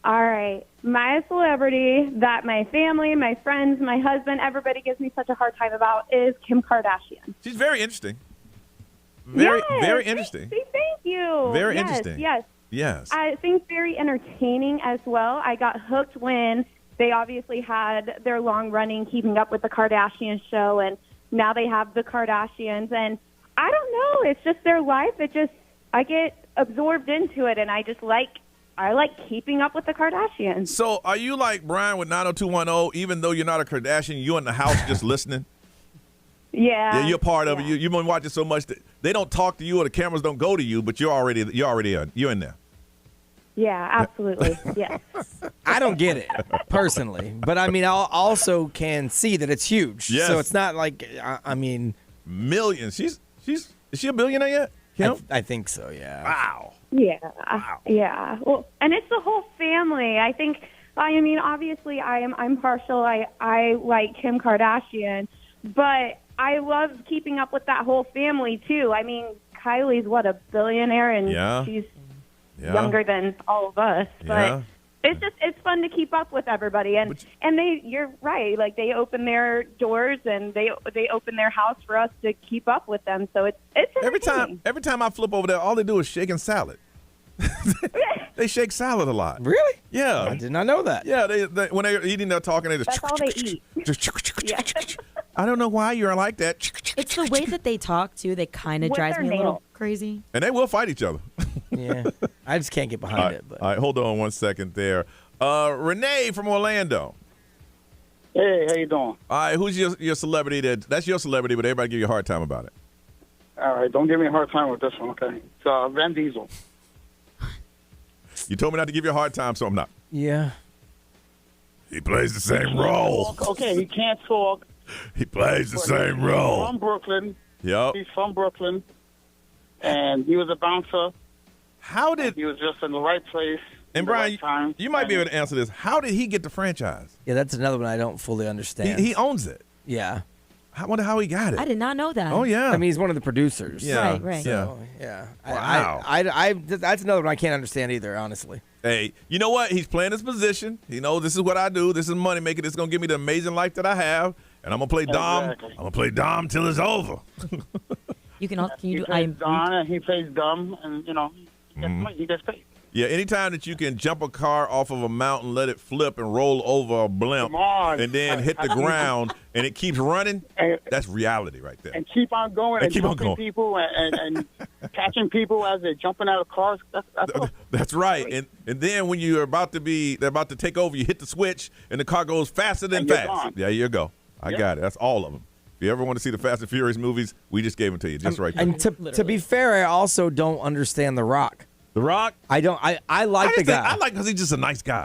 All right. My celebrity that my family, my friends, my husband, everybody gives me such a hard time about is Kim Kardashian. She's very interesting. Very interesting. Thank you. Very interesting. Yes. Yes. I think very entertaining as well. I got hooked when they obviously had their long-running Keeping Up with the Kardashians show, and now they have the Kardashians. And I don't know. It's just their life. I get absorbed into it, and I like keeping up with the Kardashians. So are you like Brian with 90210, even though you're not a Kardashian, you're in the house just listening? Yeah. Yeah, you're part of it. You've been watching so much that they don't talk to you or the cameras don't go to you, but you're already in there. Yeah, absolutely. Yes. I don't get it personally, but I mean, I also can see that it's huge. Yes. So it's not like, I mean. Millions. Is she a billionaire yet? Kim? I think so, yeah. Wow. Yeah. Wow. Yeah. Well, and it's the whole family. I think, I mean, obviously I'm partial. I like Kim Kardashian, but I love keeping up with that whole family too. I mean, Kylie's a billionaire, and she's younger than all of us, but it's fun to keep up with everybody. And you're right, like they open their doors and they open their house for us to keep up with them. So it's every time I flip over there, all they do is shaking salad. They shake salad a lot. Really? Yeah. I did not know that. Yeah, they when they're eating, they're talking. That's all they eat. I don't know why you're like that. It's the way that they talk, too, that kind of drives me a little crazy. And they will fight each other. Yeah. I just can't get behind it. But. All right, hold on one second there. Renee from Orlando. Hey, how you doing? All right, who's your celebrity? That's your celebrity, but everybody give you a hard time about it. All right, don't give me a hard time with this one, okay? It's Van Diesel. You told me not to give you a hard time, so I'm not. Yeah. He plays the same role. Okay, he can't talk. He plays the same role. He's from Brooklyn. Yep. He's from Brooklyn. And he was a bouncer. He was just in the right place. And Brian, you might be able to answer this. How did he get the franchise? Yeah, that's another one I don't fully understand. He owns it. Yeah. I wonder how he got it. I did not know that. Oh, yeah. I mean, he's one of the producers. Yeah. Right. So, yeah. Wow. I that's another one I can't understand either, honestly. Hey, you know what? He's playing his position. He knows this is what I do. This is money making. This is going to give me the amazing life that I have. And I'm going to play Dom. Exactly. I'm going to play Dom till it's over. You can he plays Don and he plays dumb, and, he gets paid. Yeah, anytime that you can jump a car off of a mountain, let it flip and roll over a blimp, and then hit the ground, and it keeps running, that's reality right there. And keep on going and jumping people and catching people as they're jumping out of cars. That's right. And then when they're about to take over, you hit the switch, and the car goes faster than fast. Gone. There you go. I got it. That's all of them. If you ever want to see the Fast and Furious movies, we just gave them to you, just right there. And to be fair, I also don't understand The Rock. The Rock? I don't. I like the guy. I like because he's just a nice guy.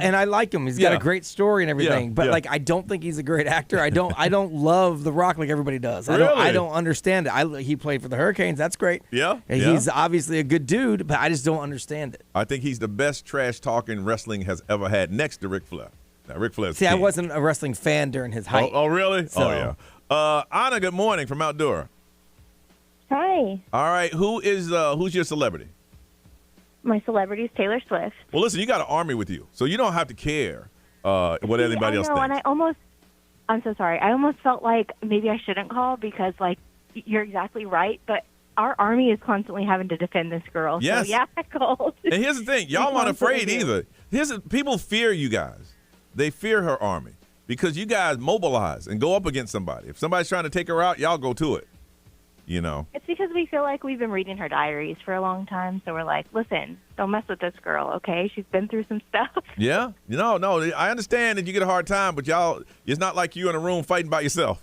And I like him. He's got a great story and everything. But I don't think he's a great actor. I don't love The Rock like everybody does. Really? I don't understand it. He played for the Hurricanes. That's great. Yeah. And he's obviously a good dude, but I just don't understand it. I think he's the best trash talking wrestling has ever had, next to Ric Flair. Now Ric Flair's See, king. I wasn't a wrestling fan during his height. Oh, really? So. Oh, yeah. Anna, good morning from Outdoor. Hi. All right, who's your celebrity? My celebrity is Taylor Swift. Well, listen, you got an army with you, so you don't have to care what anybody else thinks. And I'm so sorry. I almost felt like maybe I shouldn't call because, you're exactly right, but our army is constantly having to defend this girl. Yes. So, yeah, I called. And here's the thing. Y'all aren't afraid either. People fear you guys. They fear her army because you guys mobilize and go up against somebody. If somebody's trying to take her out, y'all go to it. It's because we feel like we've been reading her diaries for a long time, so we're like, listen, don't mess with this girl, okay? She's been through some stuff. Yeah, no, I understand that you get a hard time, but y'all, it's not like you in a room fighting by yourself.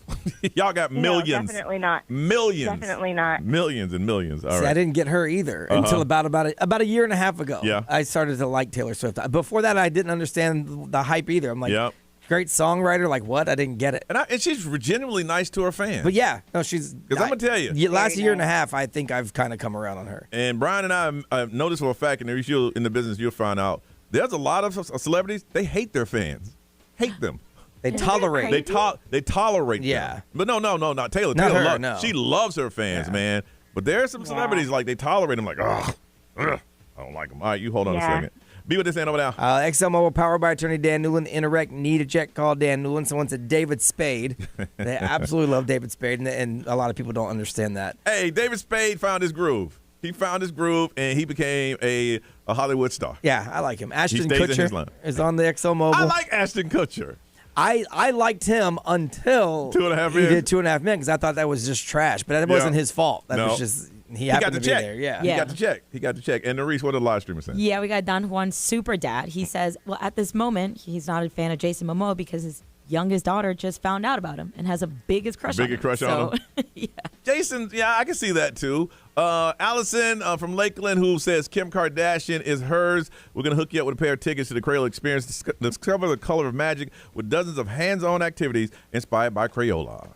Y'all got millions. No, definitely not. Millions. Definitely not. Millions and millions. All See, right. I didn't get her either until about a year and a half ago. Yeah. I started to like Taylor Swift. Before that, I didn't understand the hype either. I'm like, Yep. great songwriter. Like, what? I didn't get it. And she's genuinely nice to her fans. But yeah, no, she's. Because I'm going to tell you. Last year and a half, I think I've kind of come around on her. And Brian and I've noticed for a fact, and if you're in the business, you'll find out, there's a lot of celebrities, they hate their fans. Hate them. They tolerate. They tolerate them. Yeah. But no, not Taylor. Not Taylor her, no. She loves her fans, man. But there are some celebrities, like, they tolerate them, like, ugh, I don't like them. All right, you hold on a second. Be with this hand over now. XL Mobile, powered by attorney Dan Newland. Interact, need a check, call Dan Newland. Someone said David Spade. They absolutely love David Spade, and a lot of people don't understand that. Hey, David Spade found his groove. He found his groove, and he became a Hollywood star. Yeah, I like him. Ashton stays in his Kutcher line. is on the XL Mobile. I like Ashton Kutcher. I liked him until 2.5 he Men. did 2.5 Men because I thought that was just trash. But that wasn't his fault. That was just he happened got to the be check. there. Yeah. He got the check. He got the check. And Nerese, what did the live streamer say? Yeah, we got Don Juan Super Dad. He says, well, at this moment, he's not a fan of Jason Momoa because his youngest daughter just found out about him and has a biggest crush on him. On him. Jason, yeah, I can see that too. Allison from Lakeland, who says Kim Kardashian is hers. We're going to hook you up with a pair of tickets to the Crayola Experience. Discover the color of magic with dozens of hands-on activities inspired by Crayola.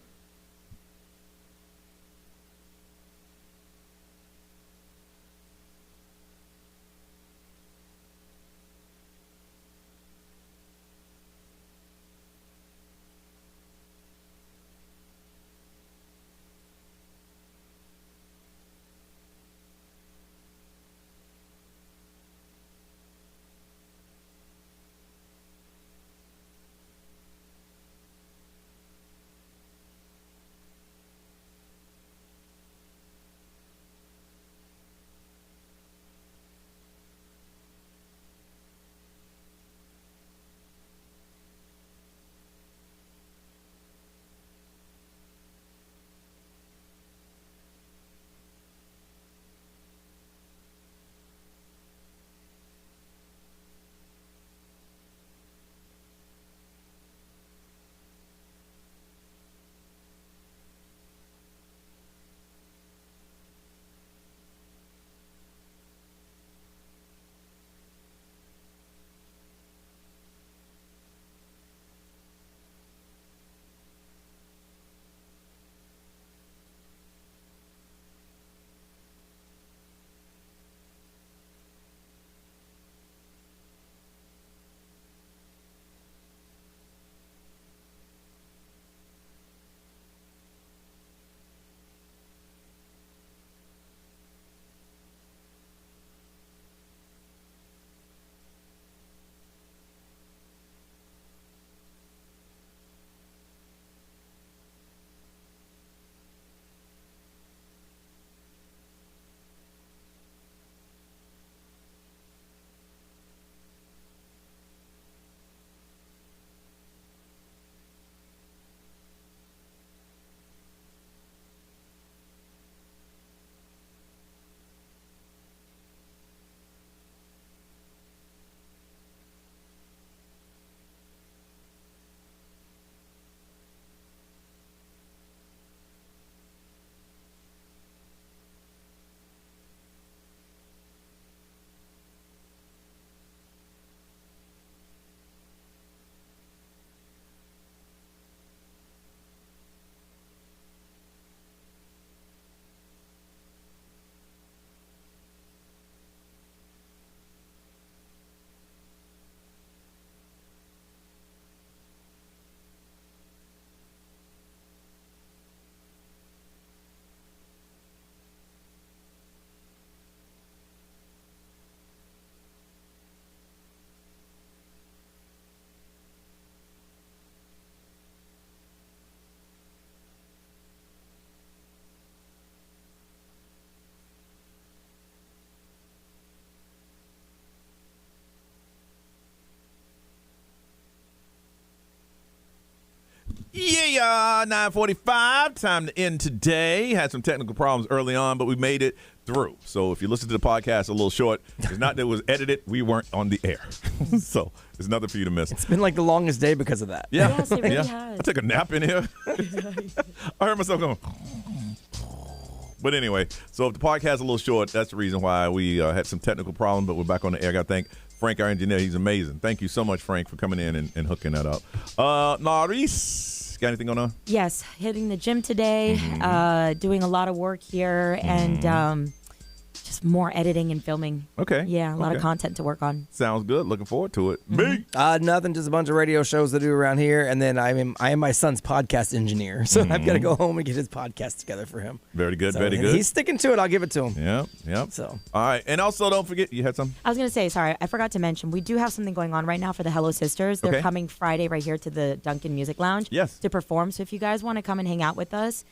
Yeah, 9:45. Time to end today. Had some technical problems early on, but we made it through. So if you listen to the podcast a little short, it's not that it was edited. We weren't on the air. So there's nothing for you to miss. It's been like the longest day because of that. Yeah. Yes, it really yeah. has. I took a nap in here. I heard myself going. But anyway, so if the podcast is a little short, that's the reason why we had some technical problems, but we're back on the air. I got to thank Frank, our engineer. He's amazing. Thank you so much, Frank, for coming in and hooking that up. Maurice, got anything going on? Yes, hitting the gym today, doing a lot of work here, and just more editing and filming. Okay. Yeah, a lot of content to work on. Sounds good. Looking forward to it. Me? Nothing, just a bunch of radio shows to do around here, and then I am my son's podcast engineer, so I've got to go home and get his podcast together for him. Very good, So, very and good. He's sticking to it. I'll give it to him. Yep. So. All right, and also don't forget, you had something? I was going to say, sorry, I forgot to mention, we do have something going on right now for the Hello Sisters. They're Okay. coming Friday right here to the Duncan Music Lounge to perform. So if you guys want to come and hang out with us,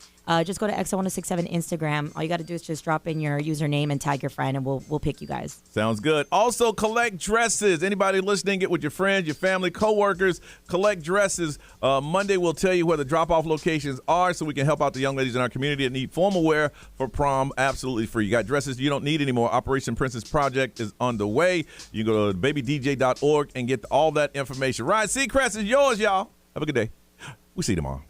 just go to XO1067 Instagram. All you got to do is just drop in your username and tag your friend, and we'll pick you guys. Sounds good. Also, collect dresses. Anybody listening, get with your friends, your family, co-workers. Collect dresses. Monday, we'll tell you where the drop-off locations are so we can help out the young ladies in our community that need formal wear for prom absolutely free. You got dresses you don't need anymore. Operation Princess Project is underway. You can go to babydj.org and get all that information. Ryan Seacrest is yours, y'all. Have a good day. We'll see you tomorrow.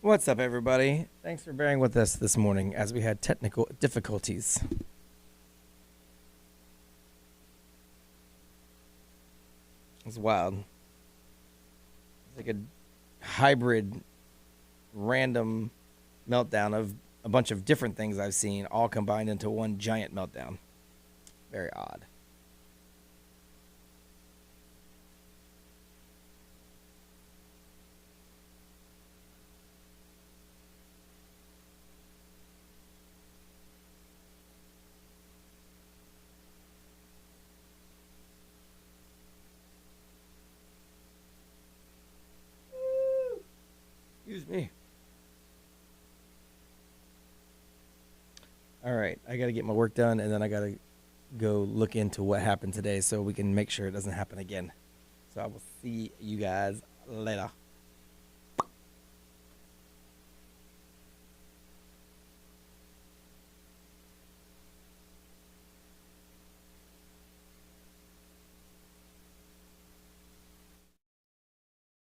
What's up, everybody? Thanks for bearing with us this morning as we had technical difficulties. It's wild. It's like a hybrid random meltdown of a bunch of different things I've seen all combined into one giant meltdown. Very odd. Excuse me. All right, I got to get my work done, and then I got to go look into what happened today so we can make sure it doesn't happen again. So I will see you guys later.